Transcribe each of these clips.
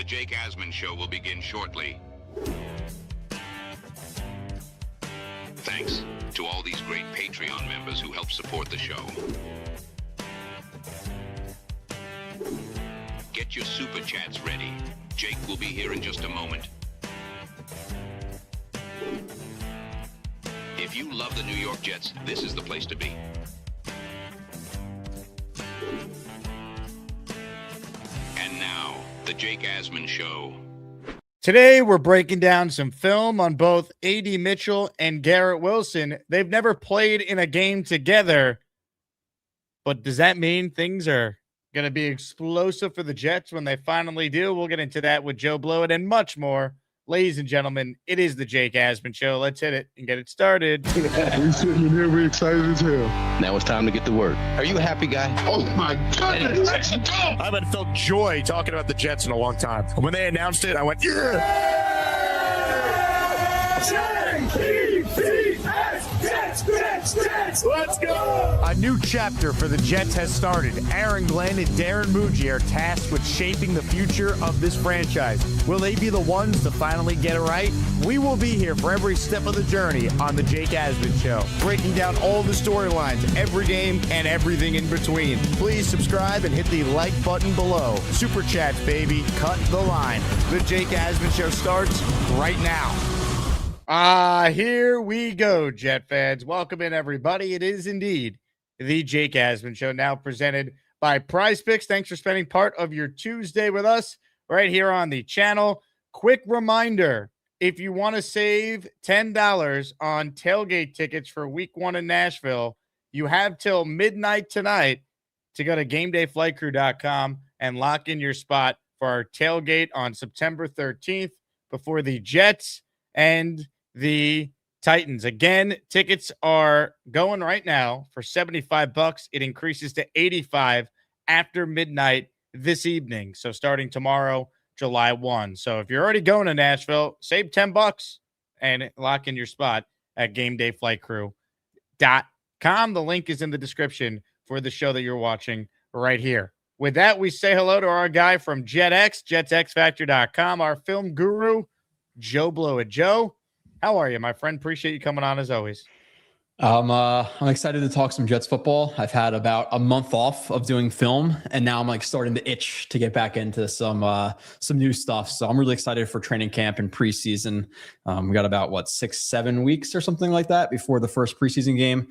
Jake Asman Show will begin shortly. Thanks to all these great Patreon members who help support the show. Get your super chats ready. Jake will be here in just a moment. If you love the New York Jets, this is the place to be. And now, the Jake Asman Show. Today, we're breaking down some film on both A.D. Mitchell and Garrett Wilson. They've never played in a game together, but does that mean things are going to be explosive for the Jets when they finally do? We'll get into that with Joe Blewett and much more. Ladies and gentlemen, it is the Jake Asman Show. Let's hit it and get it started. We sitting in here, we excited as hell. Now it's time to get to work. Are you a happy guy? Oh my goodness, let's go! I haven't felt joy talking about the Jets in a long time. When they announced it, I went, yeah! Let's go! A new chapter for the Jets has started. Aaron Glenn and Darren Muji are tasked with shaping the future of this franchise. Will they be the ones to finally get it right? We will be here for every step of the journey on the Jake Asman Show, breaking down all the storylines, every game, and everything in between. Please subscribe and hit the like button below. Super chats, baby. Cut the line. The Jake Asman Show starts right now. Here we go, Jet fans. Welcome in, everybody. It is indeed the Jake Asman Show, now presented by PrizePicks. Thanks for spending part of your Tuesday with us right here on the channel. Quick reminder, if you want to save $10 on tailgate tickets for Week 1 in Nashville, you have till midnight tonight to go to GameDayFlightCrew.com and lock in your spot for our tailgate on September 13th before the Jets and the Titans. Again, tickets are going right now for $75. It increases to $85 after midnight this evening. So starting tomorrow, July 1. So if you're already going to Nashville, save $10 and lock in your spot at GameDayFlightCrew.com. The link is in the description for the show that you're watching right here. With that, we say hello to our guy from JetX, JetsXFactor.com, our film guru, Joe Blewett. Joe, how are you, my friend? Appreciate you coming on as always. I'm excited to talk some Jets football. I've had about a month off of doing film, and now I'm like starting to itch to get back into some new stuff. So I'm really excited for training camp and preseason. We got about 6-7 weeks or something like that before the first preseason game.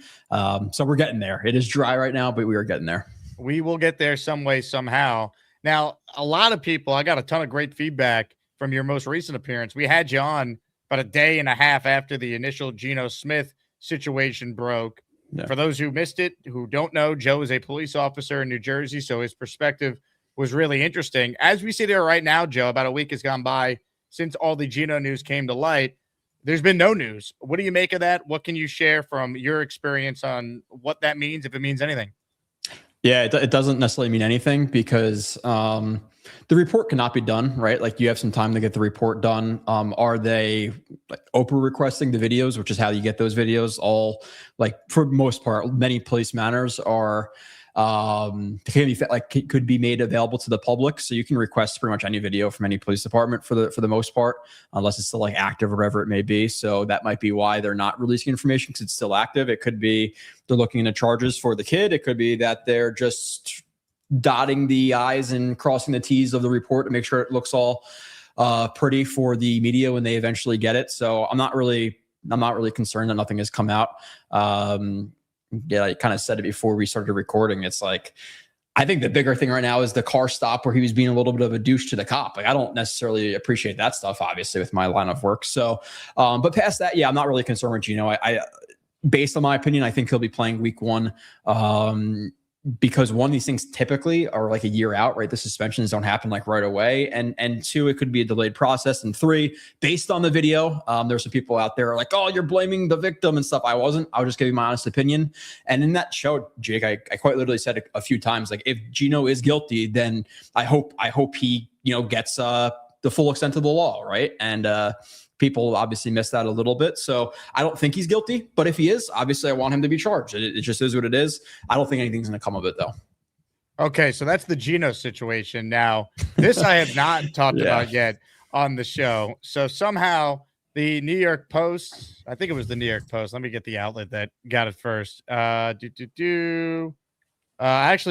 So we're getting there. It is dry right now, but we are getting there. We will get there some way, somehow. Now, a lot of people, I got a ton of great feedback from your most recent appearance. We had you on about a day and a half after the initial Geno Smith situation broke. Yeah. For those who missed it, who don't know, Joe is a police officer in New Jersey, so his perspective was really interesting. As we sit there right now, Joe, about a week has gone by since all the Geno news came to light. There's been no news. What do you make of that? What can you share from your experience on what that means, if it means anything? Yeah, it doesn't necessarily mean anything because the report cannot be done, right? Like you have some time to get the report done. Are they like Oprah requesting the videos, which is how you get those videos? All like for the most part, many police matters are could be made available to the public. So you can request pretty much any video from any police department for the most part, unless it's still like active or whatever it may be. So that might be why they're not releasing information because it's still active. It could be they're looking into charges for the kid. It could be that they're just dotting the I's and crossing the T's of the report to make sure it looks all pretty for the media when they eventually get it. So I'm not really concerned that nothing has come out. Yeah, I kind of said it before we started recording. It's like, I think the bigger thing right now is the car stop where he was being a little bit of a douche to the cop. Like, I don't necessarily appreciate that stuff, obviously, with my line of work. So, but past that, yeah, I'm not really concerned with Geno. I based on my opinion, I think he'll be playing week 1. Because one, these things typically are like a year out, right? The suspensions don't happen like right away. And 2, it could be a delayed process. And 3, based on the video, there's some people out there like, oh, you're blaming the victim and stuff. I wasn't. I was just giving my honest opinion. And in that show, Jake, I quite literally said a few times, like, if Geno is guilty, then I hope he, gets the full extent of the law, right? And people obviously missed that a little bit. So I don't think he's guilty, but if he is, obviously I want him to be charged. It just is what it is. I don't think anything's going to come of it though. Okay, so that's the Geno situation. Now, this I have not talked about yet on the show. So somehow the New York Post, I think it was the New York Post. Let me get the outlet that got it first. Actually,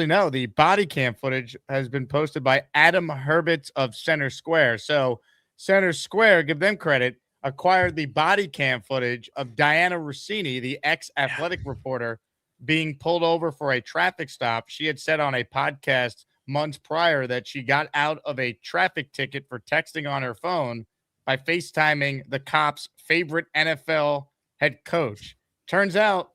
no, the body cam footage has been posted by Adam Herbitz of Center Square. So Center Square, give them credit, acquired the body cam footage of Diana Russini, the ex-athletic reporter, being pulled over for a traffic stop. She had said on a podcast months prior that she got out of a traffic ticket for texting on her phone by FaceTiming the cop's favorite NFL head coach. Turns out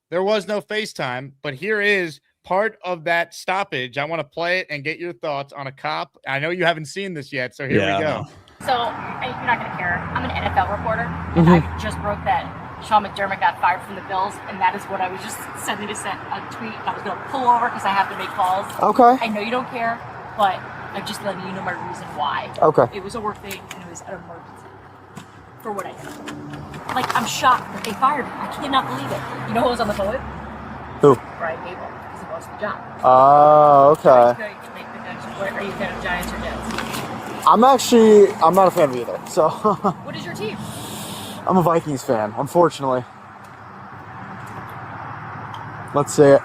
there was no FaceTime, but here is part of that stoppage. I want to play it and get your thoughts on a cop. I know you haven't seen this yet, so here we go. So you're not going to care. I'm an NFL reporter, and I just broke that Sean McDermott got fired from the Bills, and that is what I was just sending to send a tweet. I was going to pull over because I have to make calls. Okay. I know you don't care, but I'm just letting you know my reason why. Okay. It was a work thing, and it was an emergency for what I did. Like, I'm shocked that they fired me. I cannot believe it. You know who was on the phone with? Who? Brian Gable, because he lost the job. Oh, okay. Are you a fan of Giants or Jets? I'm not a fan of either. So. What is your team? I'm a Vikings fan, unfortunately. Let's see it.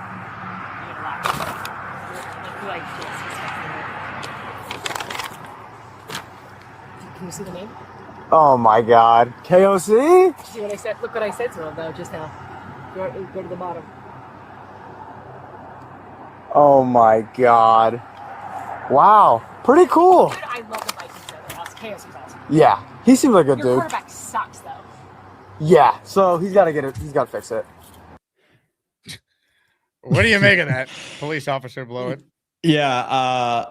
Can you see the name? Oh my God. KOC? See what I said? Look what I said to him, though, just now. Go to the bottom. Oh my God. Wow. Pretty cool. Dude, I love the Vikings, though. KOC's awesome. Yeah. He seems like a Your dude. quarterback sucks, though. Yeah. So he's got to get it. He's got to fix it. What do you make of that, police officer Blewett? Yeah,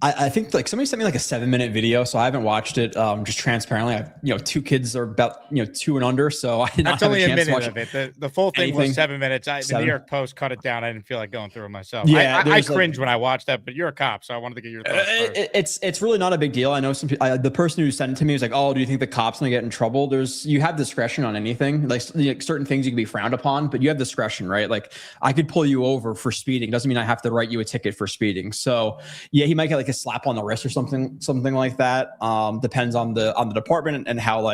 I think like somebody sent me like a 7-minute video, so I haven't watched it. Just transparently, I have 2 kids are about 2 and under, so I did not have a chance to watch of it. The full thing was 7 minutes. The New York Post cut it down. I didn't feel like going through it myself. Yeah, I cringed when I watched that, but you're a cop, so I wanted to get your thoughts first. It's really not a big deal. I know some people, the person who sent it to me was like, "Oh, do you think the cop's gonna get in trouble?" You have discretion on anything. Like certain things you can be frowned upon, but you have discretion, right? Like I could pull you over for speeding. Doesn't mean I have to write you a ticket for speeding. So yeah, he might get like a slap on the wrist or something like that. Depends on the department and how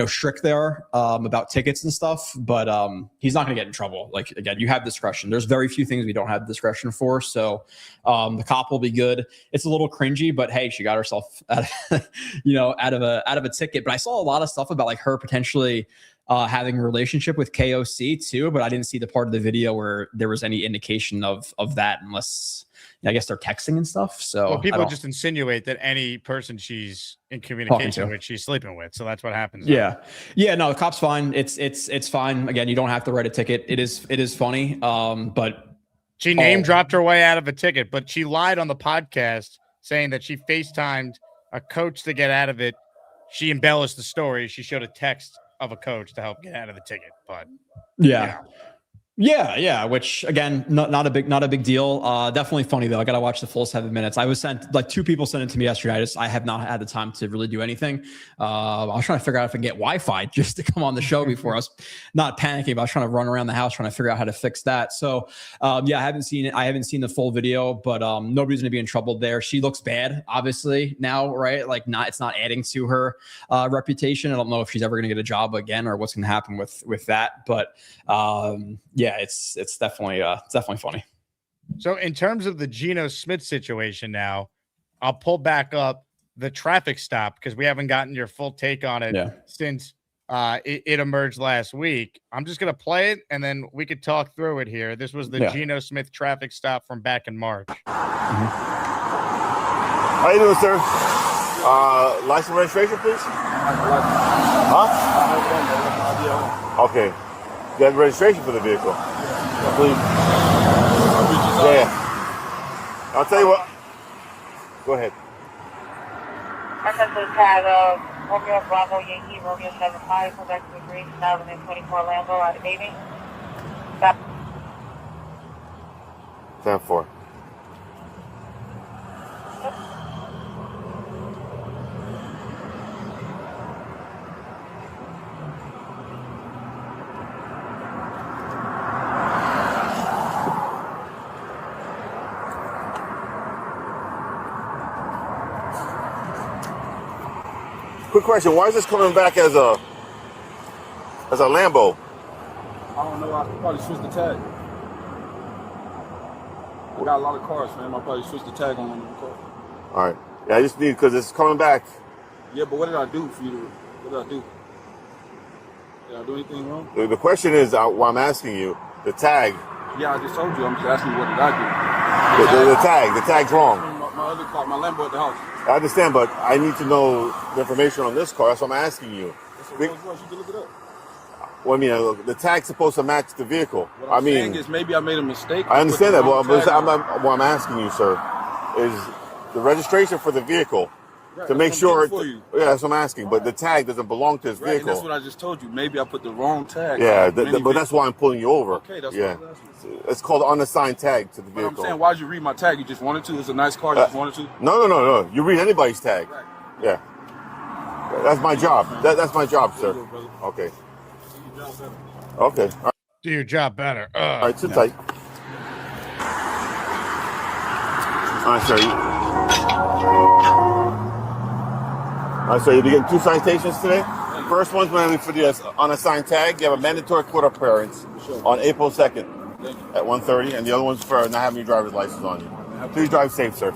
strict they are about tickets and stuff. But he's not going to get in trouble. Like again, you have discretion. There's very few things we don't have discretion for. So the cop will be good. It's a little cringy, but hey, she got herself out of a ticket. But I saw a lot of stuff about like her potentially having a relationship with KOC too, but I didn't see the part of the video where there was any indication of that, unless I guess they're texting and stuff. So people just insinuate that any person she's in communication with, she's sleeping with. So that's what happens. Yeah. No, the cop's fine. It's fine. Again, you don't have to write a ticket. It is funny. But she name dropped her way out of a ticket, but she lied on the podcast saying that she FaceTimed a coach to get out of it. She embellished the story. She showed a text of a coach to help get out of the ticket. But yeah, which again, not a big deal. Definitely funny though. I gotta watch the full 7 minutes. I was sent 2 people sent it to me yesterday. I have not had the time to really do anything. I was trying to figure out if I can get Wi-Fi just to come on the show before. I was not panicking, but I was trying to run around the house trying to figure out how to fix that. So I haven't seen it. I haven't seen the full video, but nobody's gonna be in trouble there. She looks bad, obviously now, right? Like it's not adding to her reputation. I don't know if she's ever gonna get a job again or what's gonna happen with that, but it's definitely funny. So in terms of the Geno Smith situation now, I'll pull back up the traffic stop because we haven't gotten your full take on it since it emerged last week. I'm just going to play it and then we could talk through it here. This was the Geno Smith traffic stop from back in March. How you doing, sir? License registration, please? Huh? Okay. You have registration for the vehicle? Please. Yeah. I'll tell you what. Go ahead. Romeo Bravo Yankee Romeo 75, come back to the green 2024 Lambo out of Navy. Stop. 10-4. Quick question: why is this coming back as a Lambo? I don't know. I probably switched the tag. I got a lot of cars, man. I probably switched the tag on one of the cars. All right. Yeah, I just need because it's coming back. Yeah, but what did I do for you? What did I do? Did I do anything wrong? The question is, why I'm asking you, the tag. Yeah, I just told you. I'm just asking you, what did I do? The tag's wrong. My other car, my Lambo at the house. I understand, but I need to know the information on this car. That's what I'm asking you. It's a Rolls Royce. You can look it up. Well, I mean, the tag's supposed to match the vehicle. What I'm saying is maybe I made a mistake. I understand that. Well, what I'm asking you, sir, is the registration for the vehicle to make sure. Yeah, that's what I'm asking. But the tag doesn't belong to this vehicle. And that's what I just told you. Maybe I put the wrong tag. Yeah, but that's why I'm pulling you over. Okay, that's yeah. what I'm asking. It's called unassigned tag to the vehicle. But I'm saying, why'd you read my tag? You just wanted to? It's a nice car. You just wanted to? No. You read anybody's tag. Right. Yeah. That's my job. That's my job, sir. Okay. Okay. All right. Do your job better. All right, sit tight. All right, sir. All right, so you'll be getting 2 citations today. First one's going to be for the unassigned tag. You have a mandatory court appearance on April 2nd at 1:30, and the other one's for not having your driver's license on you. Please drive safe, sir.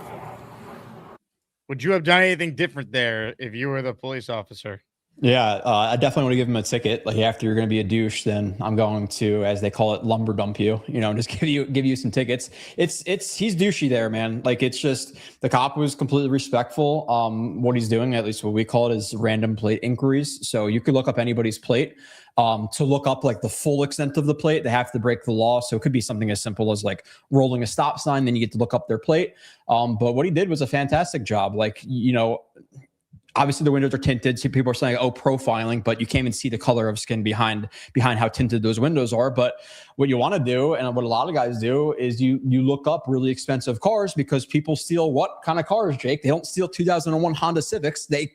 Would you have done anything different there if you were the police officer? Yeah, I definitely want to give him a ticket. Like after you're going to be a douche, then I'm going to, as they call it, lumber dump you. You know, just give you some tickets. He's douchey there, man. Like it's just the cop was completely respectful. What he's doing, at least what we call it, is random plate inquiries. So you could look up anybody's plate. To look up like the full extent of the plate, they have to break the law. So it could be something as simple as like rolling a stop sign. Then you get to look up their plate. But what he did was a fantastic job. Like, you know, obviously the windows are tinted. So people are saying, oh, profiling, but you can't even see the color of skin behind how tinted those windows are. But what you want to do, and what a lot of guys do, is you look up really expensive cars because people steal what kind of cars, Jake? They don't steal 2001 Honda Civics. They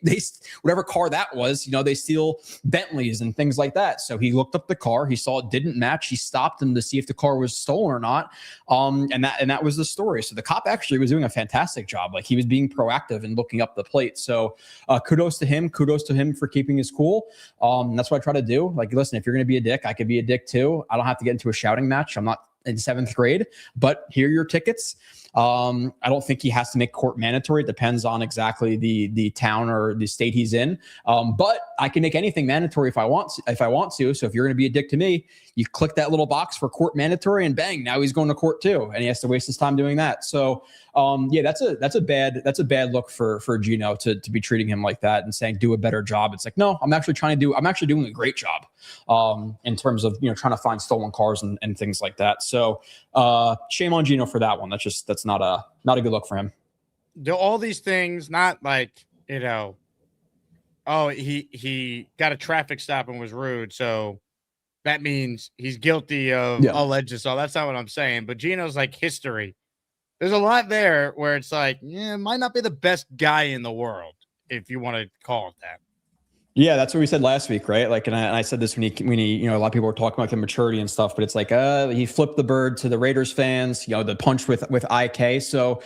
whatever car that was, you know, they steal Bentleys and things like that. So he looked up the car. He saw it didn't match. He stopped him to see if the car was stolen or not. And that was the story. So the cop actually was doing a fantastic job. Like he was being proactive and looking up the plate. So kudos to him. Kudos to him for keeping his cool. That's what I try to do. Like, listen, if you're going to be a dick, I could be a dick too. I don't have to get into a shouting match. I'm not in 7th grade, but here are your tickets. I don't think he has to make court mandatory. It depends on exactly the town or the state he's in. But I can make anything mandatory if I want to. So if you're going to be a dick to me, you click that little box for court mandatory and bang, now he's going to court too. And he has to waste his time doing that. So yeah, that's a bad look for Geno to be treating him like that and saying, do a better job. It's like, no, I'm actually doing a great job in terms of, you know, trying to find stolen cars and things like that. So shame on Geno for that one. That's not a good look for him. Do all these things, not like, you know, oh, he got a traffic stop and was rude, so that means he's guilty of alleged assault. That's not what I'm saying. But Geno's like history. There's a lot there where it's like, yeah, might not be the best guy in the world, if you want to call it that. Yeah, that's what we said last week, right? Like, and I said this when he, you know, a lot of people were talking about the maturity and stuff, but it's like, he flipped the bird to the Raiders fans, you know, the punch with IK. So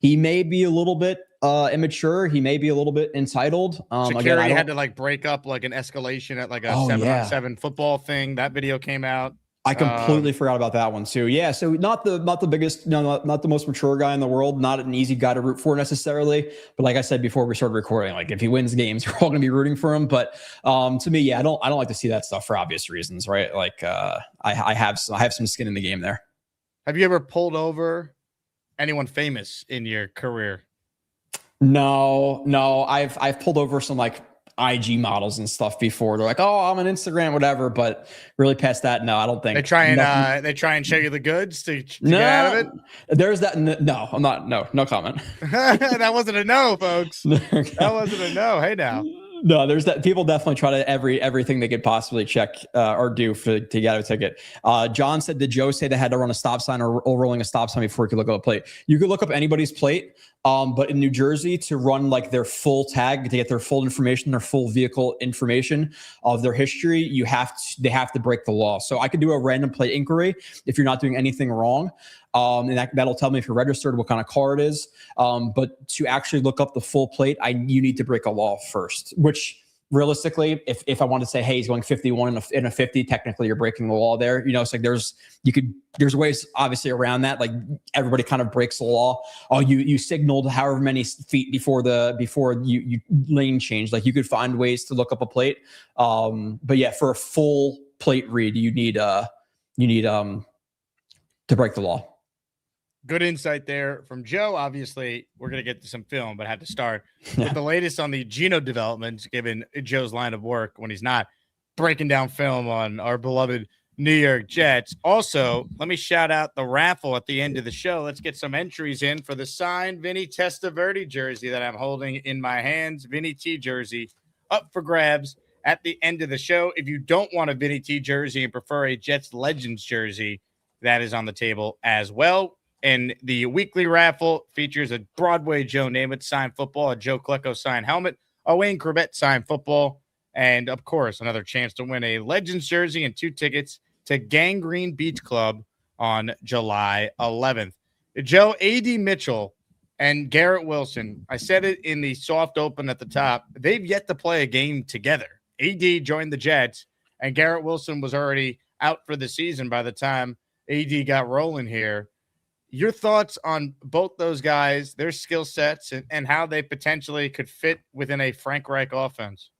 he may be a little bit immature. He may be a little bit entitled. Security had to like break up like an escalation at like a 7-on-7 football thing. That video came out. I completely forgot about that one too. Yeah, so not the biggest, not the most mature guy in the world, not an easy guy to root for necessarily. But like I said before we started recording, like if he wins games, we're all gonna be rooting for him. But to me, yeah, I don't like to see that stuff for obvious reasons, right? Like I have some skin in the game there. Have you ever pulled over anyone famous in your career? No, I've pulled over some like IG models and stuff before. They're like, oh, I'm on Instagram, whatever. But really past that, no, I don't think. They try and show you the goods to get out of it. There's that. No, I'm not. No comment. That wasn't a no, folks. That wasn't a no. Hey now. No, there's that. People definitely try to everything they could possibly check or do to get a ticket. John said, did Joe say they had to run a stop sign or rolling a stop sign before you could look up a plate? You could look up anybody's plate. But in New Jersey, to run like their full tag, to get their full information, their full vehicle information of their history, they have to break the law. So I could do a random plate inquiry if you're not doing anything wrong. And that'll tell me if you're registered, what kind of car it is. But to actually look up the full plate, you need to break a law first, which realistically, if I wanted to say, hey, he's going 51 in a 50, technically you're breaking the law there. It's like there's ways obviously around that. Like everybody kind of breaks the law. Oh, you signaled however many feet before you lane change. Like you could find ways to look up a plate. But yeah, for a full plate read, you need to break the law. Good insight there from Joe. Obviously, we're going to get to some film, but I had to start with the latest on the Geno developments, given Joe's line of work when he's not breaking down film on our beloved New York Jets. Also, let me shout out the raffle at the end of the show. Let's get some entries in for the signed Vinny Testaverde jersey that I'm holding in my hands. Vinny T jersey up for grabs at the end of the show. If you don't want a Vinny T jersey and prefer a Jets Legends jersey, that is on the table as well. And the weekly raffle features a Broadway Joe Namath signed football, a Joe Klecko signed helmet, a Wayne Corbett signed football, and, of course, another chance to win a Legends jersey and 2 tickets to Gangrene Beach Club on July 11th. Joe, A.D. Mitchell and Garrett Wilson, I said it in the soft open at the top, they've yet to play a game together. A.D. joined the Jets, and Garrett Wilson was already out for the season by the time A.D. got rolling here. Your thoughts on both those guys, their skill sets, and how they potentially could fit within a Frank Reich offense?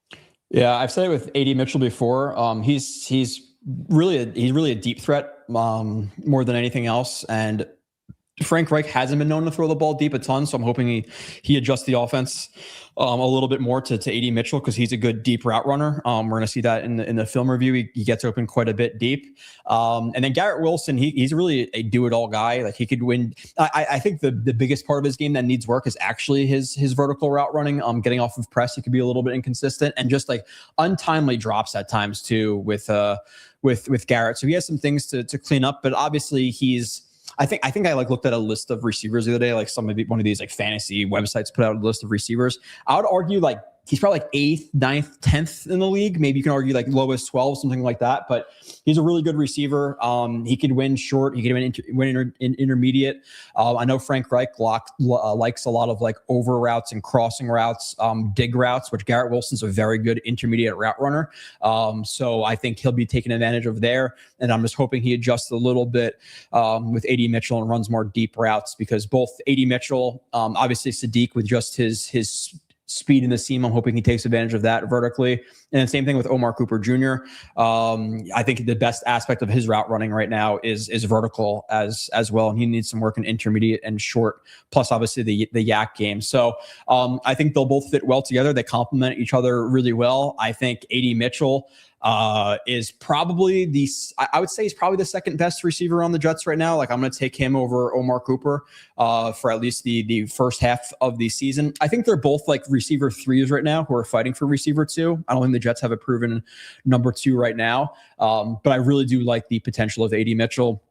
Yeah, I've said it with A.D. Mitchell before. He's really a deep threat more than anything else, and Frank Reich hasn't been known to throw the ball deep a ton, so I'm hoping he adjusts the offense a little bit more to A.D. Mitchell because he's a good deep route runner. We're going to see that in the film review. He gets open quite a bit deep. And then Garrett Wilson, he's really a do-it-all guy. Like he could win. I think the biggest part of his game that needs work is actually his vertical route running. Getting off of press, he could be a little bit inconsistent and just like untimely drops at times too with Garrett. So he has some things to clean up, but obviously I think I looked at a list of receivers the other day, like one of these like fantasy websites put out a list of receivers. I would argue like he's probably like 8th, 9th, 10th in the league. Maybe you can argue like lowest 12, something like that. But he's a really good receiver. He could win short. He could win intermediate. I know Frank Reich likes a lot of like over routes and crossing routes, dig routes, which Garrett Wilson's a very good intermediate route runner. So I think he'll be taking advantage of there. And I'm just hoping he adjusts a little bit with A.D. Mitchell and runs more deep routes because both A.D. Mitchell, obviously Sadiq with just his speed in the seam. I'm hoping he takes advantage of that vertically. And then same thing with Omar Cooper Jr. I think the best aspect of his route running right now is vertical as well. And he needs some work in intermediate and short, plus obviously the yak game. So I think they'll both fit well together. They complement each other really well. I think A.D. Mitchell is probably I would say he's probably the second best receiver on the Jets right now. Like I'm going to take him over Omar Cooper for at least the first half of the season. I think they're both like receiver 3s right now who are fighting for receiver 2. I don't think the Jets have a proven number 2 right now. But I really do like the potential of A.D. Mitchell.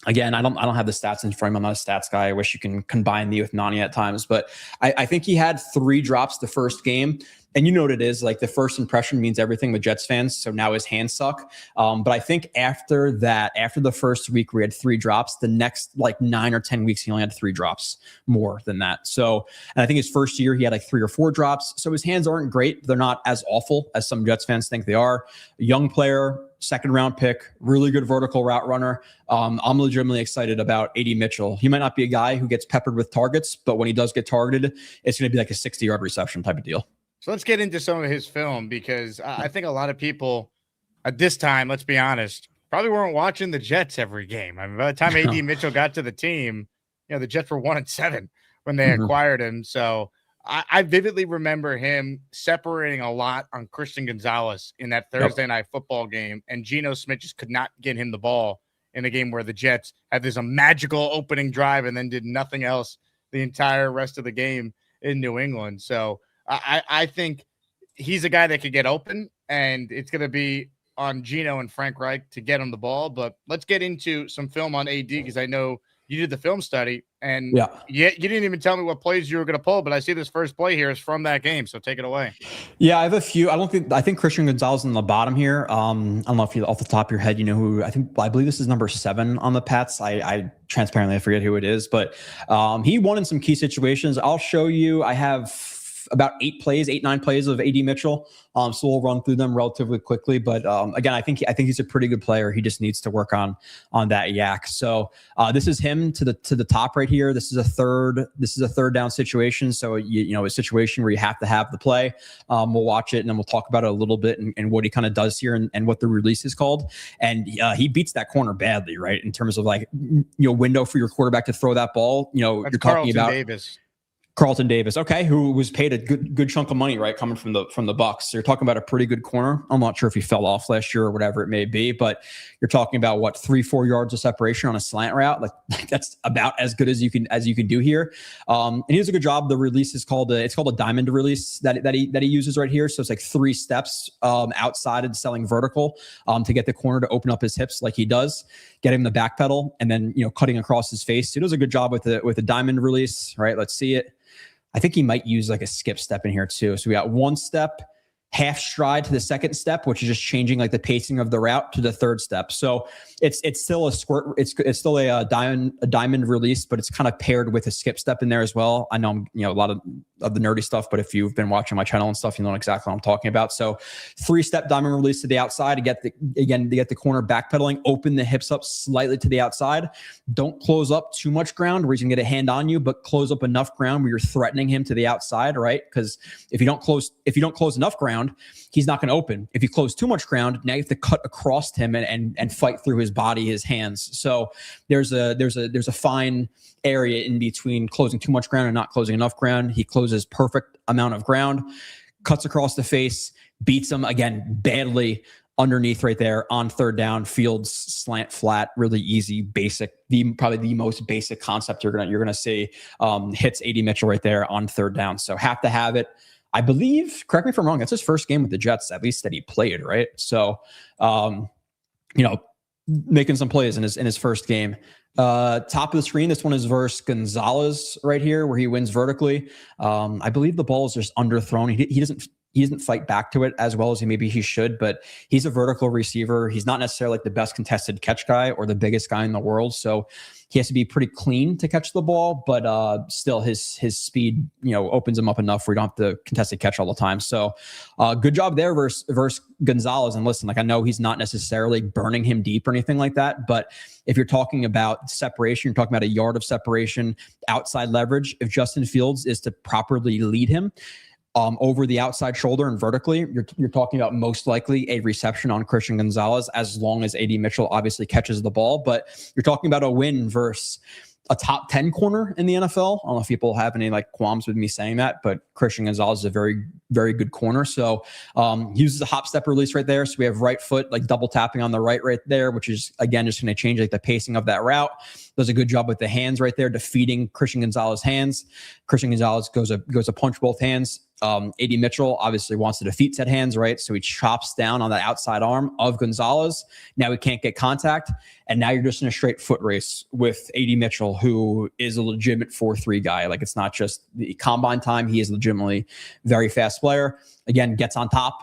Again, I don't have the stats in front of me. I'm not a stats guy. I wish you can combine me with Nani at times, but I think he had 3 drops the first game. And you know what it is, like the first impression means everything with Jets fans. So now his hands suck. But I think after the first week where he had 3 drops, the next like 9 or 10 weeks, he only had 3 drops more than that. So, and I think his first year, he had like 3 or 4 drops. So his hands aren't great. They're not as awful as some Jets fans think they are. A young player, 2nd round pick, really good vertical route runner. I'm legitimately excited about A.D. Mitchell. He might not be a guy who gets peppered with targets, but when he does get targeted, it's going to be like a 60-yard reception type of deal. So let's get into some of his film because I think a lot of people at this time, let's be honest, probably weren't watching the Jets every game. I mean, by the time A.D. Mitchell got to the team, the Jets were 1-7 when they acquired him. So I vividly remember him separating a lot on Christian Gonzalez in that Thursday night football game, and Geno Smith just could not get him the ball in a game where the Jets had this magical opening drive and then did nothing else the entire rest of the game in New England. So I think he's a guy that could get open, and it's going to be on Geno and Frank Reich to get him the ball. But let's get into some film on AD because I know you did the film study, and you didn't even tell me what plays you were going to pull, but I see this first play here is from that game, so take it away. Yeah, I have a few. I think Christian Gonzalez on the bottom here. I don't know if you off the top of your head, you know who. I believe this is number 7 on the Pats. I transparently forget who it is, but he won in some key situations. I'll show you. I have about 8, 9 plays of AD Mitchell. So we'll run through them relatively quickly. But again, I think he's a pretty good player. He just needs to work on that yak. So this is him to the top right here. This is a third down situation. So a situation where you have to have the play. We'll watch it and then we'll talk about it a little bit and what he kind of does here and what the release is called. And he beats that corner badly, right? In terms of window for your quarterback to throw that ball. You're talking about Carlton Davis, okay, who was paid a good chunk of money, right, coming from the Bucks. So you're talking about a pretty good corner. I'm not sure if he fell off last year or whatever it may be, but you're talking about 3-4 yards of separation on a slant route. Like that's about as good as you can do here. And he does a good job. The release is called a diamond release that he uses right here. So it's like 3 steps outside and selling vertical to get the corner to open up his hips like he does, get him the back pedal, and then cutting across his face. So he does a good job with a diamond release, right? Let's see it. I think he might use like a skip step in here too. So we got 1 step, half stride to the second step, which is just changing like the pacing of the route to the third step. So it's still a squirt. It's still a diamond release, but it's kind of paired with a skip step in there as well. I know a lot of the nerdy stuff, but if you've been watching my channel and stuff, you know exactly what I'm talking about. So 3-step diamond release to the outside to get the corner backpedaling, open the hips up slightly to the outside. Don't close up too much ground where he's gonna get a hand on you, but close up enough ground where you're threatening him to the outside, right? Because if you don't close enough ground, he's not going to open. If you close too much ground, now you have to cut across him and fight through his body, his hands. So there's a fine area in between closing too much ground and not closing enough ground. He closes perfect amount of ground, cuts across the face, beats him again badly underneath right there on third down, fields slant flat, really easy, basic, probably the most basic concept you're gonna see. Hits AD Mitchell right there on third down. So have to have it. I believe, correct me if I'm wrong, that's his first game with the Jets, at least that he played, right? So, making some plays in his first game. Top of the screen, this one is versus Gonzalez right here, where he wins vertically. I believe the ball is just underthrown. He doesn't fight back to it as well as maybe he should, but he's a vertical receiver. He's not necessarily like the best contested catch guy or the biggest guy in the world. So he has to be pretty clean to catch the ball, but still his speed, opens him up enough where you don't have to contested catch all the time. So good job there versus Gonzalez. And listen, I know he's not necessarily burning him deep or anything like that, but if you're talking about separation, you're talking about a yard of separation, outside leverage. If Justin Fields is to properly lead him over the outside shoulder and vertically, you're talking about most likely a reception on Christian Gonzalez, as long as AD Mitchell obviously catches the ball. But you're talking about a win versus a top 10 corner in the NFL. I don't know if people have any qualms with me saying that, but Christian Gonzalez is a very, very good corner. So he uses a hop step release right there. So we have right foot, double tapping on the right there, which is again, just going to change the pacing of that route. Does a good job with the hands right there, defeating Christian Gonzalez's hands. Christian Gonzalez goes a punch both hands. AD Mitchell obviously wants to defeat said hands, right? So he chops down on the outside arm of Gonzalez. Now he can't get contact. And now you're just in a straight foot race with AD Mitchell, who is a legitimate 4.3 guy. It's not just the combine time. He is legitimately very fast player. Again, gets on top.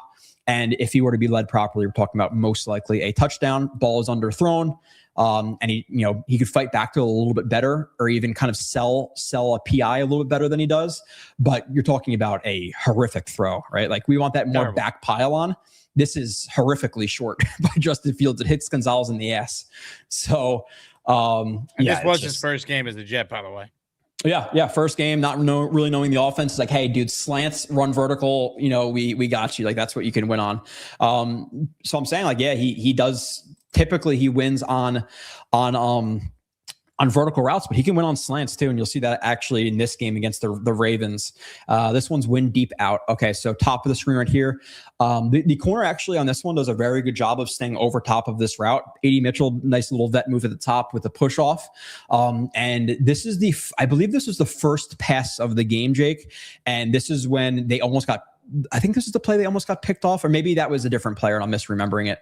And if he were to be led properly, we're talking about most likely a touchdown. Ball is underthrown. And he could fight back to it a little bit better, or even kind of sell a PI a little bit better than he does. But you're talking about a horrific throw, right? We want that more back pile on. This is horrifically short by Justin Fields. It hits Gonzalez in the ass. So, this was his first game as a Jet, by the way. Yeah. First game, not really knowing the offense. It's hey, dude, slants, run vertical. We got you. That's what you can win on. So I'm saying he does. Typically, he wins on vertical routes, but he can win on slants too. And you'll see that actually in this game against the Ravens. This one's win deep out. Okay, so top of the screen right here. The corner actually on this one does a very good job of staying over top of this route. AD Mitchell, nice little vet move at the top with a push off. And this is I believe this was the first pass of the game, Jake. And this is when they almost got, I think this is the play they almost got picked off, or maybe that was a different player and I'm misremembering it.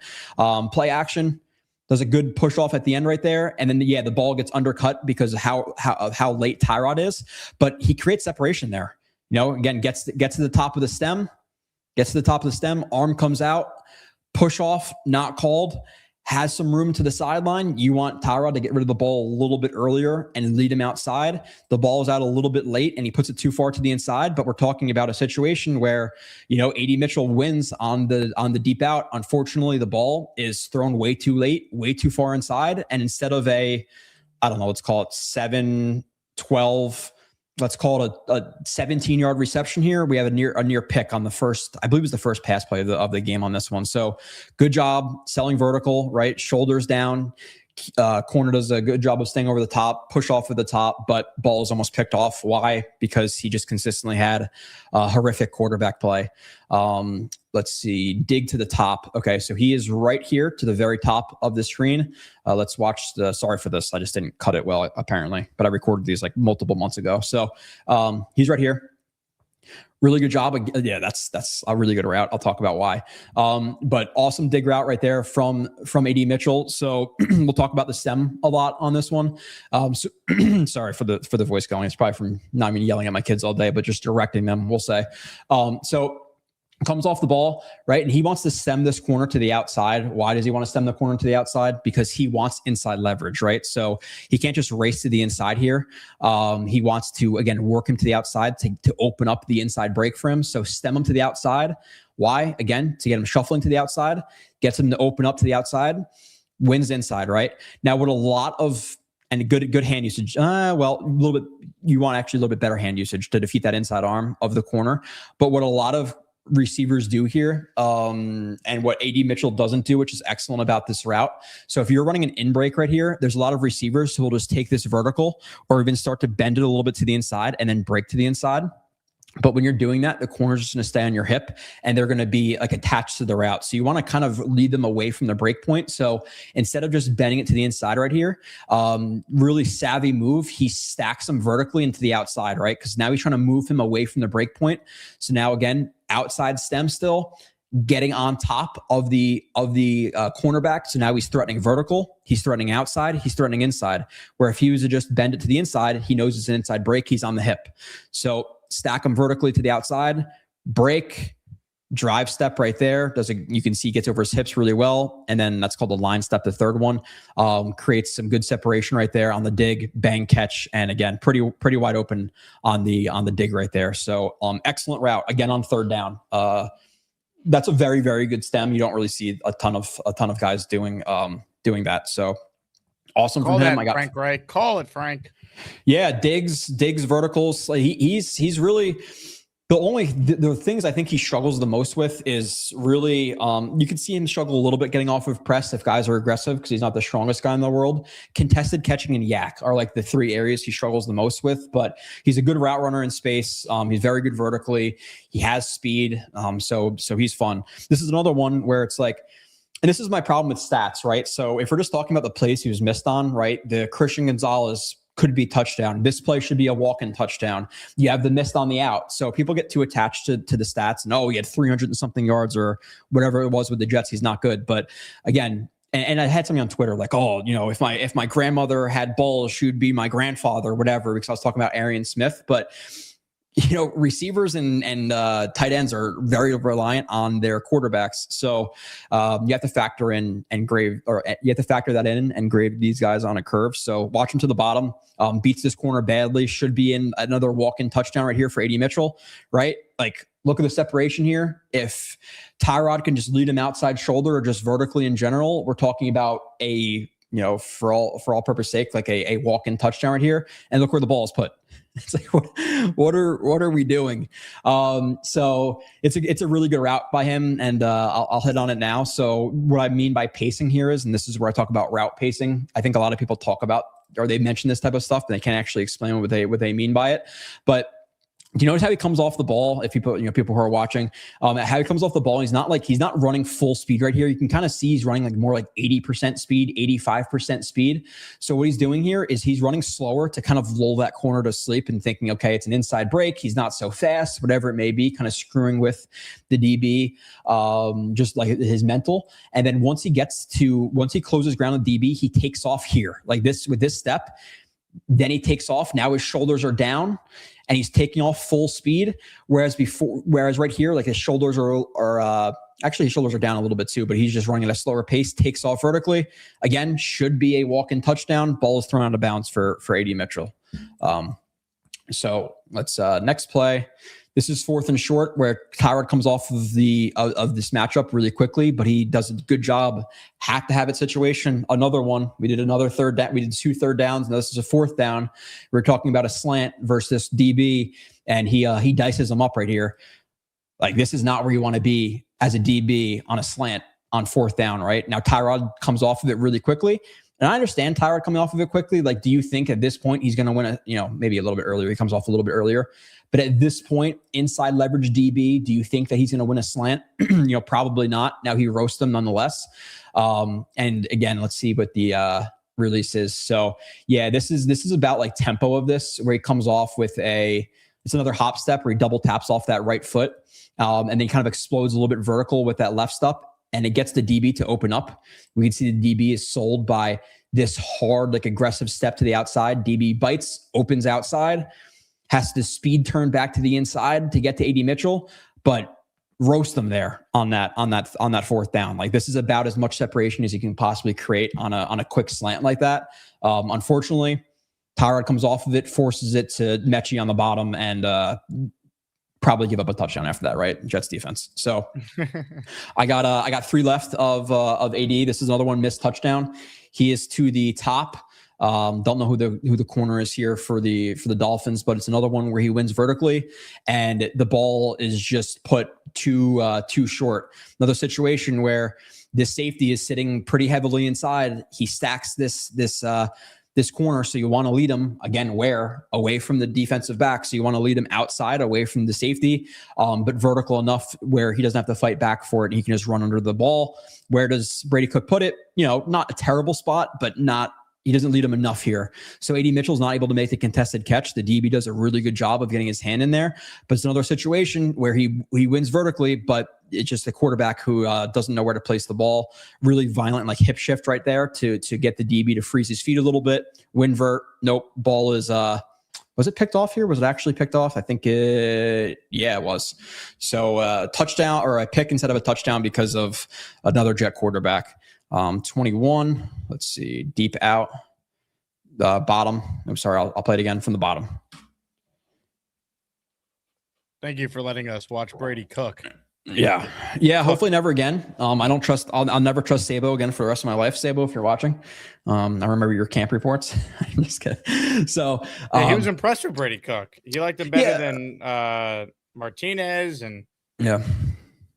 Play action. Does a good push off at the end right there. And then, the ball gets undercut because of how late Tyrod is. But he creates separation there. Again, gets to the top of the stem. Arm comes out. Push off, not called. has some room to the sideline. You want Tyrod to get rid of the ball a little bit earlier and lead him outside. The ball is out a little bit late and he puts it too far to the inside. But we're talking about a situation where, A.D. Mitchell wins on the deep out. Unfortunately, the ball is thrown way too late, way too far inside. And instead of let's call it 7-12, let's call it a 17-yard reception here. We have a near pick on the first, I believe it was the first pass play of the game on this one. So good job selling vertical, right? Shoulders down. Corner does a good job of staying over the top, push off at the top, but ball is almost picked off. Why? Because he just consistently had a horrific quarterback play. Let's see, dig to the top. Okay, so he is right here to the very top of the screen. Let's watch sorry for this. I just didn't cut it well, apparently, but I recorded these like multiple months ago. So he's right here. Really good job. Yeah, that's a really good route. I'll talk about why. But awesome dig route right there from A.D. Mitchell. So we'll talk about the stem a lot on this one. So sorry for the voice going. It's probably from not even yelling at my kids all day, but just directing them, we'll say. So comes off the ball, right? And he wants to stem this corner to the outside. Why does he want to stem the corner to the outside? Because he wants inside leverage, right? So he can't just race to the inside here. He wants to, again, work him to the outside to open up the inside break for him. So stem him to the outside. Why? Again, to get him shuffling to the outside, gets him to open up to the outside, wins inside, right? Now, what a lot of and good hand usage. A little bit. You want actually a little bit better hand usage to defeat that inside arm of the corner. But what a lot of receivers do here, and what A.D. Mitchell doesn't do, which is excellent about this route. So if you're running an in break right here, there's a lot of receivers who will just take this vertical or even start to bend it a little bit to the inside and then break to the inside. But when you're doing that, the corner's just going to stay on your hip and they're going to be like attached to the route. So you want to kind of lead them away from the break point. So instead of just bending it to the inside right here, really savvy move. He stacks them vertically into the outside, right? Because now he's trying to move him away from the break point. So now again, outside stem still, getting on top of the cornerback. So now he's threatening vertical, he's threatening outside, he's threatening inside. Where if he was to just bend it to the inside, he knows it's an inside break, he's on the hip. So stack him vertically to the outside, break, drive step right there. You can see he gets over his hips really well. And then that's called the line step, the third one. Creates some good separation right there on the dig, bang catch. And again, pretty wide open on the dig right there. So excellent route again on third down. That's a very, very good stem. You don't really see a ton of guys doing that. So awesome from him. I got Frank, right? Call it, Frank. Yeah, digs verticals. He's really the things I think he struggles the most with is really you can see him struggle a little bit getting off of press if guys are aggressive because he's not the strongest guy in the world. Contested catching and yak are like the three areas he struggles the most with, but he's a good route runner in space. He's very good vertically. He has speed. So he's fun. This is another one where it's like, and this is my problem with stats, right? So if we're just talking about the plays he was missed on, right? The Christian Gonzalez could be touchdown. This play should be a walk-in touchdown. You have the missed on the out. So people get too attached to the stats and, he had 300 and something yards or whatever it was with the Jets. He's not good. But again, and I had something on Twitter like, if my grandmother had balls, she would be my grandfather or whatever, because I was talking about Arian Smith. But receivers and tight ends are very reliant on their quarterbacks. So you have to factor in and grade these guys on a curve. So watch them to the bottom. Beats this corner badly. Should be in another walk-in touchdown right here for A.D. Mitchell, right? Like, look at the separation here. If Tyrod can just lead him outside shoulder or just vertically in general, we're talking about for all purpose sake, like a walk-in touchdown right here. And look where the ball is put. It's like, what are we doing? So it's a really good route by him, and I'll hit on it now. So what I mean by pacing here is, and this is where I talk about route pacing. I think a lot of people talk about, or they mention this type of stuff, but they can't actually explain what they mean by it. But do you notice how he comes off the ball? If people who are watching, how he comes off the ball, he's not running full speed right here. You can kind of see he's running more like 80% speed, 85% speed. So what he's doing here is he's running slower to kind of lull that corner to sleep and thinking, okay, it's an inside break. He's not so fast, whatever it may be, kind of screwing with the DB, just like his mental. And then once he closes ground with DB, he takes off here like this with this step. Then he takes off. Now his shoulders are down and he's taking off full speed. Whereas right here, like his shoulders are actually his shoulders are down a little bit too, but he's just running at a slower pace, takes off vertically. Again, should be a walk-in touchdown. Ball is thrown out of bounds for AD Mitchell. So let's next play. This is 4th and short where Tyrod comes off of this matchup really quickly, but he does a good job. Have to have it situation. Another one. We did another third down. We did 2 third downs. Now this is a 4th down. We're talking about a slant versus DB, and he dices him up right here. Like, this is not where you want to be as a DB on a slant on 4th down, right? Now Tyrod comes off of it really quickly. And I understand Tyrod coming off of it quickly. Like, do you think at this point he's going to win maybe a little bit earlier? He comes off a little bit earlier. But at this point, inside leverage DB, do you think that he's going to win a slant? Probably not. Now he roasts them nonetheless. And again, let's see what the release is. So yeah, this is about like tempo of this, where he comes off with it's another hop step where he double taps off that right foot. And then kind of explodes a little bit vertical with that left step. And it gets the DB to open up. We can see the DB is sold by this hard, like aggressive step to the outside. DB bites, opens outside, has to speed turn back to the inside to get to AD Mitchell, but roast them there on that 4th down. Like, this is about as much separation as you can possibly create on a quick slant like that. Unfortunately, Tyrod comes off of it, forces it to Mechie on the bottom, and probably give up a touchdown after that, right? Jets defense. So I got 3 left of AD. This is another one missed touchdown. He is to the top. Don't know who the corner is here for the Dolphins, but it's another one where he wins vertically, and the ball is just put too short. Another situation where this safety is sitting pretty heavily inside. He stacks this corner, so you want to lead him again away from the defensive back. So you want to lead him outside, away from the safety, but vertical enough where he doesn't have to fight back for it. And he can just run under the ball. Where does Brady Cook put it? Not a terrible spot, but he doesn't lead him enough here. So AD Mitchell's not able to make the contested catch. The DB does a really good job of getting his hand in there, but it's another situation where he wins vertically, but it's just the quarterback who doesn't know where to place the ball. Really violent, like hip shift right there to get the DB to freeze his feet a little bit. Win vert. Nope. Ball is, was it picked off here? Was it actually picked off? I think it was. So touchdown, or a pick instead of a touchdown because of another Jet quarterback. 21. Let's see. Deep out. Bottom. I'm sorry. I'll play it again from the bottom. Thank you for letting us watch Brady Cook. Yeah. Hopefully never again. I'll never trust Sabo again for the rest of my life. Sabo, if you're watching, I remember your camp reports. I'm just kidding. So he was impressed with Brady Cook. He liked him better than Martinez and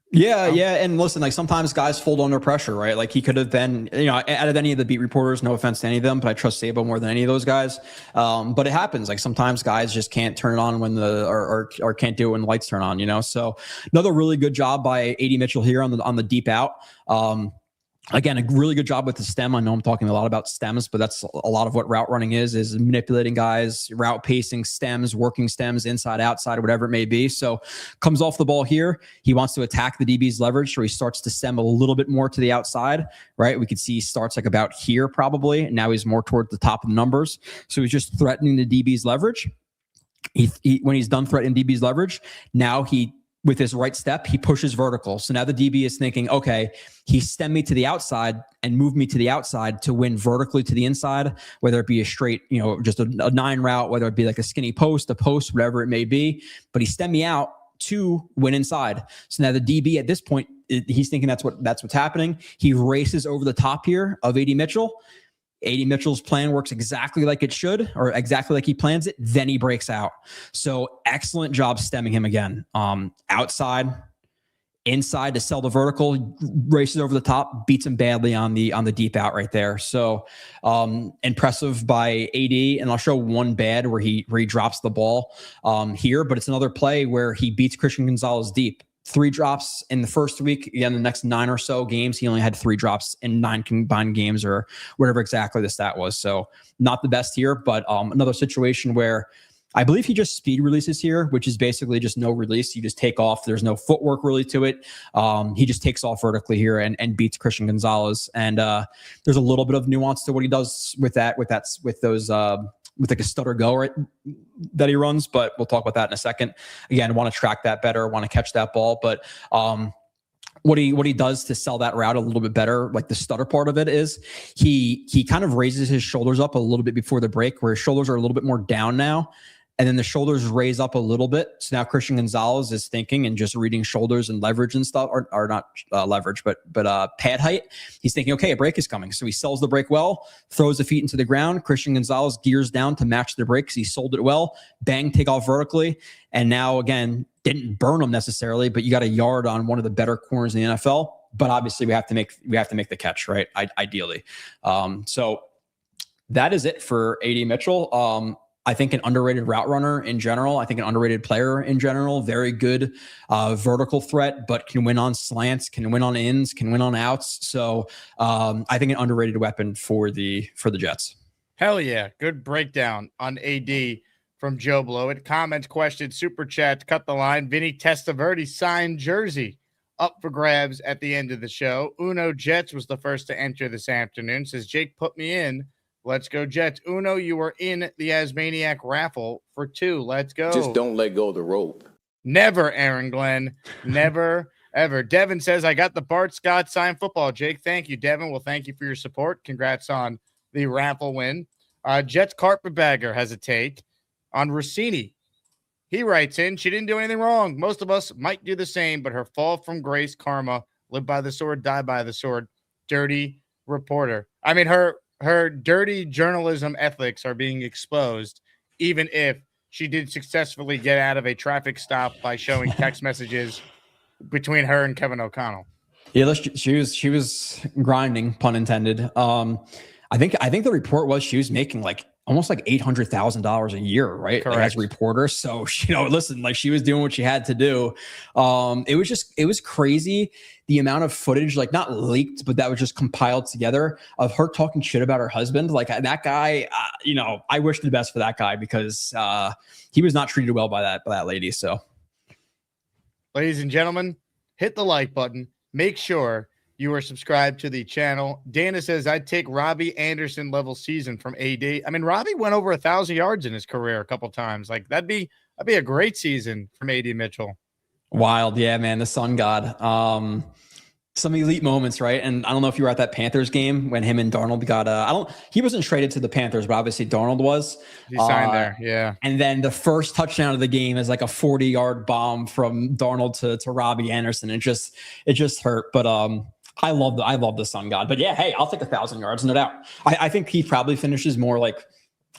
Yeah. And listen, like, sometimes guys fold under pressure, right? Like, he could have been, out of any of the beat reporters, no offense to any of them, but I trust Sabo more than any of those guys. But it happens. Like, sometimes guys just can't turn it on when or can't do it when the lights turn on, So another really good job by AD Mitchell here on the deep out. Again, a really good job with the stem. I know I'm talking a lot about stems, but that's a lot of what route running is manipulating guys, route pacing, stems, working stems, inside, outside, whatever it may be. So comes off the ball here. He wants to attack the DB's leverage, so he starts to stem a little bit more to the outside, right? We could see he starts like about here probably. And now he's more toward the top of the numbers. So he's just threatening the DB's leverage. When he's done threatening DB's leverage, now with his right step, he pushes vertical. So now the DB is thinking, okay, he stemmed me to the outside and moved me to the outside to win vertically to the inside, whether it be a straight, just a 9 route, whether it be like a skinny post, whatever it may be. But he stemmed me out to win inside. So now the DB at this point, he's thinking that's what's happening. He races over the top here of AD Mitchell. AD Mitchell's plan works exactly like it should, or exactly like he plans it. Then he breaks out. So excellent job stemming him again. Outside, inside to sell the vertical, races over the top, beats him badly on the deep out right there. So impressive by AD. And I'll show one bad where he drops the ball here, but it's another play where he beats Christian Gonzalez deep. 3 drops in the first week. Again, the next 9 or so games, he only had 3 drops in 9 combined games, or whatever exactly the stat was. So not the best here, but another situation where I believe he just speed releases here, which is basically just no release. You just take off. There's no footwork really to it. He just takes off vertically here and beats Christian Gonzalez. And there's a little bit of nuance to what he does with those with like a stutter go that he runs, but we'll talk about that in a second. Again, want to track that better, want to catch that ball, but what he does to sell that route a little bit better, like the stutter part of it, is he kind of raises his shoulders up a little bit before the break, where his shoulders are a little bit more down now. And then the shoulders raise up a little bit. So now Christian Gonzalez is thinking and just reading shoulders and leverage and stuff, or not leverage, but pad height. He's thinking, okay, a break is coming. So he sells the break well, throws the feet into the ground. Christian Gonzalez gears down to match the breaks. He sold it well. Bang, take off vertically. And now, again, didn't burn him necessarily, but you got a yard on one of the better corners in the NFL. But obviously, we have to make the catch, right? Ideally. So that is it for AD Mitchell. I think an underrated route runner in general. I think an underrated player in general. Very good vertical threat, but can win on slants, can win on ins, can win on outs. So I think an underrated weapon for the Jets. Hell yeah. Good breakdown on AD from Joe Blewett. Comments, questions, super chat, cut the line. Vinny Testaverde signed jersey up for grabs at the end of the show. Uno Jets was the first to enter this afternoon. Says, Jake, put me in. Let's go, Jets. Uno, you were in the Asmaniac raffle for 2. Let's go. Just don't let go of the rope. Never, Aaron Glenn. Never, ever. Devin says, I got the Bart Scott signed football. Jake, thank you, Devin. Well, thank you for your support. Congrats on the raffle win. Jets carpetbagger has a take on Russini. He writes in, she didn't do anything wrong. Most of us might do the same, but her fall from grace, karma, live by the sword, die by the sword. Dirty reporter. I mean, her dirty journalism ethics are being exposed, even if she did successfully get out of a traffic stop by showing text messages between her and Kevin O'Connell. Yeah, she was grinding, pun intended. I think the report was she was making like almost like $800,000 a year, right? Like, as a reporter. So, listen, like she was doing what she had to do. It was crazy. The amount of footage, like not leaked, but that was just compiled together of her talking shit about her husband. Like that guy, I wish the best for that guy because he was not treated well by that lady. So, ladies and gentlemen, hit the like button. Make sure you are subscribed to the channel. Dana says, I'd take Robbie Anderson level season from AD. I mean, Robbie went over 1,000 yards in his career a couple times. Like that'd be a great season from AD Mitchell. Wild. Yeah, man. The sun god. Some elite moments, right? And I don't know if you were at that Panthers game when him and Darnold got, he wasn't traded to the Panthers, but obviously Darnold was. He signed there. Yeah. And then the first touchdown of the game is like a 40-yard bomb from Darnold to Robbie Anderson. It just hurt. But, I love the sun god, but yeah, hey, I'll take 1,000 yards, no doubt. I think he probably finishes more like,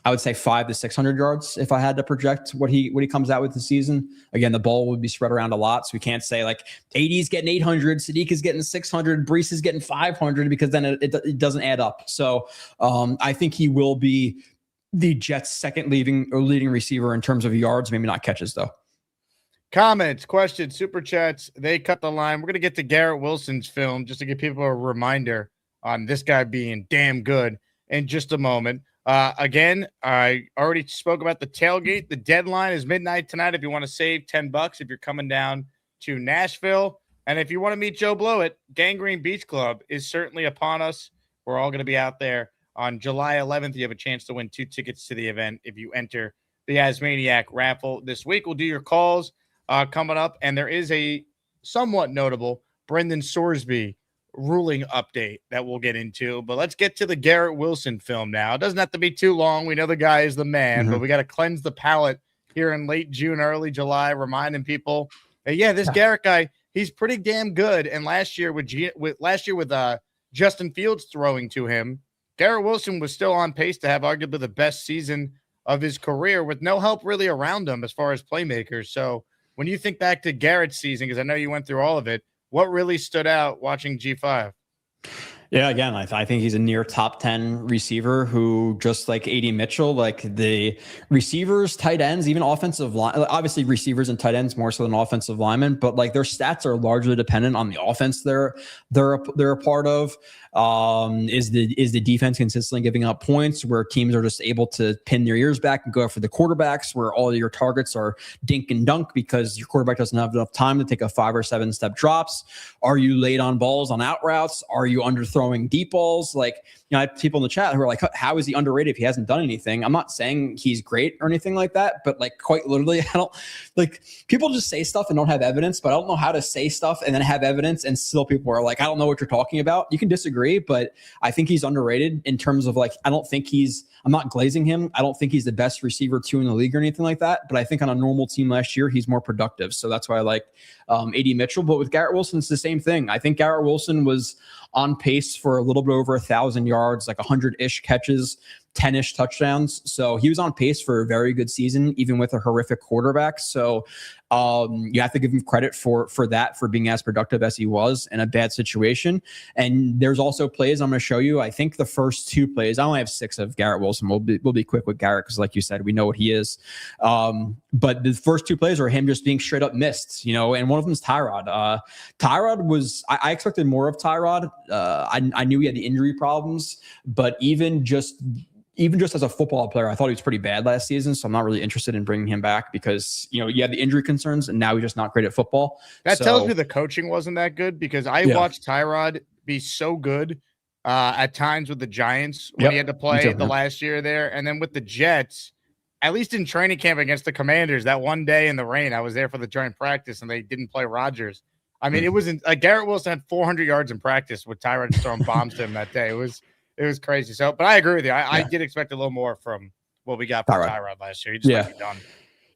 I would say 500 to 600 yards if I had to project what he comes out with the season. Again, the ball would be spread around a lot, so we can't say like AD's getting 800, Sadiq is getting 600, Brees is getting 500 because then it doesn't add up. So I think he will be the Jets' second leading receiver in terms of yards, maybe not catches though. Comments, questions, super chats, they cut the line. We're going to get to Garrett Wilson's film just to give people a reminder on this guy being damn good in just a moment. Again, I already spoke about the tailgate. The deadline is midnight tonight if you want to save $10 if you're coming down to Nashville. And if you want to meet Joe Blewett, Gangrene Beach Club is certainly upon us. We're all going to be out there on July 11th. You have a chance to win 2 tickets to the event if you enter the Asmaniac raffle this week. We'll do your calls coming up, and there is a somewhat notable Brendan Sorsby ruling update that we'll get into. But let's get to the Garrett Wilson film now. It doesn't have to be too long. We know the guy is the man, but we got to cleanse the palate here in late June, early July, reminding people that, this Garrett guy, he's pretty damn good. And last year with Justin Fields throwing to him, Garrett Wilson was still on pace to have arguably the best season of his career with no help really around him as far as playmakers. So when you think back to Garrett's season, because I know you went through all of it, what really stood out watching G5? Yeah, again, I think he's a near top 10 receiver who, just like AD Mitchell, like the receivers, tight ends, even offensive line, obviously receivers and tight ends more so than offensive linemen, but like their stats are largely dependent on the offense they're a part of. Is the defense consistently giving up points where teams are just able to pin their ears back and go after the quarterbacks, where all your targets are dink and dunk because your quarterback doesn't have enough time to take a 5 or 7 step drops? Are you late on balls on out routes? Are you underthrow throwing deep balls. Like, I have people in the chat who are like, how is he underrated if he hasn't done anything? I'm not saying he's great or anything like that, but like quite literally, I don't like people just say stuff and don't have evidence, but I don't know how to say stuff and then have evidence. And still people are like, I don't know what you're talking about. You can disagree, but I think he's underrated in terms of like, I'm not glazing him. I don't think he's the best receiver 2 in the league or anything like that. But I think on a normal team last year, he's more productive. So that's why I like AD Mitchell. But with Garrett Wilson, it's the same thing. I think Garrett Wilson was on pace for a little bit over 1,000 yards, like 100-ish catches, 10-ish touchdowns. So he was on pace for a very good season, even with a horrific quarterback. So you have to give him credit for that, for being as productive as he was in a bad situation. And there's also plays I'm going to show you. I think the first 2 plays, I only have 6 of Garrett Wilson. We'll be quick with Garrett because, like you said, we know what he is. But the first 2 plays are him just being straight up missed, and one of them is Tyrod. Tyrod was, I expected more of Tyrod. I knew he had the injury problems, but even just as a football player, I thought he was pretty bad last season. So I'm not really interested in bringing him back because, you had the injury concerns and now he's just not great at football. That tells me the coaching wasn't that good because I watched Tyrod be so good at times with the Giants when he had to play the last year there. And then with the Jets, at least in training camp against the Commanders, that one day in the rain, I was there for the joint practice and they didn't play Rodgers. I mean, it wasn't like Garrett Wilson had 400 yards in practice with Tyrod just throwing bombs to him that day. It was crazy. So, but I agree with you. I did expect a little more from what we got from Tyrod last year. He just might be done.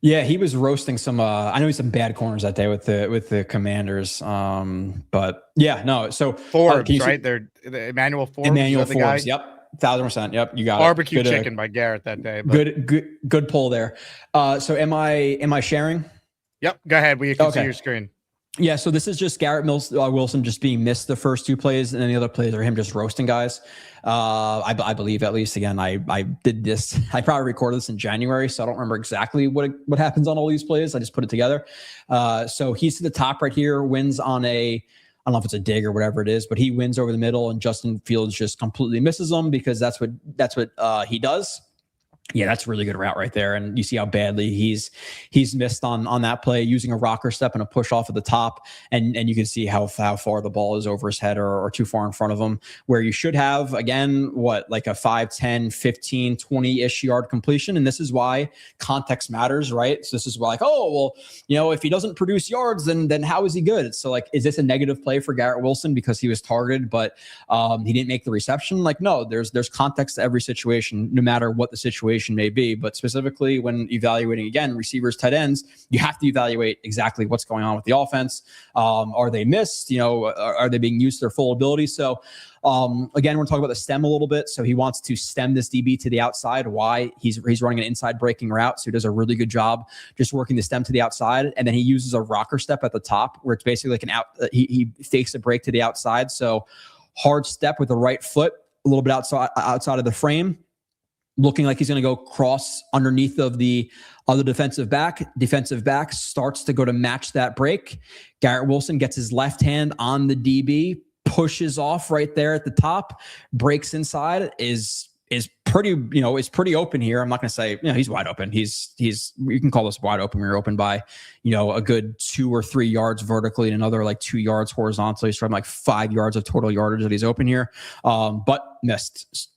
Yeah, he was roasting some. I know he's some bad corners that day with the Commanders. But yeah, no. So Forbes, right? They're Emmanuel Forbes. Emmanuel Forbes. Yep, 1,000%. Yep, you got barbecue it. chicken by Garrett that day. But. Good pull there. So am I sharing? Yep. Go ahead. We can see your screen. Yeah, so this is just Garrett Wilson just being missed the first 2 plays, and then the other plays are him just roasting guys. I believe, at least. Again, I did this. I probably recorded this in January, so I don't remember exactly what happens on all these plays. I just put it together. So he's to the top right here, wins on I don't know if it's a dig or whatever it is, but he wins over the middle, and Justin Fields just completely misses him because that's what he does. Yeah, that's a really good route right there. And you see how badly he's missed on that play, using a rocker step and a push off at the top. And you can see how far the ball is over his head or too far in front of him, where you should have, again, like a 5, 10, 15, 20-ish yard completion. And this is why context matters, right? So this is why, like, oh, well, if he doesn't produce yards, then how is he good? So, like, is this a negative play for Garrett Wilson because he was targeted, but he didn't make the reception? Like, no, there's context to every situation, no matter what the situation may be. But specifically when evaluating, again, receivers, tight ends, you have to evaluate exactly what's going on with the offense. Are they missed? Are they being used to their full ability? So again, we're talking about the stem a little bit. So he wants to stem this DB to the outside. Why? He's running an inside breaking route. So he does a really good job just working the stem to the outside. And then he uses a rocker step at the top where it's basically like he fakes a break to the outside. So hard step with the right foot, a little bit outside of the frame, looking like he's going to go cross underneath of the other defensive back. Defensive back starts to go to match that break. Garrett Wilson gets his left hand on the DB, pushes off right there at the top, breaks inside, is pretty, is pretty open here. I'm not going to say, he's wide open. He's you can call this wide open. We're open by, a good 2 or 3 yards vertically and another like 2 yards horizontally. He's from like 5 yards of total yardage that he's open here. But missed.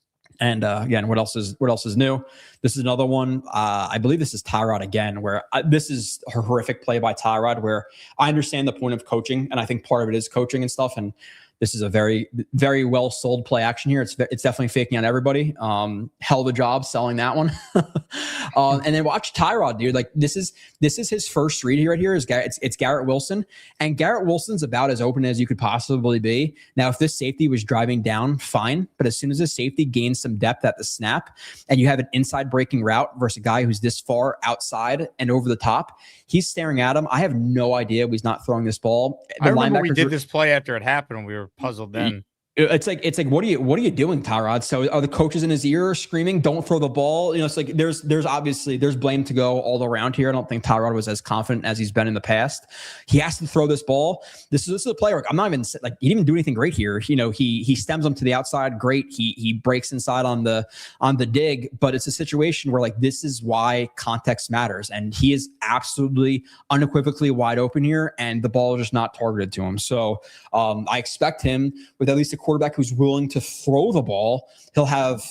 And again, what else is new? This is another one. I believe this is Tyrod again, where this is a horrific play by Tyrod, where I understand the point of coaching, and I think part of it is coaching and stuff. And this is a very, very well sold play action here. It's definitely faking on everybody. Hell of a job selling that one. And then watch Tyrod, dude. Like this is his first read here. Right here is it's Garrett Wilson, and Garrett Wilson's about as open as you could possibly be. Now, if this safety was driving down, fine. But as soon as the safety gains some depth at the snap, and you have an inside breaking route versus a guy who's this far outside and over the top, he's staring at him. I have no idea he's not throwing this ball. I remember we did this play after it happened, and we were puzzled then. It's like what are you doing, Tyrod? So are the coaches in his ear screaming, "Don't throw the ball"? It's like there's obviously blame to go all around here. I don't think Tyrod was as confident as he's been in the past. He has to throw this ball. This is a player. I'm not even like he didn't even do anything great here. He stems him to the outside. Great. He breaks inside on the dig, but it's a situation where like this is why context matters, and he is absolutely unequivocally wide open here, and the ball is just not targeted to him. So I expect him with at least a quarterback who's willing to throw the ball, he'll have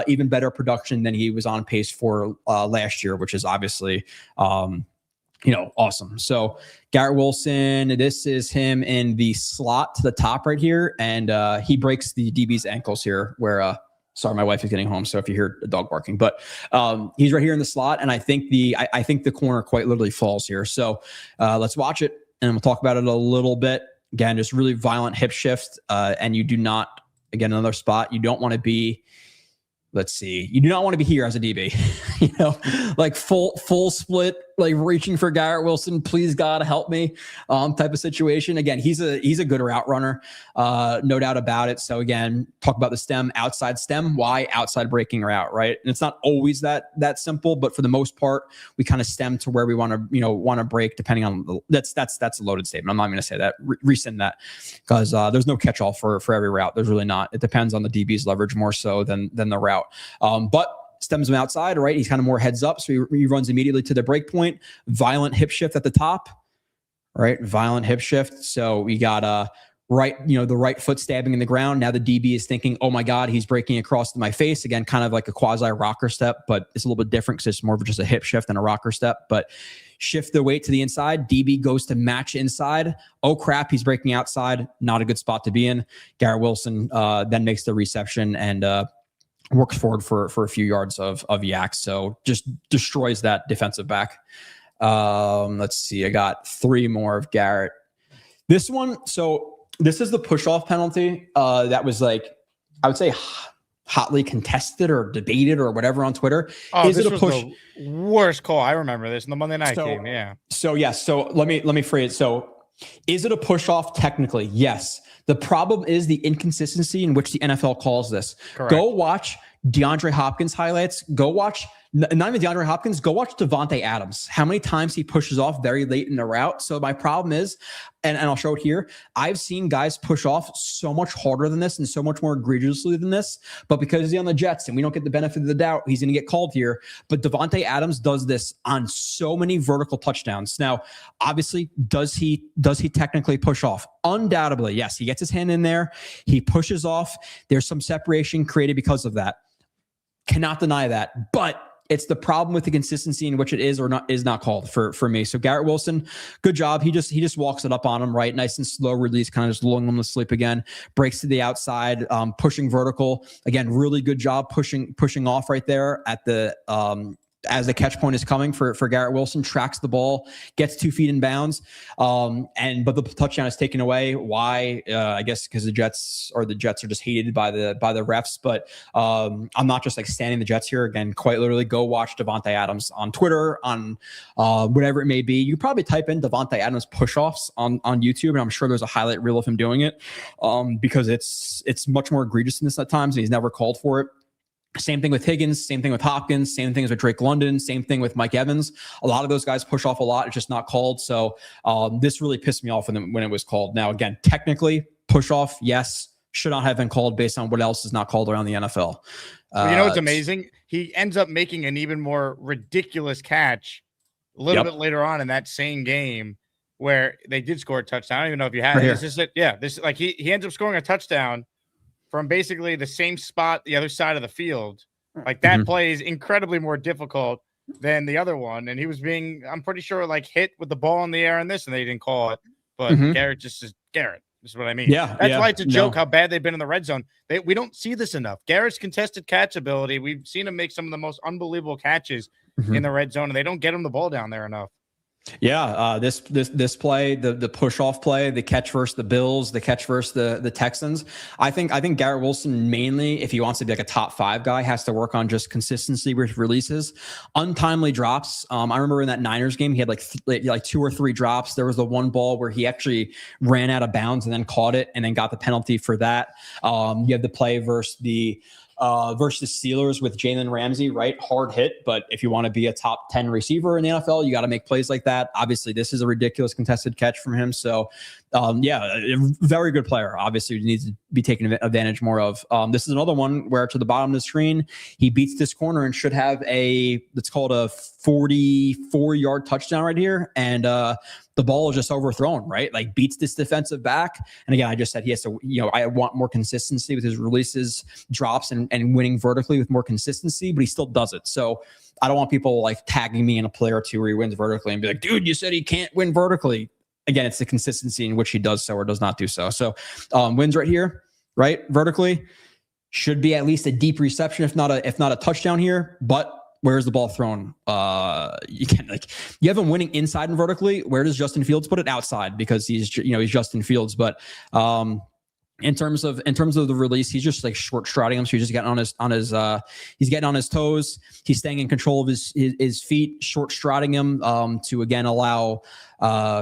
even better production than he was on pace for last year, which is obviously, awesome. So Garrett Wilson, this is him in the slot to the top right here. And he breaks the DB's ankles here where, sorry, my wife is getting home, so if you hear a dog barking, but he's right here in the slot, and I think the corner quite literally falls here. So let's watch it, and we'll talk about it a little bit. Again, just really violent hip shift, and you do not, again, another spot you don't want to be. Let's see. You do not want to be here as a DB, like full split, like reaching for Garrett Wilson. Please God help me, type of situation. Again, he's a good route runner, no doubt about it. So again, talk about the stem, outside stem. Why outside breaking route, right? And it's not always that simple, but for the most part, we kind of stem to where we want to break, depending on that's a loaded statement. I'm not going to say that. Rescind that, because there's no catch all for every route. There's really not. It depends on the DB's leverage more so than the route. But stems him outside, right? He's kind of more heads up. So he runs immediately to the break point. Violent hip shift at the top, right? Violent hip shift. So we got the right foot stabbing in the ground. Now the DB is thinking, oh my God, he's breaking across my face. Again, kind of like a quasi rocker step, but it's a little bit different because it's more of just a hip shift than a rocker step. But shift the weight to the inside. DB goes to match inside. Oh crap, he's breaking outside. Not a good spot to be in. Garrett Wilson then makes the reception and works forward for a few yards of yak. So just destroys that defensive back. Let's see. I got 3 more of Garrett. This one. So this is the push off penalty. That was like, I would say hotly contested or debated or whatever on Twitter. Oh, is it a push? The worst call. I remember this in the Monday night game. Yeah. So yes. So let me phrase it. So is it a push off? Technically, yes. The problem is the inconsistency in which the NFL calls this. Correct. Go watch DeAndre Hopkins highlights. Go watch, not even DeAndre Hopkins, go watch Devontae Adams. How many times he pushes off very late in the route. So my problem is, and I'll show it here, I've seen guys push off so much harder than this and so much more egregiously than this. But because he's on the Jets and we don't get the benefit of the doubt, he's going to get called here. But Devontae Adams does this on so many vertical touchdowns. Now, obviously, does he technically push off? Undoubtedly, yes. He gets his hand in there. He pushes off. There's some separation created because of that. Cannot deny that. But it's the problem with the consistency in which it is or not is not called for me. So Garrett Wilson, good job. He just walks it up on him, right? Nice and slow release, kind of just lulling him to sleep again. Breaks to the outside, pushing vertical. Again, really good job pushing off right there at the as the catch point is coming for Garrett Wilson, tracks the ball, gets 2 feet in bounds. But the touchdown is taken away. Why? I guess because the Jets are just hated by the refs. But I'm not just like standing the Jets here. Again, quite literally go watch Devontae Adams on Twitter, on whatever it may be. You probably type in Devontae Adams push-offs on YouTube, and I'm sure there's a highlight reel of him doing it because it's much more egregious than this at times, and he's never called for it. Same thing with Higgins, same thing with Hopkins, same thing with Drake London, same thing with Mike Evans. A lot of those guys push off a lot. It's just not called. So this really pissed me off when it was called. Now, again, technically, push off, yes, should not have been called based on what else is not called around the NFL. You know what's amazing? He ends up making an even more ridiculous catch a little bit later on in that same game where they did score a touchdown. I don't even know if you had it. This is it. Yeah, this like he ends up scoring a touchdown from basically the same spot, the other side of the field. Like that play is incredibly more difficult than the other one. And he was being, I'm pretty sure, like hit with the ball in the air and this, and they didn't call it. But Garrett just is Garrett. This is what I mean. That's why it's a joke how bad they've been in the red zone. We don't see this enough. Garrett's contested catch ability, we've seen him make some of the most unbelievable catches in the red zone, and they don't get him the ball down there enough. Yeah, this play, the push off play, the catch versus the Bills, the catch versus the Texans. I think Garrett Wilson mainly, if he wants to be like a top 5 guy, has to work on just consistency with releases, untimely drops. I remember in that Niners game, he had like 2 or 3 drops. There was the one ball where he actually ran out of bounds and then caught it and then got the penalty for that. You have the play versus the Steelers with Jalen Ramsey, right? Hard hit, but if you want to be a top 10 receiver in the NFL, you got to make plays like that. Obviously, this is a ridiculous contested catch from him. So yeah, a very good player. Obviously, needs to be taken advantage more of. This is another one where to the bottom of the screen, he beats this corner and should have let's call it a 44-yard touchdown right here. And the ball is just overthrown, right? Like beats this defensive back. And again, I just said he has to, I want more consistency with his releases, drops, and winning vertically with more consistency, but he still does it. So I don't want people like tagging me in a play or two where he wins vertically and be like, dude, you said he can't win vertically. Again, it's the consistency in which he does so or does not do so. So wins right here, right? Vertically should be at least a deep reception, if not a touchdown here. But where's the ball thrown? You have him winning inside and vertically. Where does Justin Fields put it? Outside, because he's Justin Fields. But in terms of the release, he's just like short striding him. So he's just getting he's getting on his toes. He's staying in control of his feet, short striding him to again allow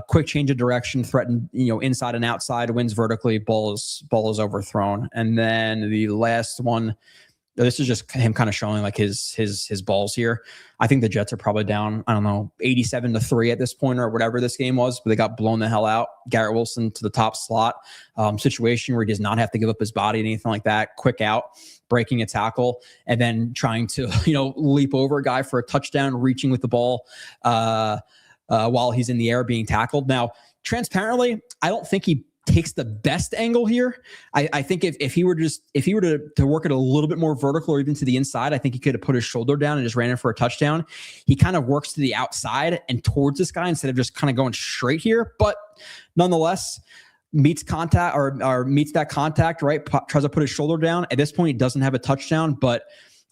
quick change of direction, threaten inside and outside, wins vertically, ball is overthrown. And then the last one, this is just him kind of showing like his balls here. I think the Jets are probably down, 87-3 at this point or whatever this game was, but they got blown the hell out. Garrett Wilson to the top slot situation where he does not have to give up his body, anything like that. Quick out, breaking a tackle, and then trying to, leap over a guy for a touchdown, reaching with the ball while he's in the air being tackled. Now, transparently, I don't think he takes the best angle here. I think if he were to work it a little bit more vertical or even to the inside, I think he could have put his shoulder down and just ran in for a touchdown. He kind of works to the outside and towards this guy instead of just kind of going straight here. But nonetheless, meets contact or meets that contact, right? Tries to put his shoulder down. At this point, he doesn't have a touchdown, but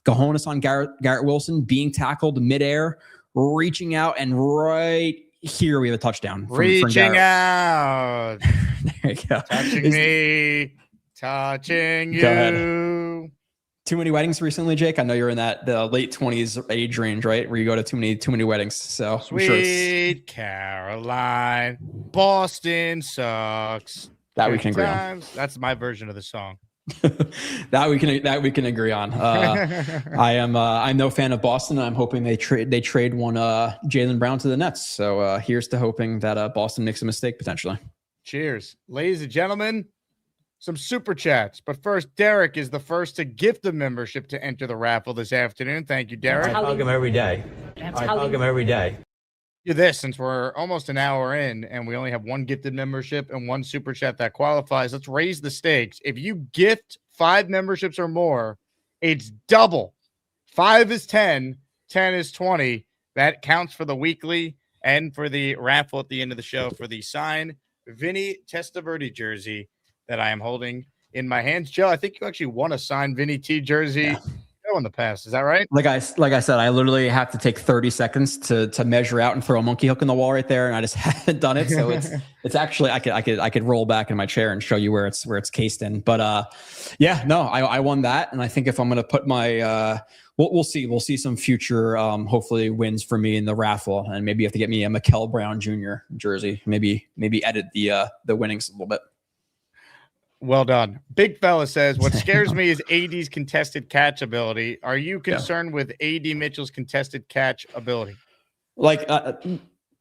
cojones on Garrett Wilson being tackled midair, reaching out, and right here we have a touchdown. Reaching out. There you go. Touching me. Touching you. Go ahead. Too many weddings recently, Jake? I know you're in the late 20s age range, right? Where you go to too many weddings. So Sweet Caroline. Boston sucks. That we can agree on. That's my version of the song. that we can agree on. I'm no fan of Boston. I'm hoping they trade one Jaylen Brown to the Nets. So here's to hoping that Boston makes a mistake potentially. Cheers, ladies and gentlemen. Some super chats, but first, Derek is the first to gift a membership to enter the raffle this afternoon. Thank you, Derek. I hug him every day. Do this since we're almost an hour in and we only have one gifted membership and one super chat that qualifies. Let's raise the stakes. If you gift 5 memberships or more, it's double. 5 is 10, 10 is 20. That counts for the weekly and for the raffle at the end of the show for the signed Vinny Testaverde jersey that I am holding in my hands. Joe, I think you actually won a signed Vinny T jersey in the past. Is that right? Like I said, I literally have to take 30 seconds to measure out and throw a monkey hook in the wall right there, and I just haven't done it. So it's actually I could roll back in my chair and show you where it's cased in. But I won that, and I think if I'm gonna put my we'll see some future hopefully wins for me in the raffle, and maybe you have to get me a Mikel Brown Jr. jersey. Maybe edit the winnings a little bit. Well done. Big fella says, what scares me is AD's contested catch ability. Are you concerned with AD Mitchell's contested catch ability? Like, I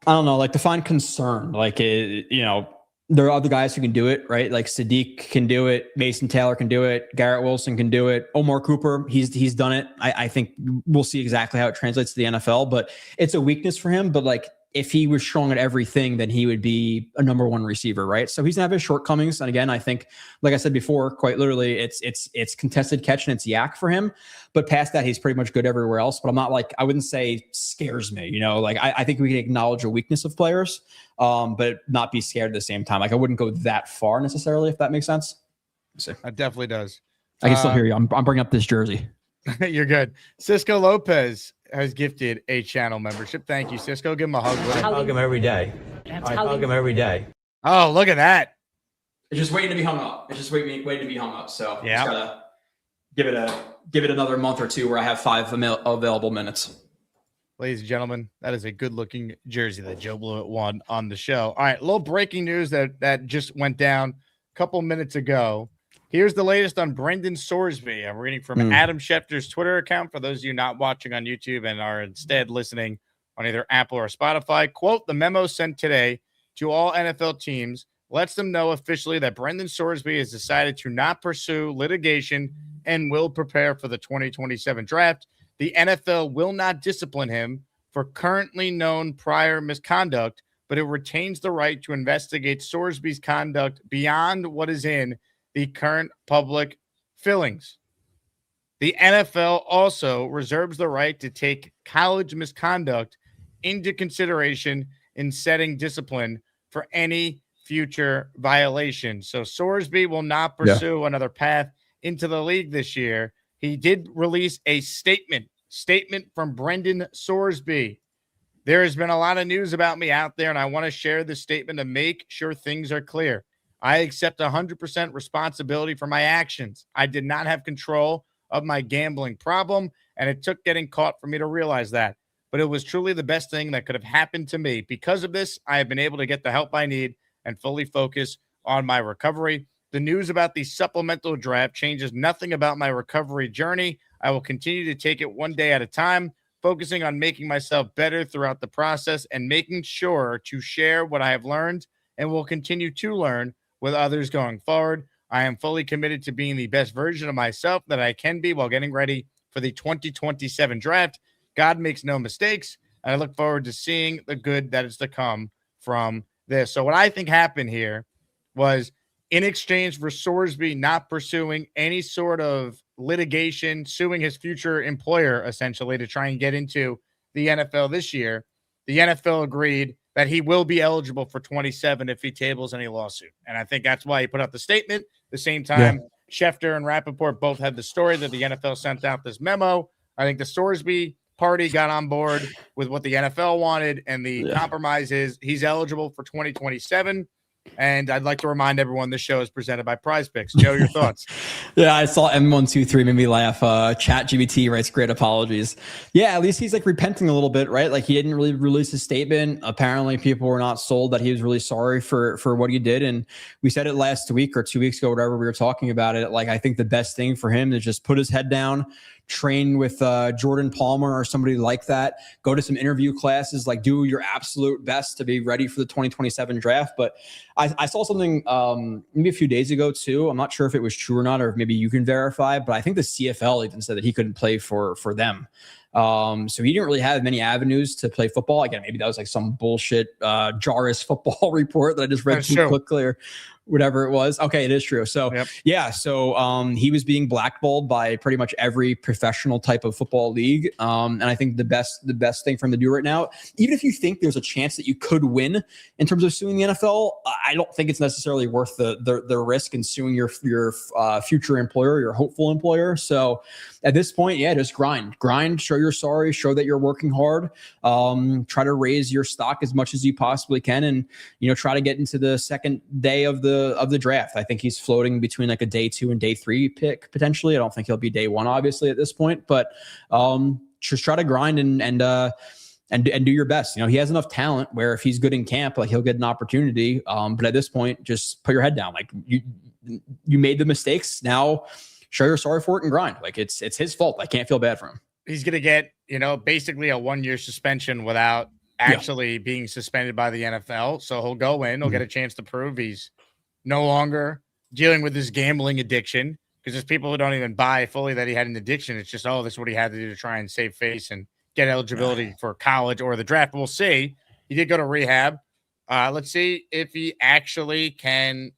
don't know, like define concern. Like, there are other guys who can do it, right? Like Sadiq can do it. Mason Taylor can do it. Garrett Wilson can do it. Omar Cooper, he's done it. I think we'll see exactly how it translates to the NFL, but it's a weakness for him. But like, if he was strong at everything, then he would be a number one receiver, right? So he's gonna have his shortcomings. And again, I think, like I said before, quite literally, it's contested catch and it's yak for him. But past that, he's pretty much good everywhere else. But I'm not like, I wouldn't say scares me, Like I think we can acknowledge a weakness of players, but not be scared at the same time. Like I wouldn't go that far necessarily, if that makes sense. That definitely does. I can still hear you. I'm bringing up this jersey. You're good. Cisco Lopez has gifted a channel membership. Thank you, Cisco. Give him a hug. I hug him every day. Oh, look at that. It's just waiting to be hung up. Waiting to be hung up. So yeah, gotta give it another month or two where I have 5 available minutes. Ladies and gentlemen, that is a good-looking jersey that Joe Blewett won on the show. All right, a little breaking news that just went down a couple minutes ago. Here's the latest on Brendan Sorsby. I'm reading from Adam Schefter's Twitter account for those of you not watching on YouTube and are instead listening on either Apple or Spotify. Quote, the memo sent today to all NFL teams lets them know officially that Brendan Sorsby has decided to not pursue litigation and will prepare for the 2027 draft. The NFL will not discipline him for currently known prior misconduct, but it retains the right to investigate Sorsby's conduct beyond what is in the current public fillings. The NFL also reserves the right to take college misconduct into consideration in setting discipline for any future violation. So Sorsby will not pursue another path into the league this year. He did release a statement from Brendan Sorsby. There has been a lot of news about me out there, and I want to share this statement to make sure things are clear. I accept 100% responsibility for my actions. I did not have control of my gambling problem, and it took getting caught for me to realize that. But it was truly the best thing that could have happened to me. Because of this, I have been able to get the help I need and fully focus on my recovery. The news about the supplemental draft changes nothing about my recovery journey. I will continue to take it one day at a time, focusing on making myself better throughout the process and making sure to share what I have learned and will continue to learn with others going forward. I am fully committed to being the best version of myself that I can be while getting ready for the 2027 draft. God makes no mistakes, and I look forward to seeing the good that is to come from this. So what I think happened here was, in exchange for Sorsby not pursuing any sort of litigation, suing his future employer, essentially, to try and get into the NFL this year, the NFL agreed that he will be eligible for 27 if he tables any lawsuit. And I think that's why he put out the statement. The same time, Schefter and Rappaport both had the story that the NFL sent out this memo. I think the Sorsby party got on board with what the NFL wanted, and the compromise is he's eligible for 2027. And I'd like to remind everyone this show is presented by PrizePicks. Joe, your thoughts? I saw M123 made me laugh. ChatGPT writes great apologies. Yeah, at least he's like repenting a little bit, right? Like he didn't really release a statement. Apparently people were not sold that he was really sorry for what he did. And we said it last week or 2 weeks ago, whatever we were talking about it. Like, I think the best thing for him is just put his head down, train with Jordan Palmer or somebody like that, go to some interview classes, like do your absolute best to be ready for the 2027 draft. But I saw something maybe a few days ago too. I'm not sure if it was true or not, or if maybe you can verify, but I think the CFL even said that he couldn't play for them. So he didn't really have many avenues to play football. Again, maybe that was like some bullshit Jarvis football report that I just read too quickly, or whatever it was. Okay, it is true. So so he was being blackballed by pretty much every professional type of football league. And I think the best thing for him to do right now, even if you think there's a chance that you could win in terms of suing the NFL, I don't think it's necessarily worth the risk in suing your future employer, your hopeful employer. So at this point, just grind, show you're sorry, show that you're working hard, try to raise your stock as much as you possibly can, and try to get into the second day of the draft. I think he's floating between like a day 2 and day 3 pick potentially. I don't think he'll be day 1 obviously at this point, but just try to grind and do your best. He has enough talent where if he's good in camp, like he'll get an opportunity. But at this point, just put your head down. Like you made the mistakes. Now show you're sorry for it and grind. Like it's his fault. I can't feel bad for him. He's going to get, basically a 1-year suspension without actually being suspended by the NFL. So he'll go in, he'll get a chance to prove he's no longer dealing with his gambling addiction, because there's people who don't even buy fully that he had an addiction. It's just, this is what he had to do to try and save face and get eligibility for college or the draft. We'll see. He did go to rehab. Let's see if he actually can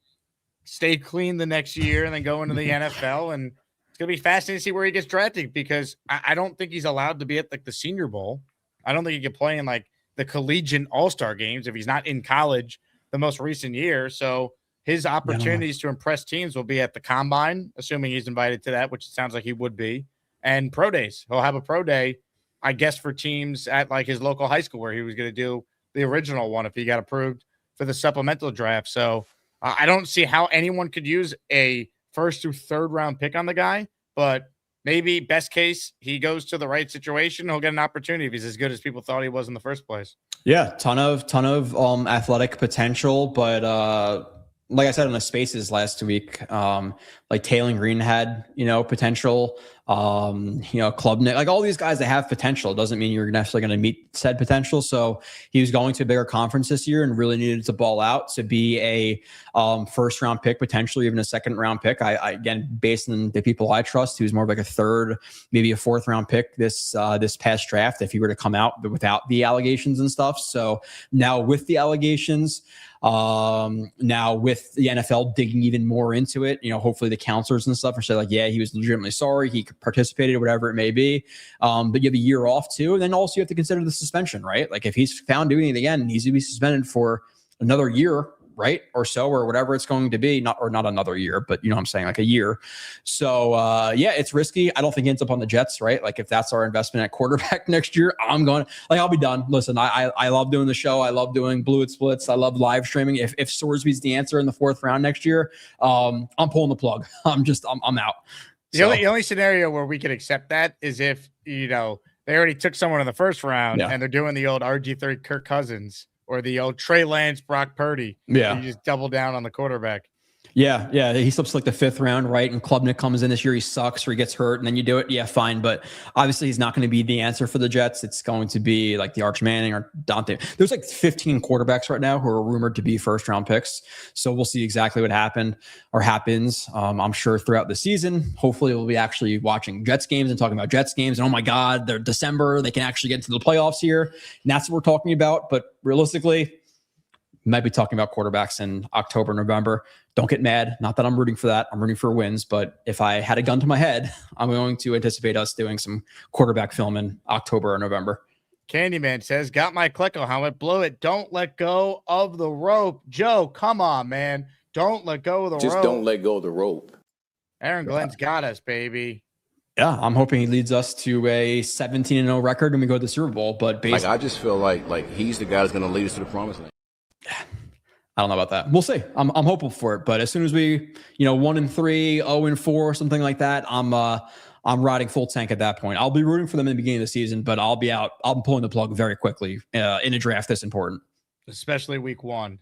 stay clean the next year and then go into the NFL. And it's going to be fascinating to see where he gets drafted, because I don't think he's allowed to be at like the Senior Bowl. I don't think he can play in like the collegiate all-star games if he's not in college the most recent year. So his opportunities to impress teams will be at the combine, assuming he's invited to that, which it sounds like he would be, and pro days. He'll have a pro day, I guess, for teams at like his local high school where he was going to do the original one if he got approved for the supplemental draft. So I don't see how anyone could use a 1st through 3rd round pick on the guy, but maybe best case, he goes to the right situation. He'll get an opportunity if he's as good as people thought he was in the first place. Yeah, ton of athletic potential, but like I said on the Spaces last week, like Taylor Green had potential Klubnik, like all these guys that have potential. Doesn't mean you're necessarily going to meet said potential. So he was going to a bigger conference this year and really needed to ball out to be a first round pick, potentially even a second round pick. I again, based on the people I trust, he was more of like a third, maybe a fourth round pick this past draft if he were to come out without the allegations and stuff. So now with the allegations, now with the NFL digging even more into it, hopefully the counselors and stuff are saying like, yeah, he was legitimately sorry, he participated, whatever it may be. But you have a year off too. And then also you have to consider the suspension, right? Like if he's found doing it again, he's going to be suspended for another year, right? Or so, or whatever it's going to be, not another year, but you know what I'm saying, like a year. So it's risky. I don't think he ends up on the Jets, right? Like if that's our investment at quarterback next year, I'll be done. Listen, I love doing the show. I love doing Blewett splits. I love live streaming. If Sorsby's the answer in the fourth round next year, I'm pulling the plug. I'm out. The only scenario where we could accept that is if, they already took someone in the first round and they're doing the old RG3 Kirk Cousins or the old Trey Lance, Brock Purdy. Yeah. You just double down on the quarterback. Yeah. He slips like the fifth round, right? And Klubnik comes in this year, he sucks or he gets hurt, and then you do it. Yeah, fine. But obviously he's not going to be the answer for the Jets. It's going to be like the Arch Manning or Dante. There's like 15 quarterbacks right now who are rumored to be first round picks. So we'll see exactly what happens. I'm sure throughout the season. Hopefully we'll be actually watching Jets games and talking about Jets games. And oh my God, they're December. They can actually get into the playoffs here. And that's what we're talking about. But realistically, might be talking about quarterbacks in October, November. Don't get mad. Not that I'm rooting for that. I'm rooting for wins. But if I had a gun to my head, I'm going to anticipate us doing some quarterback film in October or November. Candyman says, got my Klecko helmet. Blow it. Don't let go of the rope. Joe, come on, man. Don't let go of the rope. Just don't let go of the rope. Aaron Glenn's got us, baby. Yeah, I'm hoping he leads us to a 17-0 record when we go to the Super Bowl. But I just feel like he's the guy that's going to lead us to the promised land. I don't know about that. We'll see. I'm hopeful for it. But as soon as we, 1-3, 0-4, something like that, I'm riding full tank at that point. I'll be rooting for them in the beginning of the season, but I'll be out. I'm pulling the plug very quickly in a draft this important. Especially week one.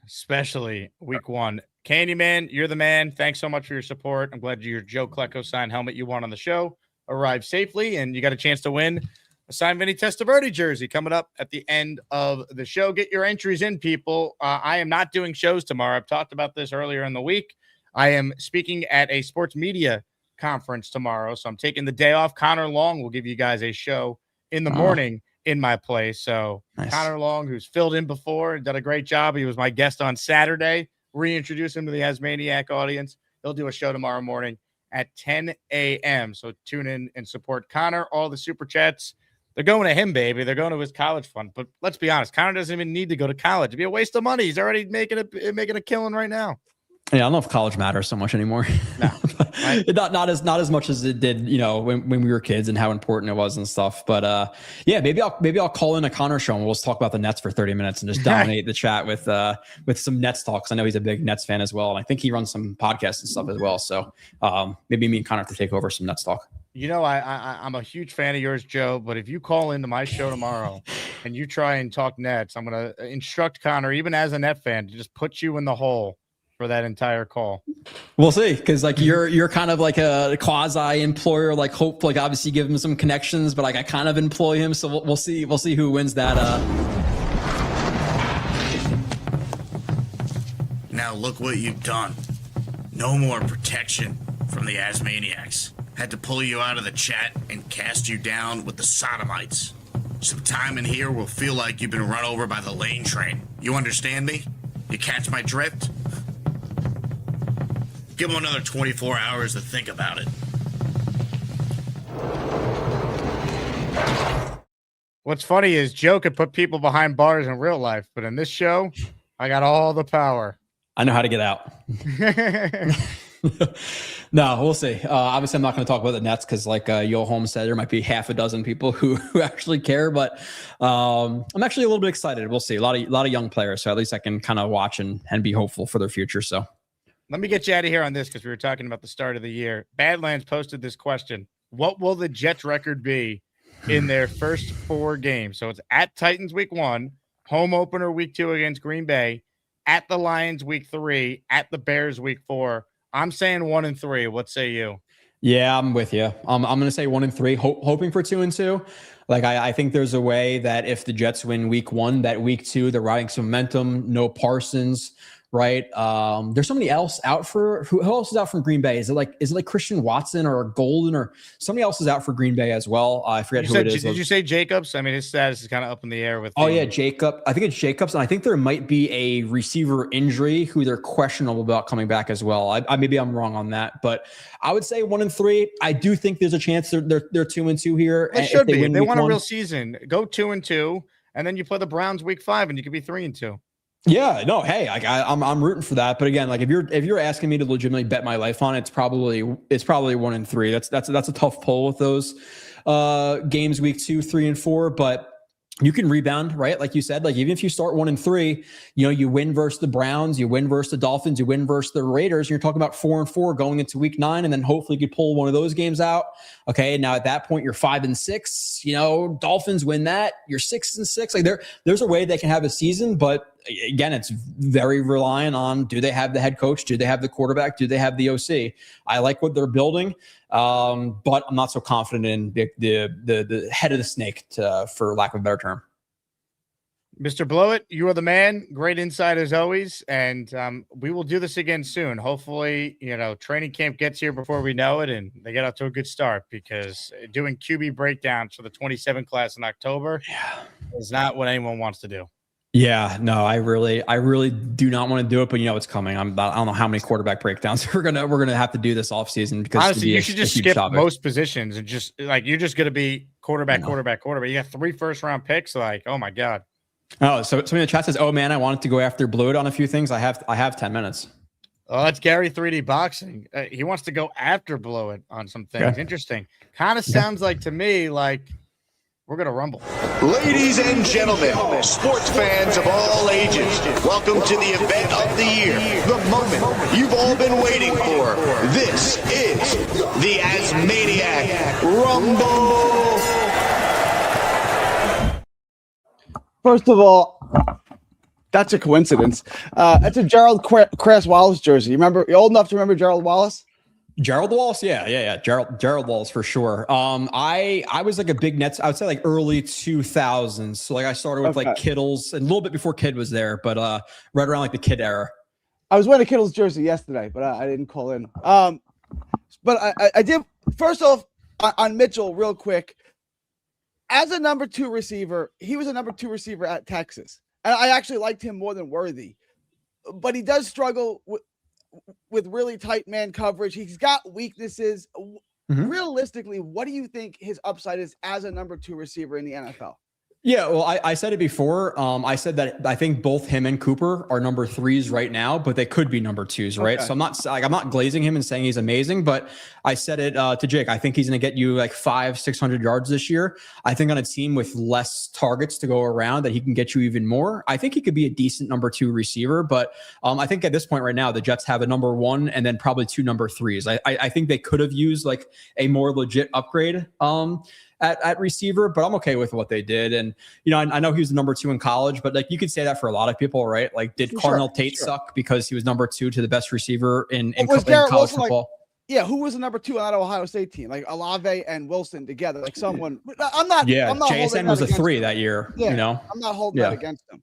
Candyman, you're the man. Thanks so much for your support. I'm glad your Joe Klecko signed helmet you won on the show arrived safely, and you got a chance to win a signed Vinny Testaverde jersey coming up at the end of the show. Get your entries in, people. I am not doing shows tomorrow. I've talked about this earlier in the week. I am speaking at a sports media conference tomorrow, so I'm taking the day off. Connor Long will give you guys a show in the morning in my place. So nice. Connor Long, who's filled in before and done a great job. He was my guest on Saturday. Reintroduce him to the Asmaniac audience. He'll do a show tomorrow morning at 10 a.m. So tune in and support Connor. All the super chats, they're going to him, baby. They're going to his college fund. But let's be honest, Connor doesn't even need to go to college. It'd be a waste of money. He's already making a killing right now. Yeah, I don't know if college matters so much anymore. No, not as much as it did, when we were kids and how important it was and stuff. But maybe I'll call in a Connor show and we'll just talk about the Nets for 30 minutes and just dominate the chat with some Nets talks. I know he's a big Nets fan as well, and I think he runs some podcasts and stuff as well. So maybe me and Connor have to take over some Nets talk. I'm a huge fan of yours, Joe, but if you call into my show tomorrow and you try and talk Nets, I'm going to instruct Connor, even as a Net fan, to just put you in the hole for that entire call. We'll see, because you're kind of like a quasi employer, hope, obviously give him some connections, but I kind of employ him. So we'll see who wins that. Now look what you've done. No more protection from the Asmaniacs. Had to pull you out of the chat and cast you down with the sodomites. Some time in here will feel like you've been run over by the lane train. You understand me? You catch my drift? Give them another 24 hours to think about it. What's funny is Joe could put people behind bars in real life, but in this show, I got all the power. I know how to get out. No, we'll see. Obviously, I'm not going to talk about the Nets because, Yo Holmes said, there might be half a dozen people who actually care. But I'm actually a little bit excited. We'll see. A lot of young players, so at least I can kind of watch and be hopeful for their future. So let me get you out of here on this because we were talking about the start of the year. Badlands posted this question: what will the Jets' record be in their first 4 games? So it's at Titans week 1, home opener week 2 against Green Bay, at the Lions week 3, at the Bears week 4. I'm saying 1-3. What say you? Yeah, I'm with you. I'm going to say 1-3, hoping for 2-2. Like, I think there's a way that if the Jets win week 1, that week 2, they're riding some momentum, no Parsons, right? There's somebody else out for, who else is out from Green Bay? Is it like Christian Watson or Golden or somebody else is out for Green Bay as well? I forget who it is. Did you say Jacobs? I mean, his status is kind of up in the air with. Jacob. I think it's Jacobs. And I think there might be a receiver injury who they're questionable about coming back as well. I maybe I'm wrong on that, but I would say 1-3. I do think there's a chance they're 2-2 here. They should be. If they want a real season, go 2-2, and then you play the Browns week 5, and you could be 3-2. Yeah, no, hey, I'm rooting for that. But again, like if you're asking me to legitimately bet my life on it, it's probably 1-3. That's a tough pull with those games week 2, 3, and 4. But you can rebound, right? Like you said, like even if you start 1-3, you win versus the Browns, you win versus the Dolphins, you win versus the Raiders. You're talking about 4-4 going into week 9, and then hopefully you could pull one of those games out. Okay, now at that point you're 5-6. Dolphins win that, you're 6-6. Like there's a way they can have a season, but again, it's very reliant on, do they have the head coach? Do they have the quarterback? Do they have the OC? I like what they're building, but I'm not so confident in the head of the snake, for lack of a better term. Mr. Blewett, you are the man. Great insight as always, and we will do this again soon. Hopefully, training camp gets here before we know it, and they get out to a good start, because doing QB breakdowns for the 27 class in October is not what anyone wants to do. Yeah, no, I really do not want to do it, but it's coming. I don't know how many quarterback breakdowns we're gonna have to do this offseason, because honestly, you should just skip most positions and just you're just gonna be quarterback. You got 3 first-round picks. Like, oh my god. Oh, so somebody in the chat says, "Oh man, I wanted to go after Blewett on a few things. I have 10 minutes." Oh, that's Gary 3D Boxing. He wants to go after Blewett on some things. Okay. Interesting. Kind of sounds like to me like we're going to rumble. Ladies and gentlemen, sports fans of all ages, welcome to the event of the year, the moment you've all been waiting for. This is the Asmaniac Rumble. First of all, that's a coincidence. That's a Gerald Crass Wallace jersey. You're old enough to remember Gerald Wallace? Gerald Wallace, yeah. Gerald Wallace for sure. I was like a big Nets. I would say like early 2000s. So like I started with like Kittles, and a little bit before Kidd was there, but right around like the Kidd era. I was wearing a Kittles jersey yesterday, but I didn't call in. But I did. First off, on Mitchell, real quick. As a number 2 receiver, he was a number 2 receiver at Texas, and I actually liked him more than Worthy. But he does struggle with really tight man coverage. He's got weaknesses. Mm-hmm. Realistically, what do you think his upside is as a number 2 receiver in the NFL? Yeah, well, I said it before. I said that I think both him and Cooper are number 3s right now, but they could be number 2s, right? Okay. So I'm not glazing him and saying he's amazing, but I said it to Jake. I think he's going to get you like 500-600 yards this year. I think on a team with less targets to go around that he can get you even more. I think he could be a decent number 2 receiver, but I think at this point right now, the Jets have a number 1 and then probably 2 number 3s. I think they could have used like a more legit upgrade at receiver, but I'm okay with what they did. And, I know he was number 2 in college, but like you could say that for a lot of people, right? Like, did Carnell Tate suck because he was number 2 to the best receiver in college football? Who was the number 2 on that Ohio State team? Like Olave and Wilson together, like someone. I'm not. JSN was a 3 that year. Yeah, I'm not holding that against him.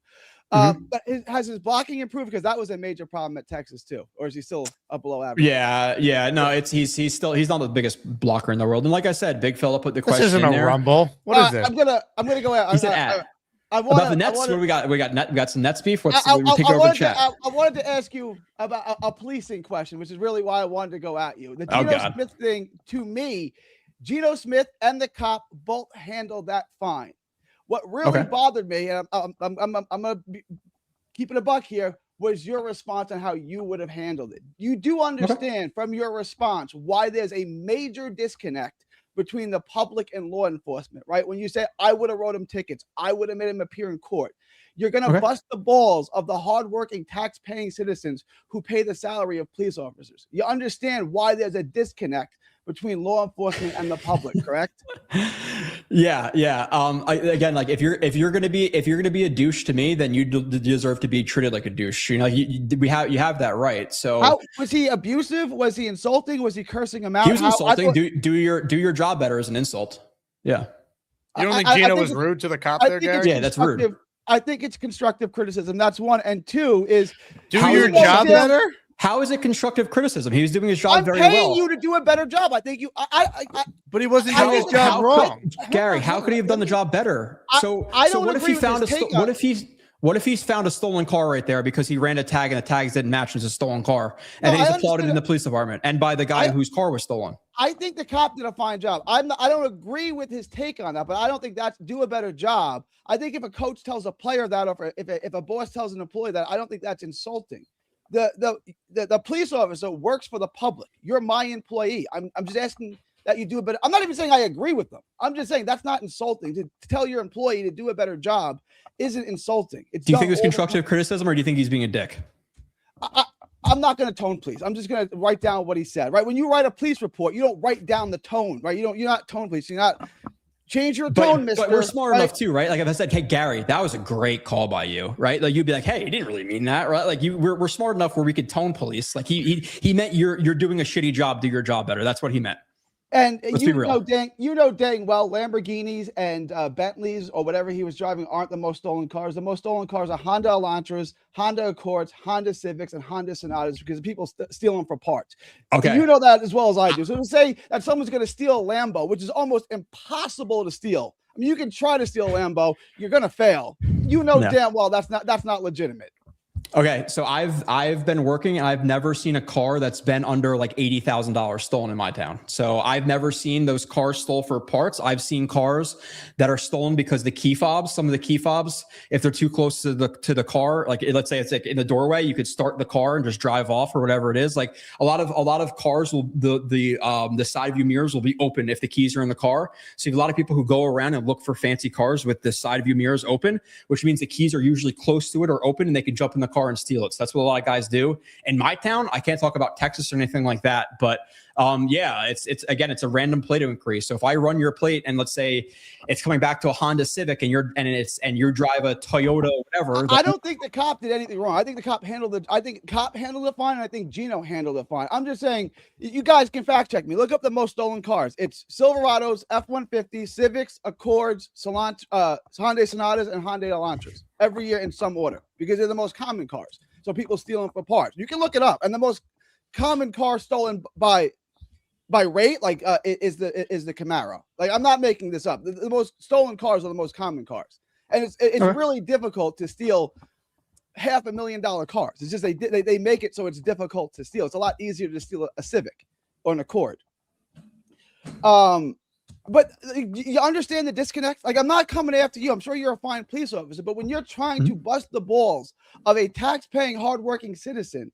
But has his blocking improved? Because that was a major problem at Texas too, or is he still a below average? Yeah. No, he's not the biggest blocker in the world. And like I said, Big Fella put the question. This isn't a rumble. What is it? I'm gonna go out. About the Nets. What do we got? We got some Nets beef. We take over the chat. I wanted to ask you about a policing question, which is really why I wanted to go at you. The Geno Smith thing, to me, Geno Smith and the cop both handled that fine. What really bothered me, and I'm gonna keep it a buck here, was your response on how you would have handled it. You do understand from your response why there's a major disconnect between the public and law enforcement, right? When you say, I would have wrote him tickets, I would have made him appear in court. You're going to bust the balls of the hardworking tax-paying citizens who pay the salary of police officers. You understand why there's a disconnect between law enforcement and the public, correct? Yeah. Again, like if you're gonna be a douche to me, then you deserve to be treated like a douche. You know, you have that right. So how was he abusive? Was he insulting? Was he cursing him out? He was insulting. Do your job better as an insult. Yeah. You don't think Geno was rude to the cop there, Gary? Yeah, that's rude. I think it's constructive criticism. That's one. And two is do your job better. How is it constructive criticism? He was doing his job very well. I'm paying you to do a better job. I think you. But he wasn't doing his job wrong. Gary, how could he have done the job better? So what if he found what if he's found a stolen car right there because he ran a tag and the tags didn't match? It's a stolen car, and then he's applauded in the police department and by the guy whose car was stolen. I think the cop did a fine job. I don't agree with his take on that, but I don't think that's do a better job. I think if a coach tells a player that, or if a boss tells an employee that, I don't think that's insulting. The police officer works for the public. You're my employee. I'm just asking that you do a better. I'm not even saying I agree with them. I'm just saying that's not insulting. To tell your employee to do a better job isn't insulting. Do you think it's constructive criticism, or do you think he's being a dick? I'm not going to tone police. I'm just going to write down what he said. Right? When you write a police report, you don't write down the tone. Right? You're not tone police. You're not. Change your tone, mister. But we're smart enough too, right? Like if I said, "Hey, Gary, that was a great call by you," right? Like you'd be like, "Hey, he didn't really mean that," right? Like we're smart enough where we could tone police. Like he meant you're doing a shitty job. Do your job better. That's what he meant. And you know dang well, Lamborghinis and Bentleys or whatever he was driving aren't the most stolen cars. The most stolen cars are Honda Elantras, Honda Accords, Honda Civics, and Honda Sonatas because people steal them for parts. Okay, and you know that as well as I do. So to say that someone's going to steal a Lambo, which is almost impossible to steal. I mean, you can try to steal a Lambo, you're going to fail. You know damn well that's not legitimate. Okay, so I've been working and I've never seen a car that's been under like $80,000 stolen in my town. So I've never seen those cars stole for parts. I've seen cars that are stolen because the key fobs, some of the key fobs, if they're too close to the car, like let's say it's like in the doorway, you could start the car and just drive off or whatever it is. Like a lot of cars will the side view mirrors will be open if the keys are in the car. So you have a lot of people who go around and look for fancy cars with the side view mirrors open, which means the keys are usually close to it or open and they can jump in the car and steal it. So that's what a lot of guys do. In my town, I can't talk about Texas or anything like that, but yeah, it's a random plate increase. So if I run your plate and let's say it's coming back to a Honda Civic and you drive a Toyota or whatever. I don't think the cop did anything wrong. I think the cop handled it. I think cop handled it fine. And I think Geno handled it fine. I'm just saying, you guys can fact check me. Look up the most stolen cars. It's Silverados, F-150, Civics, Accords, Hyundai Sonatas, and Hyundai Elantras every year in some order because they're the most common cars. So people steal them for parts. You can look it up. And the most common car stolen by rate, is the Camaro. Like, I'm not making this up. The most stolen cars are the most common cars. And it's really difficult to steal $500,000 cars. It's just they make it so it's difficult to steal. It's a lot easier to steal a Civic or an Accord. But you understand the disconnect? Like, I'm not coming after you. I'm sure you're a fine police officer, but when you're trying to bust the balls of a tax-paying, hardworking citizen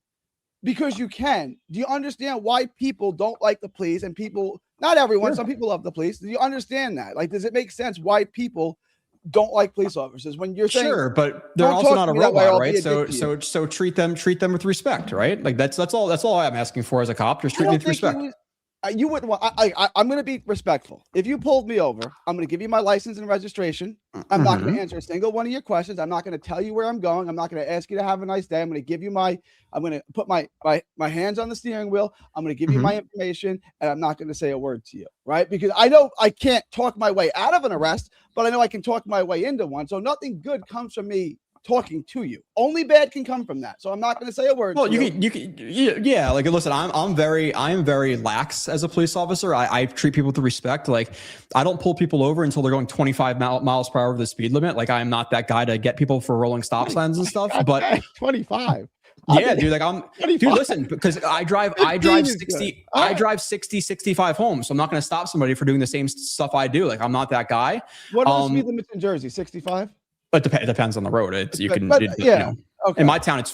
because you can, do you understand why people don't like the police and people, not everyone, some people love the police. Do you understand that? Like, does it make sense why people don't like police officers when you're saying, sure, but they're also not a robot, right? So treat them with respect, right? Like that's all I'm asking for as a cop. Just treat me with respect. You wouldn't want. I'm going to be respectful. If you pulled me over, I'm going to give you my license and registration. I'm not going to answer a single one of your questions. I'm not going to tell you where I'm going. I'm not going to ask you to have a nice day. I'm going to give you I'm going to put my hands on the steering wheel. I'm going to give you my information, and I'm not going to say a word to you, right? Because I know I can't talk my way out of an arrest, but I know I can talk my way into one. So nothing good comes from me talking to you. Only bad can come from that. So I'm not going to say a word. Well, you can, yeah. Like, listen, I'm very lax as a police officer. I treat people with respect. Like, I don't pull people over until they're going 25 miles per hour over the speed limit. Like, I'm not that guy to get people for rolling stop signs and stuff. But 25. Yeah, dude. Like, dude, listen, because I drive 60, 65 home. So I'm not going to stop somebody for doing the same stuff I do. Like, I'm not that guy. What are the speed limits in Jersey? 65? It depends on the road. In my town, it's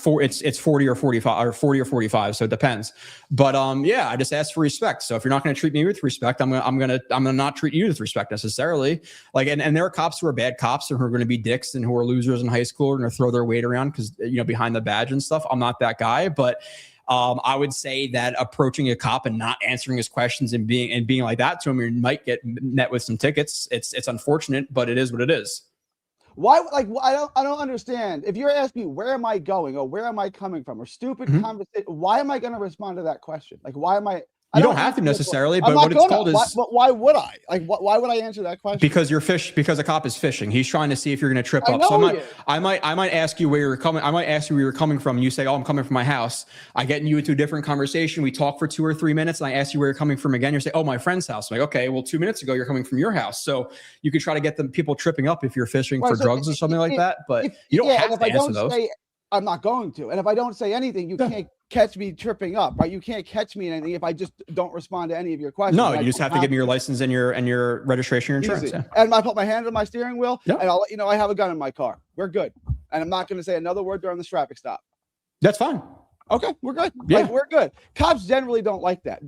40 or 45 or 40 or 45. So it depends. But yeah, I just ask for respect. So if you're not going to treat me with respect, I'm gonna not treat you with respect necessarily. Like, and there are cops who are bad cops and who are going to be dicks and who are losers in high school and throw their weight around because behind the badge and stuff. I'm not that guy, but I would say that approaching a cop and not answering his questions and being like that to him, you might get met with some tickets. It's unfortunate, but it is what it is. Why? Like, I don't understand. If you're asking me where am I going or where am I coming from or stupid conversation, why am I going to respond to that question? Like, why am I? You don't have to necessarily, but what it's called is. Why would I? Like, why would I answer that question? Because because a cop is fishing. He's trying to see if you're going to trip up. So I might ask you where you're coming. I might ask you where you're coming from. And you say, "Oh, I'm coming from my house." I get you into a different conversation. We talk for 2 or 3 minutes, and I ask you where you're coming from again. You say, "Oh, my friend's house." I'm like, okay, well, 2 minutes ago you're coming from your house. So you could try to get people tripping up if you're fishing for drugs or something like that. But you don't have to answer those. I'm not going to. And if I don't say anything, you can't catch me tripping up, right? You can't catch me in anything if I just don't respond to any of your questions. No, you just have to give me your license and your registration, your insurance. Yeah. And I put my hand on my steering wheel, and I'll let you know I have a gun in my car. We're good. And I'm not going to say another word during the traffic stop. That's fine. Okay, we're good. Yeah. Like, we're good. Cops generally don't like that.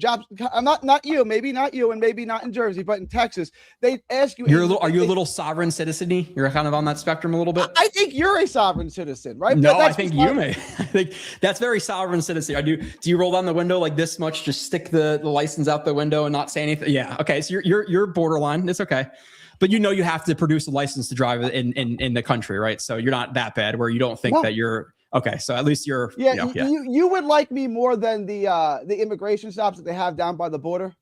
I'm not you, maybe not you, and maybe not in Jersey, but in Texas, they ask you. Are you a little sovereign citizen-y? You're kind of on that spectrum a little bit. I think you're a sovereign citizen, right? No, I think you may. I think that's very sovereign citizen. Do you roll down the window like this much? Just stick the license out the window and not say anything? Yeah. Okay. So you're borderline. It's okay. But you have to produce a license to drive in the country, right? So you're not that bad where you don't think that you're. Okay, so at least you're. Yeah, you would like me more than the immigration stops that they have down by the border.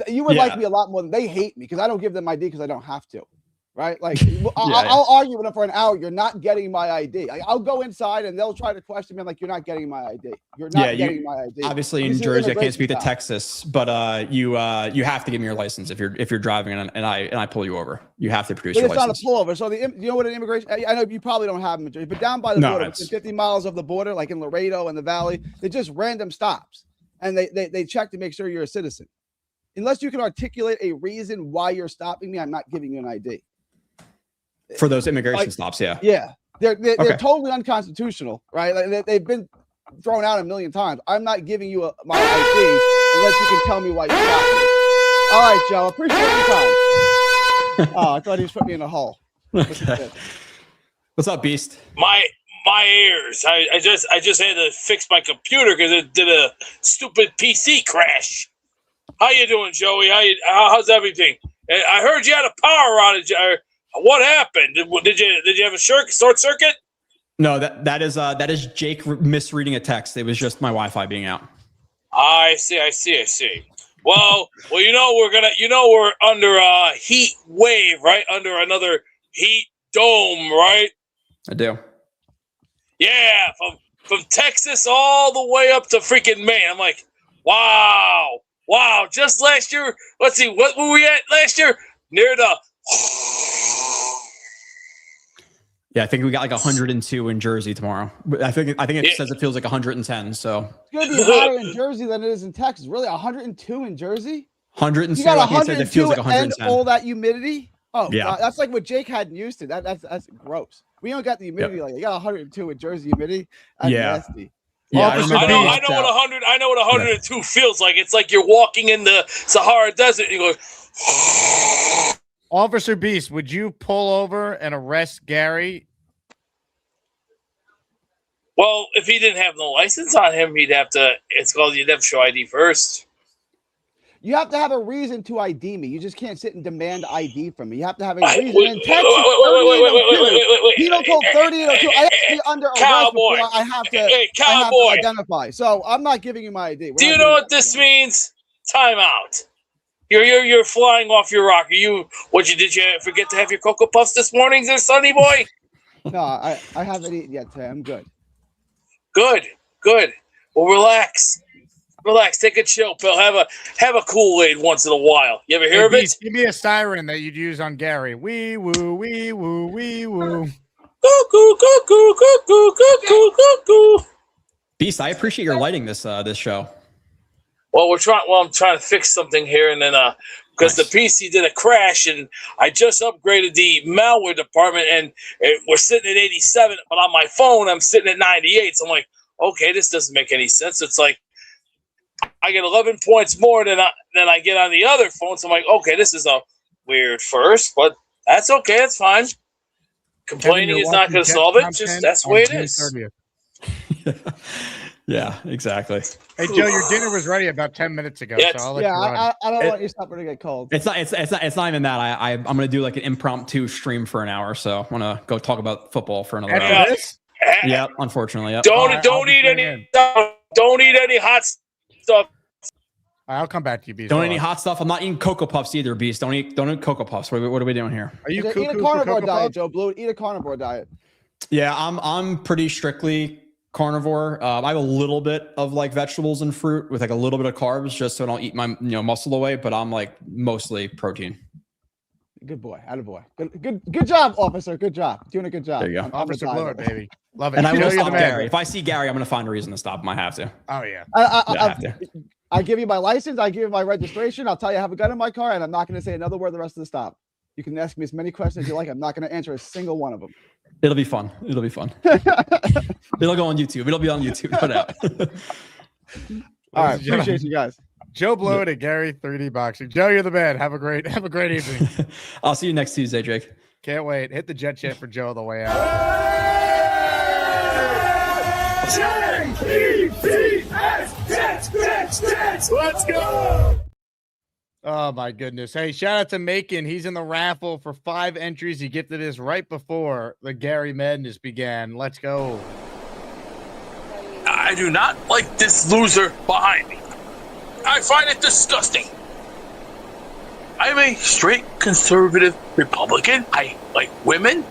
You would like me a lot more than they hate me because I don't give them ID because I don't have to, right? Like I'll argue with them for an hour. You're not getting my ID. I'll go inside and they'll try to question me. I'm like, you're not getting my ID. You're not getting my ID. Obviously, in Jersey, I can't speak to Texas, but you have to give me your license if you're driving and I pull you over. You have to produce your license. It's not a pullover. So you know what an immigration? I know you probably don't have them in Jersey, but down by the border, within 50 miles of the border, like in Laredo and the Valley, they just random stops and they check to make sure you're a citizen. Unless you can articulate a reason why you're stopping me, I'm not giving you an ID. For those immigration stops, yeah. Yeah. They're totally unconstitutional, right? Like they've been thrown out a million times. I'm not giving you my ID unless you can tell me why you stopped me. All right, Joe. Appreciate your time. Oh, I thought he was putting me in a hole. Okay. What's up, Beast? My ears. I just had to fix my computer because it did a stupid PC crash. How you doing, Joey? How's everything? I heard you had a power outage. What happened? Did you have a short circuit? No, that is Jake misreading a text. It was just my Wi-Fi being out. I see. Well, we're under a heat wave, right? Under another heat dome, right? I do. Yeah, from Texas all the way up to freaking Maine. I'm like, wow. Just last year, let's see, what were we at last year? Near the. Yeah, I think we got like 102 in Jersey tomorrow. I think it says it feels like 110. So it's gonna be hotter in Jersey than it is in Texas. Really, 102 in Jersey? 102. You got 102 it feels like 110. And all that humidity. Oh, yeah. That's like what Jake had in Houston. That's gross. We don't got the humidity like you got 102 in Jersey humidity. That's nasty. Yeah, I know what 102 feels like. It's like you're walking in the Sahara Desert and you go. Officer Beast, would you pull over and arrest Gary? Well, if he didn't have no license on him, you'd have to show ID first. You have to have a reason to ID me. You just can't sit and demand ID from me. You have to have a reason. In Texas, Penal Code 3002. I have to be under arrest before I have to identify. So I'm not giving you my ID. Do you know what this means? Time out. You're flying off your rocker. Did you forget to have your Cocoa Puffs this morning, there, Sonny boy? No, I haven't eaten yet today. I'm good. Good. Well, relax. Take a chill pill. Have a Kool-Aid once in a while. You ever hear of it? Give me a siren that you'd use on Gary. Wee woo, wee woo, wee woo. Cuckoo. Beast, I appreciate your lighting this show. Well, I'm trying to fix something here, and then because the PC did a crash, and I just upgraded the malware department, and we're sitting at 87, but on my phone I'm sitting at 98. So I'm like, okay, this doesn't make any sense. It's like I get 11 points more than I get on the other phone. So I'm like, okay, this is a weird first, but that's okay. It's fine. Complaining is not going to solve it. Just that's the way it is. Yeah, exactly. Hey, Joe, your dinner was ready about 10 minutes ago. Yes. So I'll let you run. I don't want your supper to get cold. It's not even that. I'm gonna do like an impromptu stream for an hour, so I'm gonna go talk about football for another hour. Yep, unfortunately. Yep. Don't eat any hot stuff. I'll come back to you, Beast. Don't eat any hot stuff. I'm not eating Cocoa Puffs either, Beast. Don't eat Cocoa Puffs. What are we doing here? Are you eat a carnivore diet, Joe Blewett? Eat a carnivore diet. Yeah, I'm pretty strictly carnivore. I have a little bit of like vegetables and fruit with like a little bit of carbs, just so I don't eat my muscle away. But I'm like mostly protein. Good boy, attaboy. Good job, officer. Good job. Doing a good job. There you go. Officer Blewett, baby. Love it. And I will stop the Gary. If I see Gary, I'm gonna find a reason to stop him. I have to. Oh yeah. I have to. I give you my license. I give you my registration. I'll tell you I have a gun in my car, and I'm not going to say another word the rest of the stop. You can ask me as many questions as you like. I'm not going to answer a single one of them. It'll be fun. It'll go on YouTube. It'll be on YouTube. No doubt. All right. Appreciate you guys. Joe Blewett and Gary 3D Boxing. Joe, you're the man. Have a great evening. I'll see you next Tuesday, Jake. Can't wait. Hit the jet chat for Joe on the way out. Let's go! Oh my goodness. Hey, shout out to Macon. He's in the raffle for 5 entries. He gifted us right before the Gary Madness began. Let's go. I do not like this loser behind me. I find it disgusting. I'm a straight conservative Republican. I like women.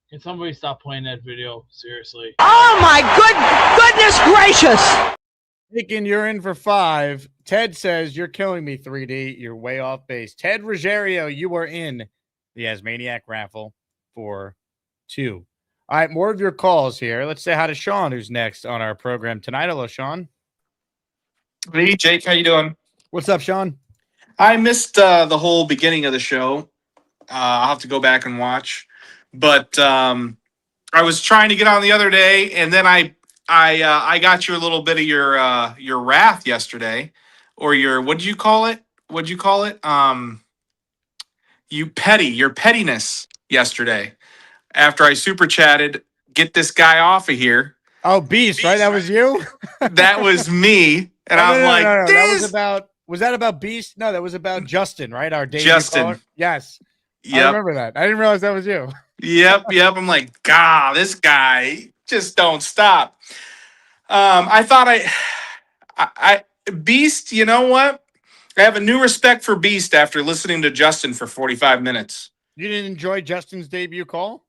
Can somebody stop playing that video? Seriously. Oh my goodness gracious! Macon, you're in for 5. Ted says, you're killing me, 3D. You're way off base. Ted Ruggiero, you are in the Asmaniac raffle for 2. All right, more of your calls here. Let's say hi to Sean, who's next on our program tonight. Hello, Sean. Hey, Jake. How you doing? What's up, Sean? I missed the whole beginning of the show. I'll have to go back and watch. But I was trying to get on the other day, and then I got you a little bit of your wrath yesterday, or your what did you call it? What'd you call it? Your pettiness yesterday. After I super chatted, get this guy off of here. Oh, Beast, right? That was you? That was me. And I'm like, no. Was that about Beast? No, that was about Justin, right? Our debut Justin. caller? Yes. Yep. I remember that. I didn't realize that was you. Yep. I'm like, God, this guy just don't stop. I thought I Beast, you know what? I have a new respect for Beast after listening to Justin for 45 minutes. You didn't enjoy Justin's debut call?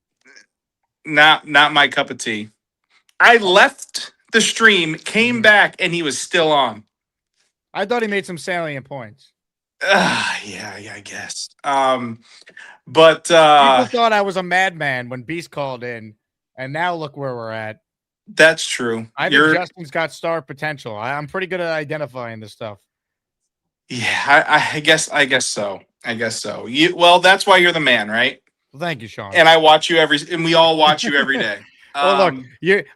Not my cup of tea. I left the stream, came back, and he was still on. I thought he made some salient points. Yeah, I guess. But people thought I was a madman when Beast called in, and now look where we're at. That's true. I think Justin's got star potential. I'm pretty good at identifying this stuff. Yeah, I guess so. Well, that's why you're the man, right? Well, thank you, Sean. And we all watch you every day. Well, look,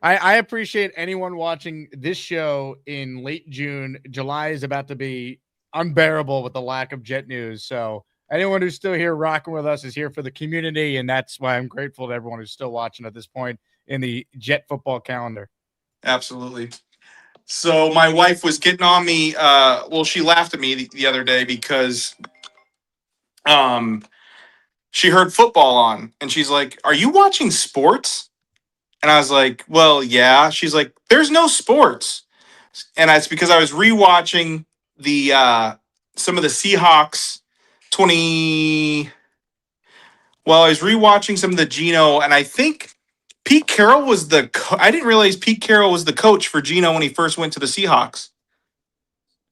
I appreciate anyone watching this show in late June. July is about to be unbearable with the lack of Jet news. So anyone who's still here rocking with us is here for the community, and that's why I'm grateful to everyone who's still watching at this point in the Jet football calendar. Absolutely. So my wife was getting on me. She laughed at me the other day because she heard football on, and she's like, "Are you watching sports?" And I was like, "Well, yeah." She's like, "There's no sports," and it's because I was rewatching some of the Seahawks I was rewatching some of the Geno, and I think Pete Carroll was I didn't realize Pete Carroll was the coach for Geno when he first went to the Seahawks.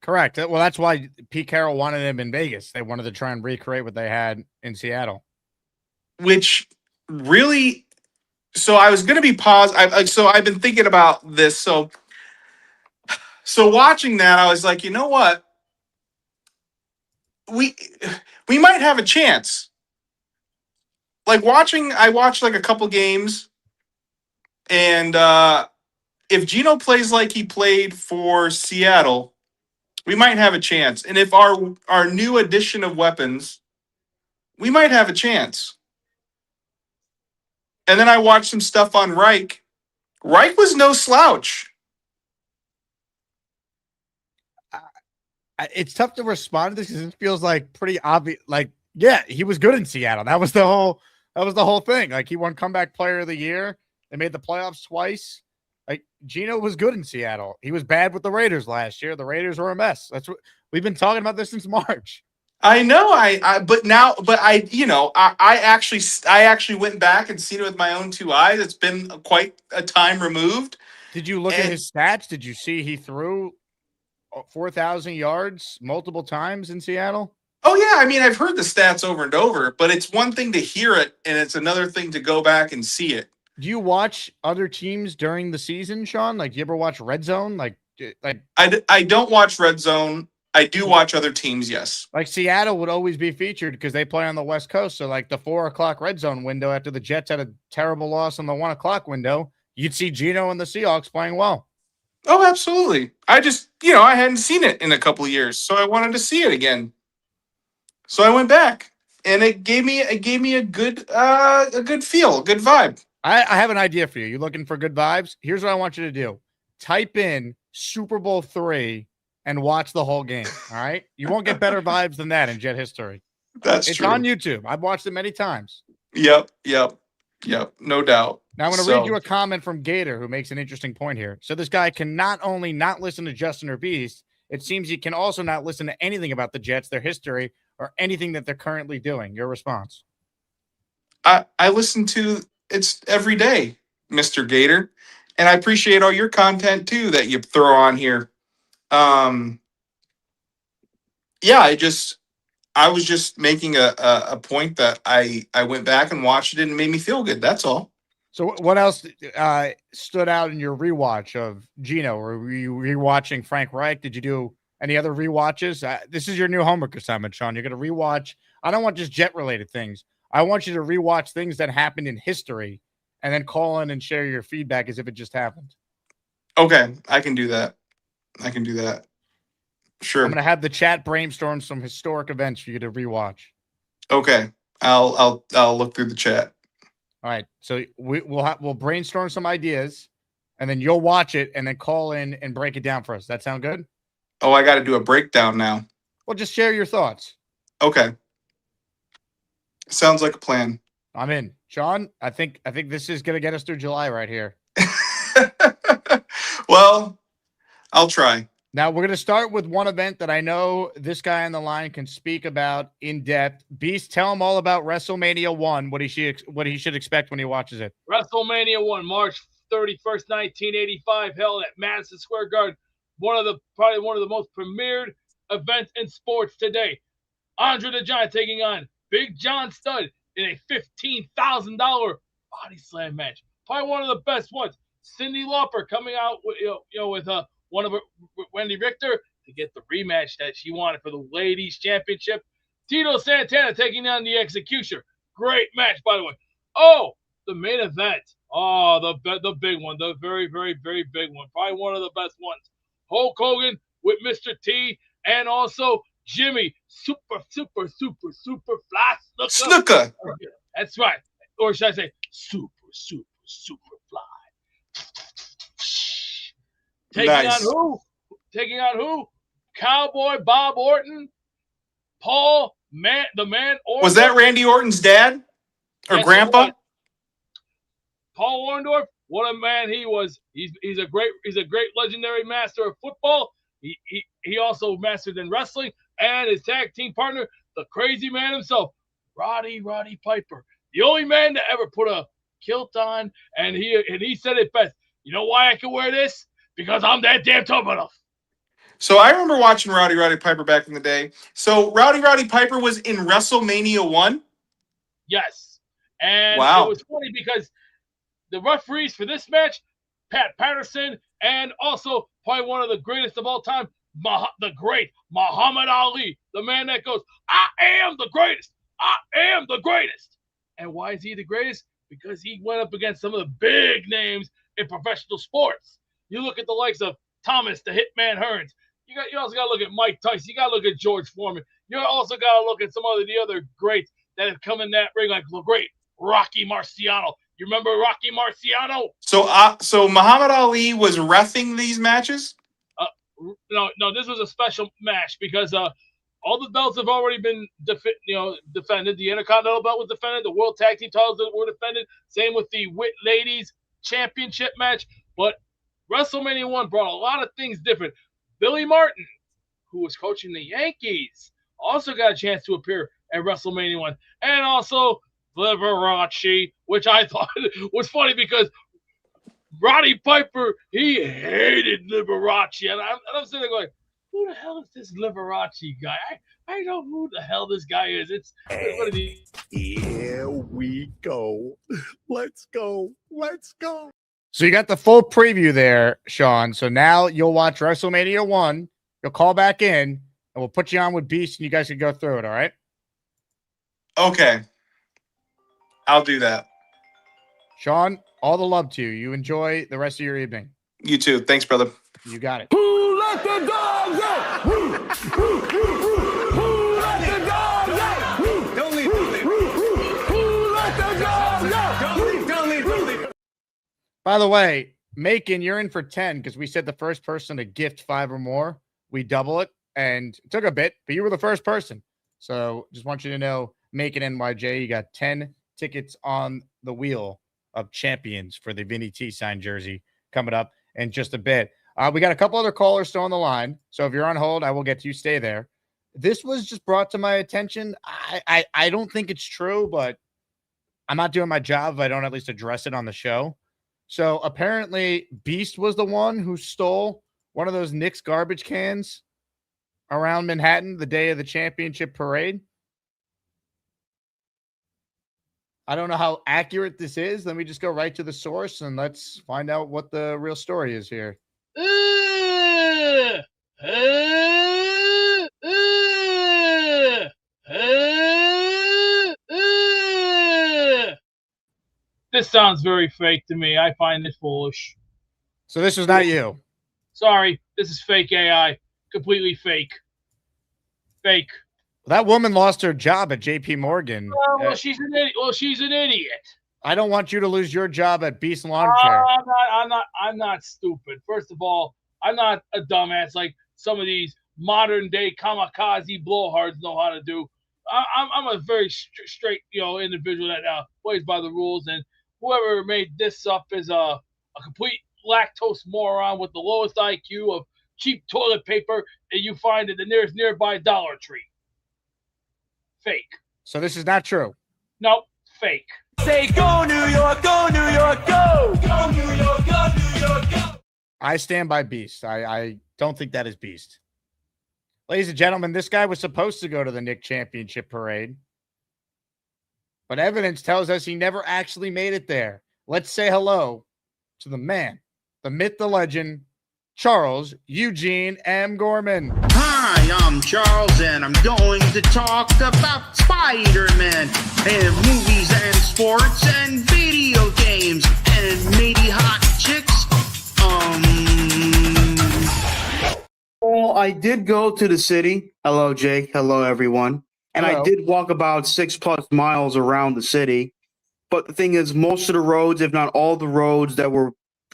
Correct. Well, that's why Pete Carroll wanted him in Vegas. They wanted to try and recreate what they had in Seattle. Which really, so I was going to be paused. So I've been thinking about this. So watching that, I was like, you know what? We might have a chance. Like I watched like a couple games, and if Geno plays like he played for Seattle, we might have a chance. And if our new addition of weapons, we might have a chance. And then I watched some stuff on Reich. Reich was no slouch. It's tough to respond to this because it feels like pretty obvious. Like, yeah, he was good in Seattle. That was the whole thing. Like, he won comeback player of the year. They made the playoffs twice. Like, Geno was good in Seattle. He was bad with the Raiders last year. The Raiders were a mess. That's what we've been talking about this since March. I know. I actually went back and seen it with my own two eyes. It's been quite a time removed. Did you look at his stats? Did you see he threw 4,000 yards multiple times in Seattle? Oh, yeah. I mean, I've heard the stats over and over, but it's one thing to hear it, and it's another thing to go back and see it. Do you watch other teams during the season, Sean? Like, do you ever watch Red Zone? Like I don't watch Red Zone. I do watch other teams, yes. Like, Seattle would always be featured because they play on the West Coast. So, like, the 4 o'clock Red Zone window after the Jets had a terrible loss on the 1 o'clock window, you'd see Geno and the Seahawks playing well. Oh, absolutely. I just, I hadn't seen it in a couple of years, so I wanted to see it again. So I went back, and it gave me a good feel, a good vibe. I have an idea for you. You looking for good vibes? Here's what I want you to do. Type in Super Bowl 3 and watch the whole game. All right. You won't get better vibes than that in Jet history. It's true. It's on YouTube. I've watched it many times. Yep. No doubt. Now I'm going to read you a comment from Gator who makes an interesting point here. So this guy can not only not listen to Justin or Beast, it seems he can also not listen to anything about the Jets, their history, or anything that they're currently doing. Your response? I listen to it's every day, Mr. Gator, and I appreciate all your content too that you throw on here. I was just making a point that I went back and watched it and it made me feel good. That's all. So what else stood out in your rewatch of Geno? Were you rewatching Frank Reich? Did you do any other rewatches? This is your new homework assignment, Sean. You're going to rewatch. I don't want just Jet related things. I want you to rewatch things that happened in history and then call in and share your feedback as if it just happened. Okay, I can do that. Sure. I'm going to have the chat brainstorm some historic events for you to rewatch. Okay. I'll look through the chat. All right. So we'll brainstorm some ideas and then you'll watch it and then call in and break it down for us. That sound good? Oh, I got to do a breakdown now. Well, just share your thoughts. Okay. Sounds like a plan. I'm in. Sean, I think this is going to get us through July right here. Well, I'll try. Now, we're going to start with one event that I know this guy on the line can speak about in depth. Beast, tell him all about WrestleMania 1, what he should expect when he watches it. WrestleMania 1, March 31st, 1985, held at Madison Square Garden. Probably one of the most premiered events in sports today. Andre the Giant taking on Big John Studd in a $15,000 body slam match. Probably one of the best ones. Cyndi Lauper coming out with one of Wendy Richter to get the rematch that she wanted for the ladies championship. Tito Santana taking on the Executioner. Great match, by the way. Oh, the main event. Oh, the big one, the very, very, very big one. Probably one of the best ones. Hulk Hogan with Mr. T and also Jimmy, super fly Snooker. That's right. Or should I say super fly? Taking on who? Cowboy Bob Orton, the man Orton. Was that Randy Orton's dad or grandpa? Paul Orndorff, what a man he was. He's a great legendary master of football. He also mastered in wrestling, and his tag team partner, the crazy man himself, Roddy Piper, the only man to ever put a kilt on, and he said it best. You know why I can wear this? Because I'm that damn tough enough. So I remember watching Roddy Piper back in the day. So Roddy Piper was in WrestleMania 1? Yes. And wow. It was funny because the referees for this match, Pat Patterson, and also probably one of the greatest of all time, the great Muhammad Ali, the man that goes, I am the greatest. I am the greatest. And why is he the greatest? Because he went up against some of the big names in professional sports. You look at the likes of Thomas the Hitman Hearns. You also got to look at Mike Tyson. You got to look at George Foreman. You also got to look at some of the other greats that have come in that ring, like the great Rocky Marciano. You remember Rocky Marciano? So Muhammad Ali was reffing these matches? No, this was a special match because all the belts have already been defended. The Intercontinental belt was defended. The World Tag Team titles were defended. Same with the Ladies Championship match. But WrestleMania 1 brought a lot of things different. Billy Martin, who was coaching the Yankees, also got a chance to appear at WrestleMania 1. And also Liberace, which I thought was funny because Roddy Piper, he hated Liberace. And I'm sitting there going, who the hell is this Liberace guy? I know who the hell this guy is. Here we go. Let's go. So you got the full preview there, Sean. So now you'll watch WrestleMania 1. You'll call back in, and we'll put you on with Beast, and you guys can go through it, all right? Okay. I'll do that. Sean, all the love to you. You enjoy the rest of your evening. You too. Thanks, brother. You got it. Who let the dogs out? Who let the dogs out? Don't leave. Who let the dogs out? Don't leave. By the way, Macon, you're in for 10 because we said the first person to gift 5 or more, we double it. And it took a bit, but you were the first person. So just want you to know, Macon NYJ, you got 10 tickets on the wheel of champions for the Vinny T signed jersey coming up in just a bit. We got a couple other callers still on the line. So if you're on hold, I will get to you. Stay there. This was just brought to my attention. I don't think it's true, but I'm not doing my job if I don't at least address it on the show. So apparently Beast was the one who stole one of those Knicks garbage cans around Manhattan the day of the championship parade. I don't know how accurate this is. Let me just go right to the source and let's find out what the real story is here. This sounds very fake to me. I find it foolish. So this was not you. Sorry, this is fake AI. Completely fake. Fake. That woman lost her job at JP Morgan. Well, she's an idiot. She's an idiot. I don't want you to lose your job at Beast Lawn Care. I'm not stupid. First of all, I'm not a dumbass like some of these modern day kamikaze blowhards know how to do. I'm a very straight, individual that plays by the rules. And whoever made this up is a complete lactose moron with the lowest IQ of cheap toilet paper that you find at the nearest nearby Dollar Tree. Fake. So this is not true. Nope, fake. Say go New York, go New York, go! Go New York, go New York, go! I stand by Beast. I don't think that is Beast. Ladies and gentlemen, this guy was supposed to go to the Knick Championship Parade, but evidence tells us he never actually made it there. Let's say hello to the man, the myth, the legend, Charles Eugene M. Gorman. Hi, I'm Charles, and I'm going to talk about Spider-Man and movies and sports and video games and maybe hot chicks. Well, I did go to the city. Hello, Jake. Hello, everyone. And Hello. I did walk about 6+ miles around the city. But the thing is, most of the roads, if not all the roads that were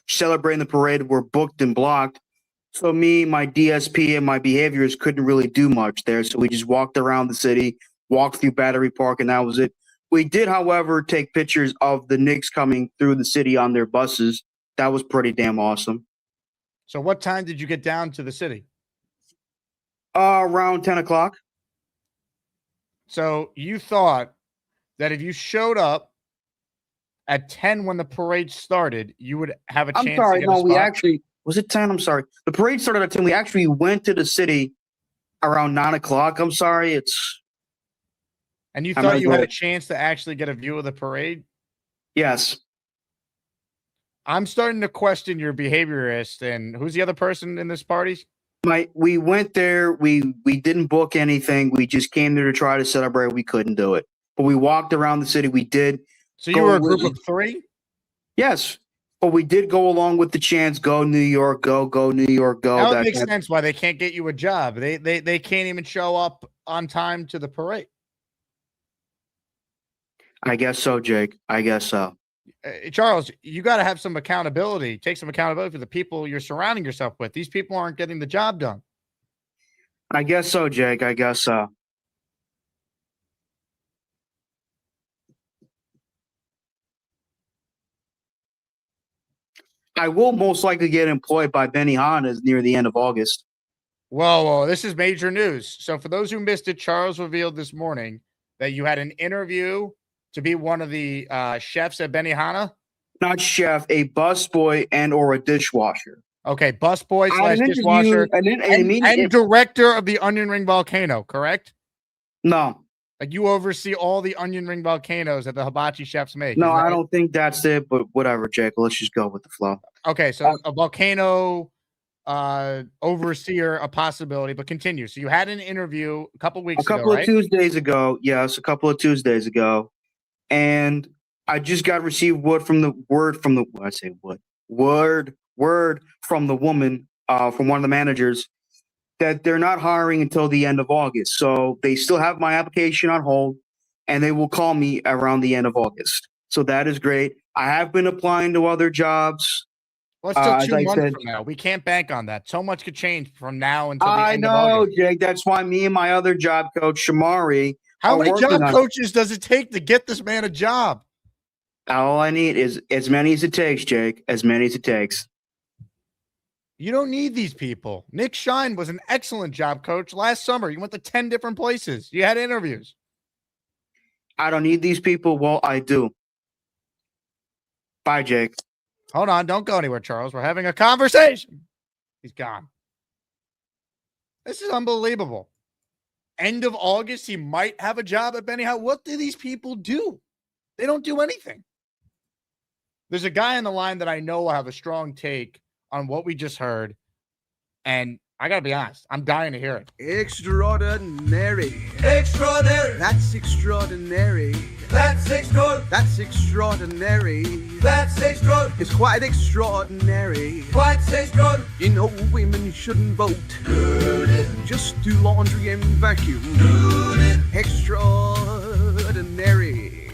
celebrating the parade were booked and blocked. So me, my DSP, and my behaviors couldn't really do much there. So we just walked around the city, walked through Battery Park, and that was it. We did, however, take pictures of the Knicks coming through the city on their buses. That was pretty damn awesome. So what time did you get down to the city? Around 10 o'clock. So you thought that if you showed up at 10 when the parade started, you would have a chance I'm sorry, to get a no, spot? we actually, was it 10? I'm sorry. The parade started at 10. We actually went to the city around 9 o'clock. I'm sorry. And you thought you had a chance to actually get a view of the parade? Yes. I'm starting to question your behaviorist. And who's the other person in this party? We went there. We didn't book anything. We just came there to try to celebrate. We couldn't do it. But we walked around the city. We did. So you were a group of 3? Yes. But we did go along with the chants, go New York, go New York, go. That makes sense why they can't get you a job. They can't even show up on time to the parade. I guess so, Jake. I guess so. Charles, you got to have some accountability. Take some accountability for the people you're surrounding yourself with. These people aren't getting the job done. I guess so, Jake. I guess so. I will most likely get employed by Benihana near the end of August. Whoa, this is major news. So for those who missed it, Charles revealed this morning that you had an interview to be one of the chefs at Benihana. Not chef, a busboy and or a dishwasher. Okay, busboy / dishwasher and director of the Onion Ring Volcano, correct? No. Like you oversee all the onion ring volcanoes that the hibachi chefs make. No, I don't think that's it, but whatever, Jake. Let's just go with the flow. Okay, so a volcano overseer, a possibility, but continue. So you had an interview a couple weeks ago, A couple of right? Tuesdays ago. Yes, a couple of Tuesdays ago. And I just got received word from the woman, from one of the managers, that they're not hiring until the end of August. So they still have my application on hold, and they will call me around the end of August. So that is great. I have been applying to other jobs. Well, it's still 2 months from now. We can't bank on that. So much could change from now until the end of August. Jake. That's why me and my other job coach, Shamari. How many job coaches does it take to get this man a job? All I need is as many as it takes, Jake. As many as it takes. You don't need these people. Nick Shine was an excellent job coach last summer. You went to 10 different places. You had interviews. I don't need these people. Well, I do. Bye, Jake. Hold on. Don't go anywhere, Charles. We're having a conversation. He's gone. This is unbelievable. End of August, he might have a job at Benihana. What do these people do? They don't do anything. There's a guy on the line that I know will have a strong take on what we just heard. And I got to be honest, I'm dying to hear it. Extraordinary. Extraordinary. That's extraordinary. That's extraordinary. That's extraordinary. That's extraordinary. It's quite extraordinary. Quite extraordinary. You know, women shouldn't vote. Just do laundry and vacuum. Extraordinary.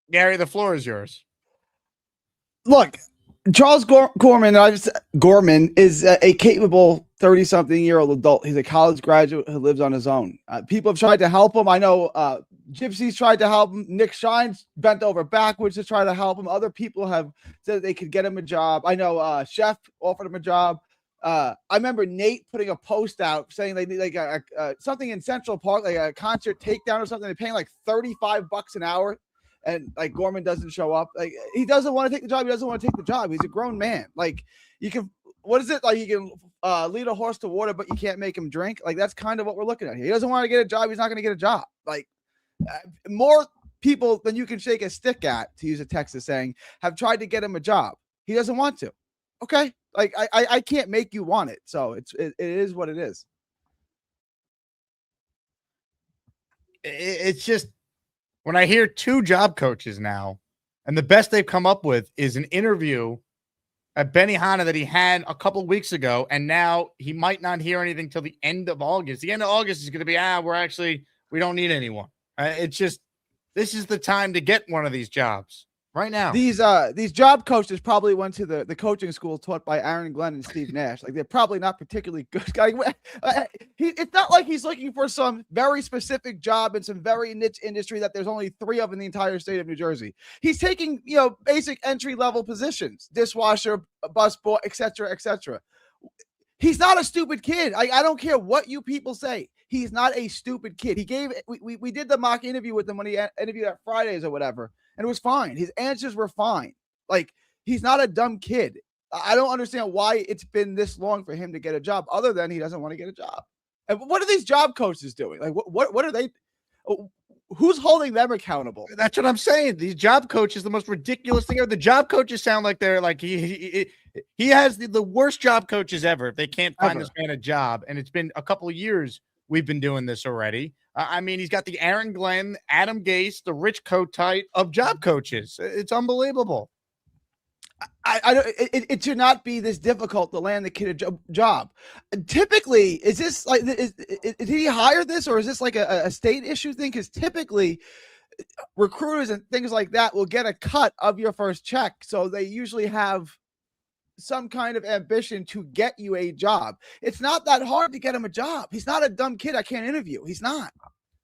Gary, the floor is yours. Look, Charles Gorman is a capable 30-something-year-old adult. He's a college graduate who lives on his own. People have tried to help him. I know Gypsy's tried to help him. Nick Shine's bent over backwards to try to help him. Other people have said they could get him a job. I know Chef offered him a job. I remember Nate putting a post out saying they need like something in Central Park, like a concert takedown or something. They're paying like $35 an hour. And like Gorman doesn't show up. Like he doesn't want to take the job. He doesn't want to take the job. He's a grown man. Like you can, what is it? Like you can lead a horse to water, but you can't make him drink. Like that's kind of what we're looking at here. He doesn't want to get a job. He's not going to get a job. Like more people than you can shake a stick at, to use a Texas saying, have tried to get him a job. He doesn't want to. Okay. Like I can't make you want it. So it is what it is. It's just, when I hear 2 job coaches now, and the best they've come up with is an interview at Benihana that he had a couple weeks ago, and now he might not hear anything till the end of August. The end of August is going to be, we don't need anyone. It's just, this is the time to get one of these jobs right now. These job coaches probably went to the coaching school taught by Aaron Glenn and Steve Nash. Like they're probably not particularly good. It's not like he's looking for some very specific job in some very niche industry that there's only 3 of in the entire state of New Jersey. He's taking, basic entry level positions, dishwasher, busboy, etc., etc. He's not a stupid kid. I don't care what you people say. He's not a stupid kid. We did the mock interview with him when he interviewed at Fridays or whatever. And it was fine. His answers were fine. Like, he's not a dumb kid. I don't understand why it's been this long for him to get a job, other than he doesn't want to get a job. And what are these job coaches doing? Like, what are they? Who's holding them accountable? That's what I'm saying. These job coaches, the most ridiculous thing ever. The job coaches sound like they're like he has the worst job coaches ever. If they can't find this man a job, and it's been a couple of years we've been doing this already. I mean, he's got the Aaron Glenn, Adam Gase, the Rich Kotite of job coaches. It's unbelievable. It should not be this difficult to land the kid a job. Typically, is this like, did he hire this, or is this like a state issue thing? Because typically recruiters and things like that will get a cut of your first check. So they usually have some kind of ambition to get you a job. It's not that hard to get him a job. He's not a dumb kid I can't interview. He's not.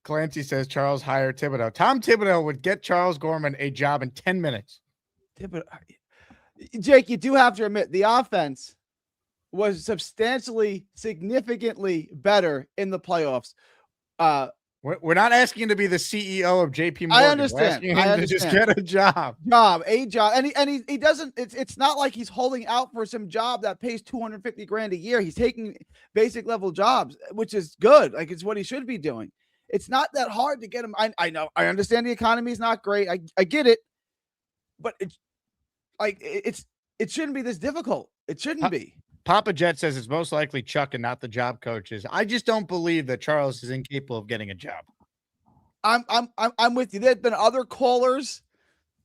Clancy says Charles hire Thibodeau. Tom Thibodeau would get Charles Gorman a job in 10 minutes. Jake, you do have to admit the offense was substantially, significantly better in the playoffs. We're not asking him to be the CEO of JP Morgan. I understand. We're asking him to just get a job. A job. And he doesn't, it's not like he's holding out for some job that pays $250,000 a year. He's taking basic level jobs, which is good. Like, it's what he should be doing. It's not that hard to get him. I know. I understand the economy is not great. I get it. But it shouldn't be this difficult. It shouldn't be. Papa Jet says it's most likely Chuck and not the job coaches. I just don't believe that Charles is incapable of getting a job. I'm with you. There's been other callers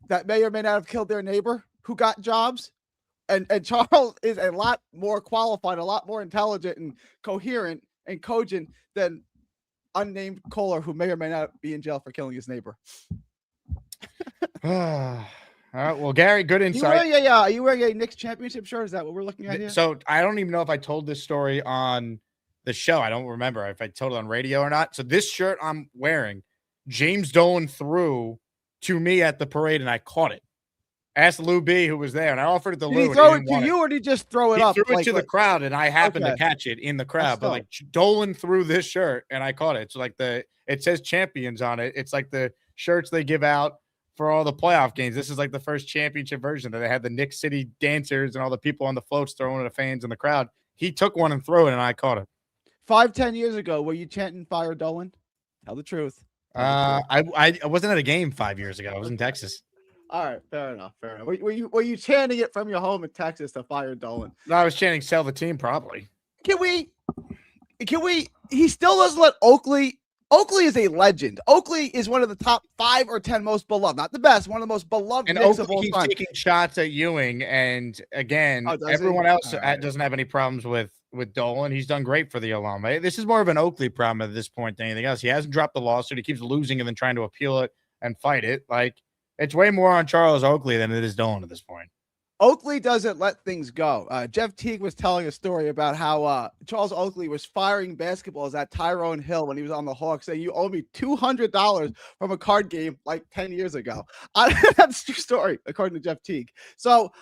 that may or may not have killed their neighbor who got jobs. And Charles is a lot more qualified, a lot more intelligent and coherent and cogent than unnamed caller who may or may not be in jail for killing his neighbor. All right. Well, Gary, good insight. Are you wearing a Knicks championship shirt? Is that what we're looking at here? So I don't even know if I told this story on the show. I don't remember if I told it on radio or not. So this shirt I'm wearing, James Dolan threw to me at the parade, and I caught it. Asked Lou B, who was there, and I offered it to Lou. Did he throw it to you, or did he just throw it up? He threw it to the crowd, and I happened to catch it in the crowd. But like Dolan threw this shirt, and I caught it. It's like it says champions on it. It's like the shirts they give out for all the playoff games. This is like the first championship version that they had the Knicks City dancers and all the people on the floats throwing at the fans in the crowd. He took one and threw it, and I caught it. 5-10 years ago, were you chanting "Fire Dolan"? Tell the truth. I wasn't at a game 5 years ago. I was in Texas. All right, fair enough. Were you chanting it from your home in Texas to "Fire Dolan"? No, I was chanting "Sell the team." Probably. Can we? He still doesn't let Oakley. Oakley is a legend. Oakley is one of the top 5 or 10 most beloved, not the best, one of the most beloved. And Knicks Oakley of all keeps time. taking shots at Ewing, and again, everyone else doesn't have any problems with Dolan. He's done great for the alum. This is more of an Oakley problem at this point than anything else. He hasn't dropped the lawsuit. He keeps losing and then trying to appeal it and fight it. Like, it's way more on Charles Oakley than it is Dolan at this point. Oakley doesn't let things go. Jeff Teague was telling a story about how Charles Oakley was firing basketballs at Tyrone Hill when he was on the Hawks, saying, "You owe me $200 from a card game like 10 years ago." That's a true story, according to Jeff Teague. So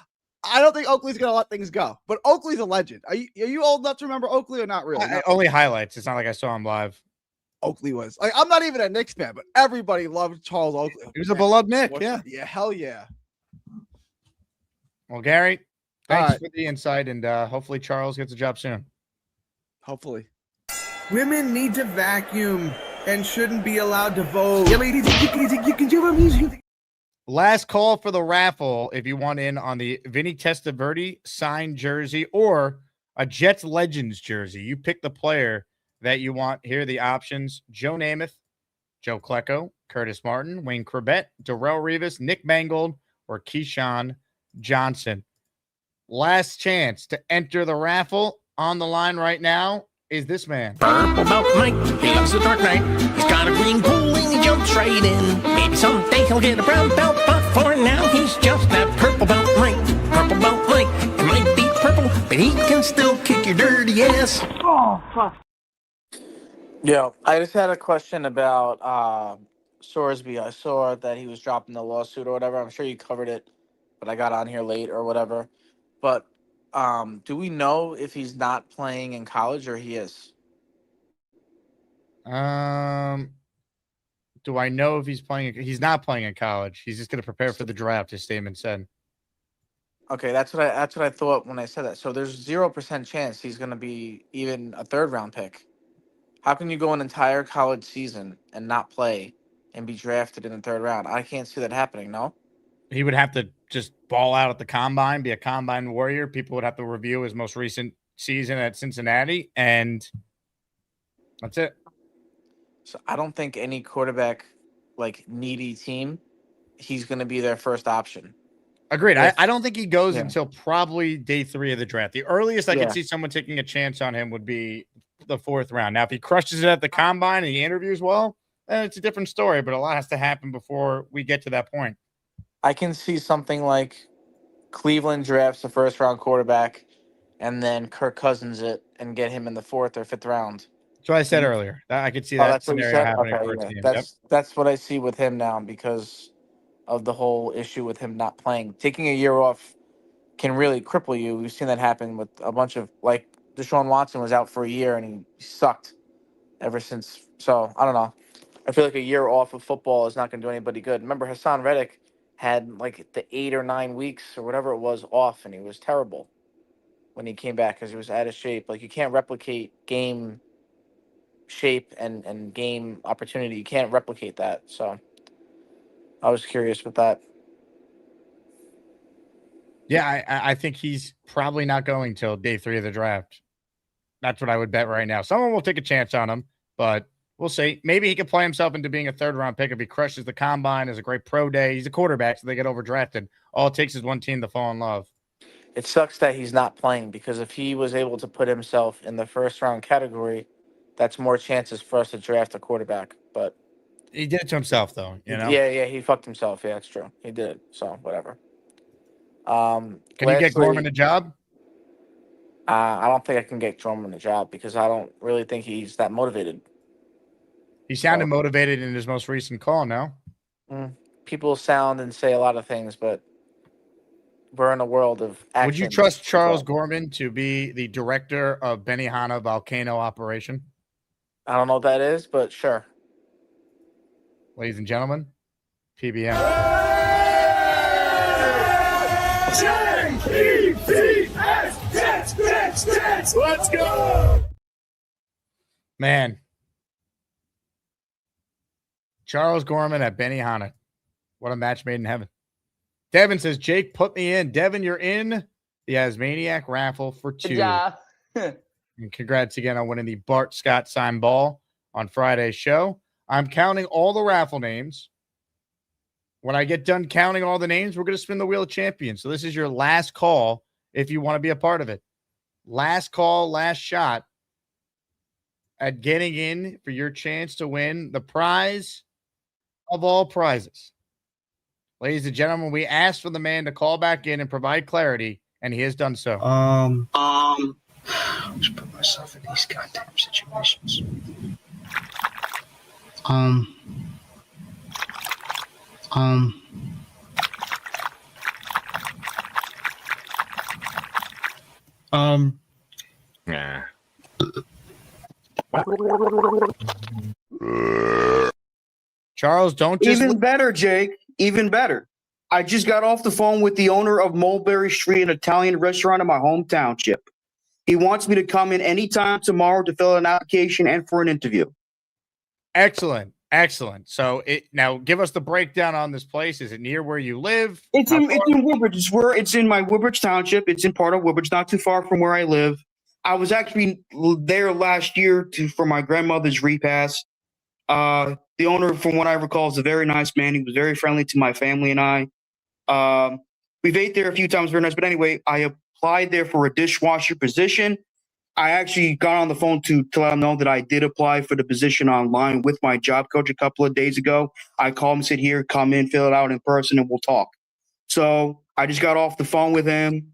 I don't think Oakley's going to let things go, but Oakley's a legend. Are you old enough to remember Oakley or not really? Only highlights. It's not like I saw him live. Oakley was like, I'm not even a Knicks fan, but everybody loved Charles Oakley. He was a beloved Knick. Yeah. Hell yeah. Well, Gary, thanks for the insight, and hopefully Charles gets a job soon. Hopefully. Women need to vacuum and shouldn't be allowed to vote. Last call for the raffle if you want in on the Vinny Testaverde signed jersey or a Jets Legends jersey. You pick the player that you want. Here are the options: Joe Namath, Joe Klecko, Curtis Martin, Wayne Corbett, Darrell Revis, Nick Mangold, or Keyshawn Johnson. Last chance to enter the raffle. On the line right now is this man. Purple Belt Mike, he loves the Dark Knight. He's got a green pool and he jumps right in. Maybe someday he'll get a brown belt, but for now he's just that Purple Belt Mike. Purple Belt Mike, it might be purple, but he can still kick your dirty ass. Oh, fuck. Yeah, I just had a question about Sorsby. I saw that he was dropping the lawsuit or whatever. I'm sure you covered it, but I got on here late or whatever. But do we know if he's not playing in college or he is? Do I know if he's playing? He's not playing in college. He's just going to prepare for the draft, his statement said. Okay, that's what I thought when I said that. So there's 0% chance he's going to be even a 3rd round pick. How can you go an entire college season and not play and be drafted in the 3rd round? I can't see that happening, no? He would have to just ball out at the combine, be a combine warrior. People would have to review his most recent season at Cincinnati, and that's it. So I don't think any quarterback, needy team, he's going to be their first option. Agreed. I don't think he goes until probably day 3 of the draft. The earliest I could see someone taking a chance on him would be the 4th round. Now, if he crushes it at the combine and he interviews well, it's a different story, but a lot has to happen before we get to that point. I can see something like Cleveland drafts a first-round quarterback, and then Kirk Cousins it and get him in the 4th or 5th round. That's what I said earlier. I could see Oh, that that's what you scenario said? happening Okay, for a yeah. team. That's what I see with him now because of the whole issue with him not playing. Taking a year off can really cripple you. We've seen that happen with a bunch of, like, Deshaun Watson was out for a year and he sucked ever since. So, I don't know. I feel like a year off of football is not going to do anybody good. Remember, Hassan Reddick had, like, the 8 or 9 weeks or whatever it was off, and he was terrible when he came back because he was out of shape. Like, you can't replicate game shape and game opportunity. You can't replicate that. So I was curious with that. Yeah, I think he's probably not going till day 3 of the draft. That's what I would bet right now. Someone will take a chance on him, but we'll see. Maybe he can play himself into being a 3rd-round pick if he crushes the combine, has a great pro day. He's a quarterback, so they get overdrafted. All it takes is one team to fall in love. It sucks that he's not playing because if he was able to put himself in the 1st-round category, that's more chances for us to draft a quarterback. But he did it to himself, though. You know? Yeah, he fucked himself. Yeah, that's true. He did. So whatever. Can you get Gorman a job? I don't think I can get Gorman a job because I don't really think he's that motivated. He sounded motivated in his most recent call. No. People sound and say a lot of things, but we're in a world of action. Would you trust Charles Gorman to be the director of Benihana volcano operation? I don't know what that is, but sure. Ladies and gentlemen, PBM. Let's go! Man. Charles Gorman at Benihana. What a match made in heaven. Devin says, Jake, put me in. Devin, you're in the Asmaniac raffle for 2. Yeah. And congrats again on winning the Bart Scott signed ball on Friday's show. I'm counting all the raffle names. When I get done counting all the names, we're going to spin the Wheel of Champions. So this is your last call if you want to be a part of it. Last call, last shot at getting in for your chance to win the prize of all prizes. Ladies and gentlemen, we asked for the man to call back in and provide clarity, and he has done so. Just put myself in these goddamn situations. Nah. Charles, don't just... Even better, Jake. Even better. I just got off the phone with the owner of Mulberry Street, an Italian restaurant in my home township. He wants me to come in anytime tomorrow to fill out an application and for an interview. Excellent. Excellent. So now give us the breakdown on this place. Is it near where you live? It's in Woodbridge. It's in my Woodbridge Township. It's in part of Woodbridge, not too far from where I live. I was actually there last year for my grandmother's repast. The owner, from what I recall, is a very nice man. He was very friendly to my family and I. We've ate there a few times, very nice. But anyway, I applied there for a dishwasher position. I actually got on the phone to let him know that I did apply for the position online with my job coach a couple of days ago. I called him, said, here, come in, fill it out in person, and we'll talk. So I just got off the phone with him.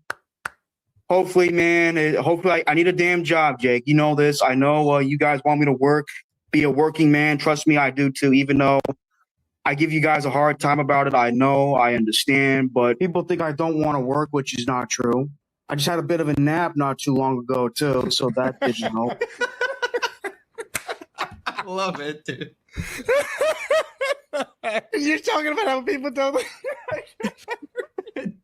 Hopefully, man, I need a damn job, Jake. You know this. I know you guys want me to work, be a working man. Trust me, I do too, even though I give you guys a hard time about it. I know, I understand, but people think I don't want to work, which is not true. I just had a bit of a nap not too long ago, too, so that didn't help. I love it, dude. You're talking about how people don't...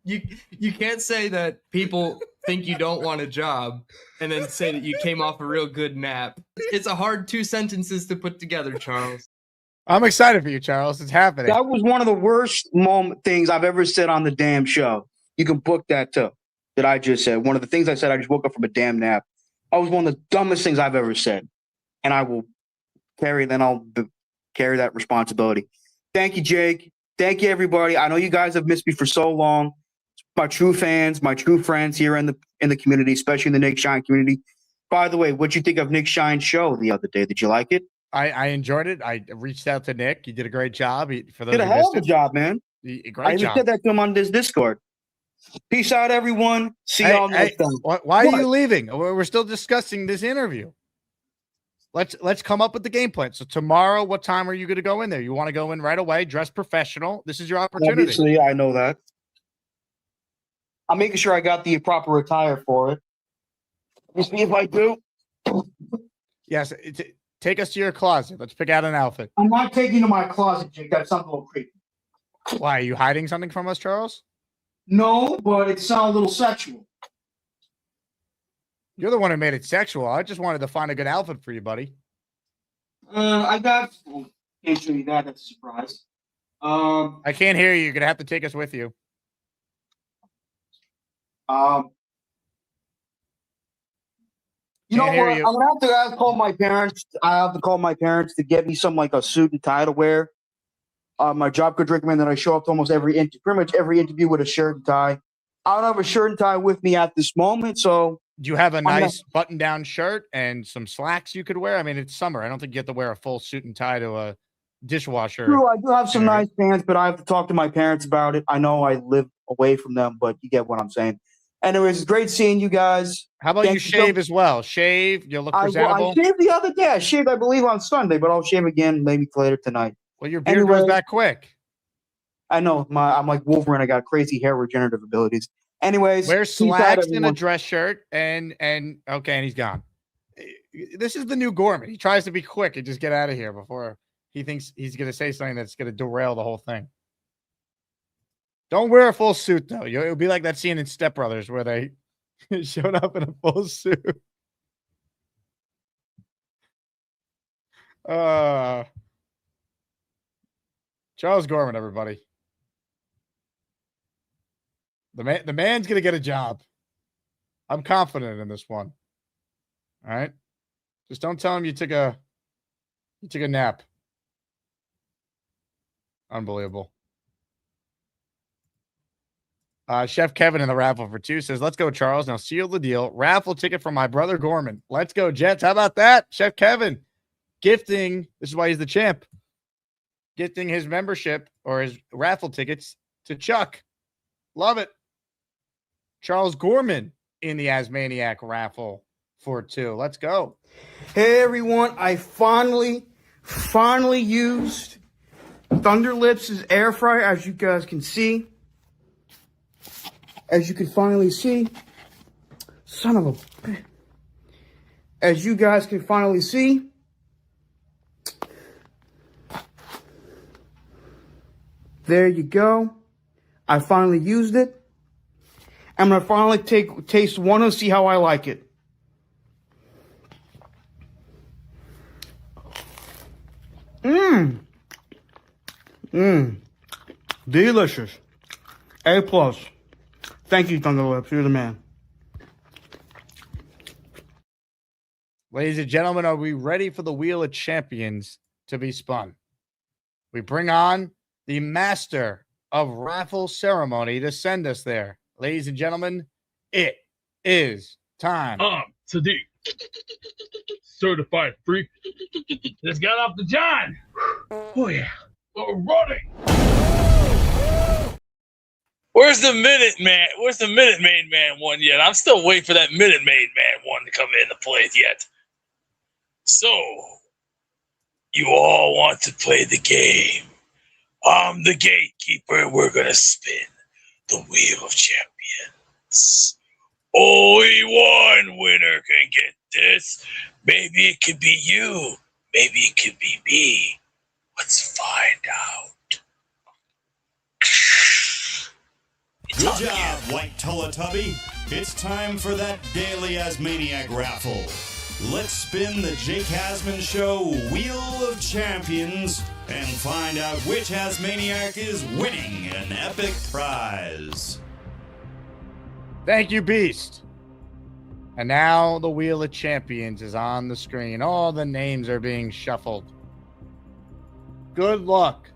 You can't say that people think you don't want a job and then say that you came off a real good nap. It's a hard 2 sentences to put together, Charles. I'm excited for you, Charles. It's happening. That was one of the worst things I've ever said on the damn show. You can book that, too, that I just said. One of the things I said, I just woke up from a damn nap. That was one of the dumbest things I've ever said. And I'll carry that responsibility. Thank you, Jake. Thank you, everybody. I know you guys have missed me for so long. My true fans, my true friends here in the community, especially in the Nick Shine community. By the way, what'd you think of Nick Shine's show the other day? Did you like it? I enjoyed it. I reached out to Nick. You did a great job. For those Did a who hell missed of a it, job, man. great I even job. said that to him on this Discord. Peace out, everyone. See y'all next time. Why are you leaving? We're still discussing this interview. Let's come up with the game plan. So tomorrow, what time are you going to go in there? You want to go in right away, dress professional. This is your opportunity. Obviously, I know that. I'm making sure I got the proper attire for it. Just see if I do. Yes. Take us to your closet. Let's pick out an outfit. I'm not taking you to my closet, Jake. That sounds a little creepy. Why, are you hiding something from us, Charles? No, but it sounds a little sexual. You're the one who made it sexual. I just wanted to find a good outfit for you, buddy. I got. Can't show you that. That's a surprise. I can't hear you. You're gonna have to take us with you. You know what? I'm gonna have to call my parents. I have to call my parents to get me some like a suit and tie to wear. My job could recommend that I show up to almost pretty much every interview with a shirt and tie. I don't have a shirt and tie with me at this moment, so. Do you have a nice button-down shirt and some slacks you could wear? I mean, it's summer. I don't think you have to wear a full suit and tie to a dishwasher. True, I do have some nice pants, but I have to talk to my parents about it. I know I live away from them, but you get what I'm saying. Anyways, it's great seeing you guys. How about you shave as well? Shave, you'll look presentable. I shaved the other day. I shaved, I believe, on Sunday, but I'll shave again maybe later tonight. Well, your beard grows back quick. I know. I'm like Wolverine. I got crazy hair regenerative abilities. Anyways, wear slacks and a dress shirt, and he's gone. This is the new Gorman. He tries to be quick and just get out of here before he thinks he's going to say something that's going to derail the whole thing. Don't wear a full suit, though. It'll be like that scene in Step Brothers where they showed up in a full suit. Charles Gorman, everybody. The man's gonna get a job. I'm confident in this one. All right. Just don't tell him you took a nap. Unbelievable. Chef Kevin in the raffle for 2 says, "Let's go, Charles. Now seal the deal. Raffle ticket for my brother Gorman. Let's go, Jets. How about that? Chef Kevin gifting. This is why he's the champ. Gifting his membership or his raffle tickets to Chuck. Love it. Charles Gorman in the Asmaniac raffle for 2. Let's go. Hey, everyone. I finally used Thunder Lips' air fryer, as you guys can see. As you can finally see. Son of a... As you guys can finally see. There you go. I finally used it. I'm going to finally taste one and see how I like it. Delicious. A+. Thank you, Thunder Lips. You're the man. Ladies and gentlemen, are we ready for the Wheel of Champions to be spun? We bring on the master of raffle ceremony to send us there. Ladies and gentlemen, it is time. Sadiq, certified freak. Just got off the John. Oh, yeah. We're running. Where's the Minute Man? Where's the Minute Maid Man one yet? I'm still waiting for that Minute Maid Man one to come into play yet. So, you all want to play the game. I'm the gatekeeper. We're going to spin the Wheel of Champions. Only one winner can get this. Maybe it could be you. Maybe it could be me. Let's find out. Good job, White Teletubby. It's time for that daily Asmaniac raffle. Let's spin the Jake Asman Show Wheel of Champions and find out which Asmaniac is winning an epic prize. Thank you, Beast. And now the Wheel of Champions is on the screen. All the names are being shuffled. Good luck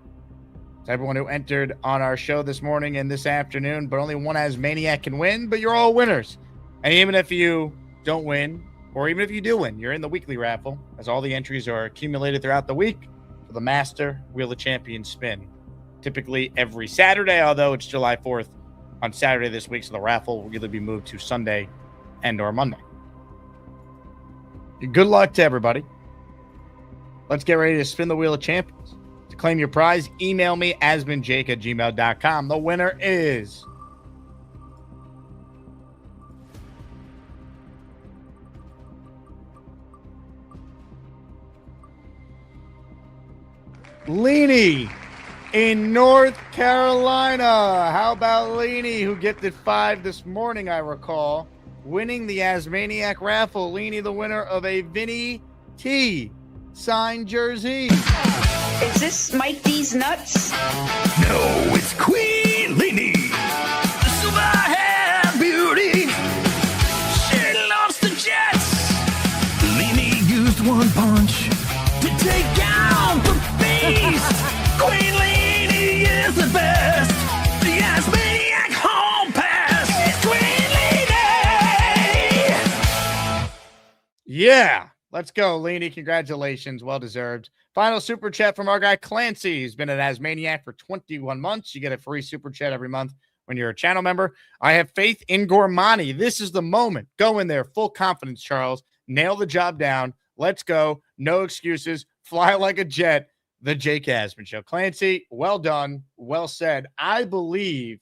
to everyone who entered on our show this morning and this afternoon, but only one Asmaniac can win, but you're all winners. And even if you don't win, or even if you do win, you're in the weekly raffle, as all the entries are accumulated throughout the week for the Master Wheel of Champions spin. Typically every Saturday, although it's July 4th on Saturday this week, so the raffle will either be moved to Sunday and or Monday. Good luck to everybody. Let's get ready to spin the Wheel of Champions. To claim your prize, email me, asmanjake@gmail.com. The winner is Leanie in North Carolina. How about Leanie, who gifted 5 this morning, I recall, winning the Asmaniac raffle. Leanie, the winner of a Vinny T signed jersey. Is this Mike D's nuts? No, it's Queen Leanie. The super hair beauty. She loves the Jets. Leanie used one punch to take down the beast. Queen Leanie is the best. The Asmaniac home pass. It's Queen Leanie. Yeah. Let's go, Leanie. Congratulations. Well deserved. Final super chat from our guy Clancy. He's been an Asmaniac for 21 months. You get a free super chat every month when you're a channel member. I have faith in Gormani. This is the moment. Go in there. Full confidence, Charles. Nail the job down. Let's go. No excuses. Fly like a jet. The Jake Asman Show. Clancy, well done. Well said. I believe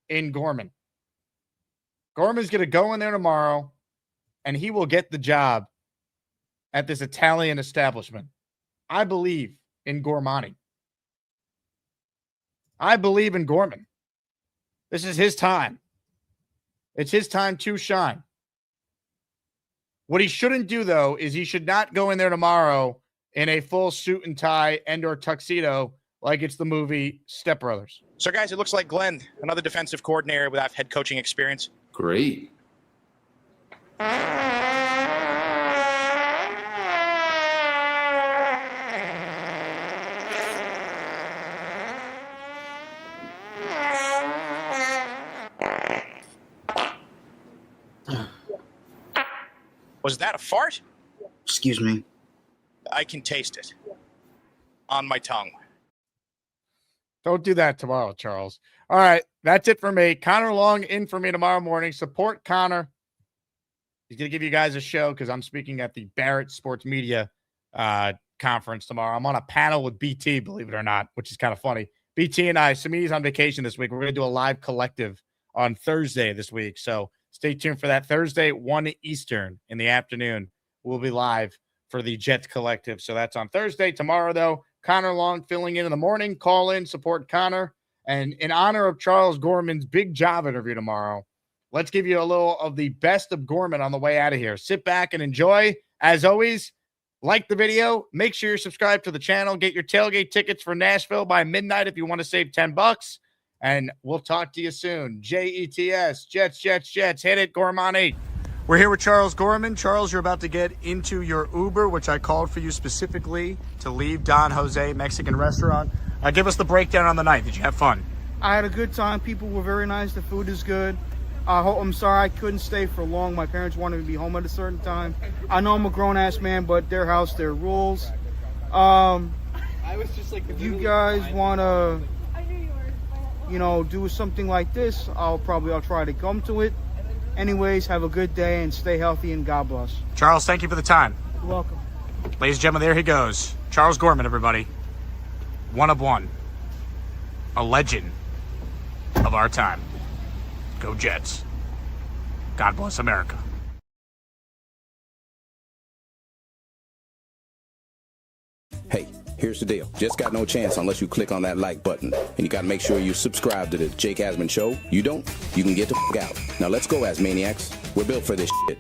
in Gorman. Gorman's going to go in there tomorrow, and he will get the job at this Italian establishment. I believe in Gormani. I believe in Gorman. This is his time. It's his time to shine. What he shouldn't do, though, is he should not go in there tomorrow in a full suit and tie and or tuxedo like it's the movie Step Brothers. So, guys, it looks like Glenn, another defensive coordinator without head coaching experience. Great. Was that a fart? Excuse me. I can taste it on my tongue. Don't do that tomorrow, Charles. All right, that's it for me. Connor Long in for me tomorrow morning. Support Connor. He's going to give you guys a show because I'm speaking at the Barrett Sports Media conference tomorrow. I'm on a panel with BT, believe it or not, which is kind of funny. BT and I, Samini's on vacation this week. We're going to do a live collective on Thursday this week. So stay tuned for that. Thursday, 1 Eastern in the afternoon. We'll be live for the Jets Collective. So that's on Thursday. Tomorrow, though, Connor Long filling in the morning. Call in, support Connor. And in honor of Charles Gorman's big job interview tomorrow, let's give you a little of the best of Gorman on the way out of here. Sit back and enjoy. As always, like the video. Make sure you're subscribed to the channel. Get your tailgate tickets for Nashville by midnight if you want to save $10. And we'll talk to you soon. Jets, Jets, Jets. Hit it, Gormani. We're here with Charles Gorman. Charles, you're about to get into your Uber, which I called for you specifically to leave Don Jose Mexican restaurant. Give us the breakdown on the night. Did you have fun? I had a good time. People were very nice. The food is good. I'm sorry I couldn't stay for long. My parents wanted me to be home at a certain time. I know I'm a grown-ass man, but their house, their rules. I was just like, if you guys want to, do something like this, I'll try to come to it. Anyways, have a good day and stay healthy and God bless. Charles, thank you for the time. You're welcome. Ladies and gentlemen, there he goes. Charles Gorman, everybody. One of one. A legend of our time. Go Jets. God bless America. Hey, here's the deal. Just got no chance unless you click on that like button. And you got to make sure you subscribe to the Jake Asman Show. You don't? You can get the f*** out. Now let's go, Asmaniacs. We're built for this shit.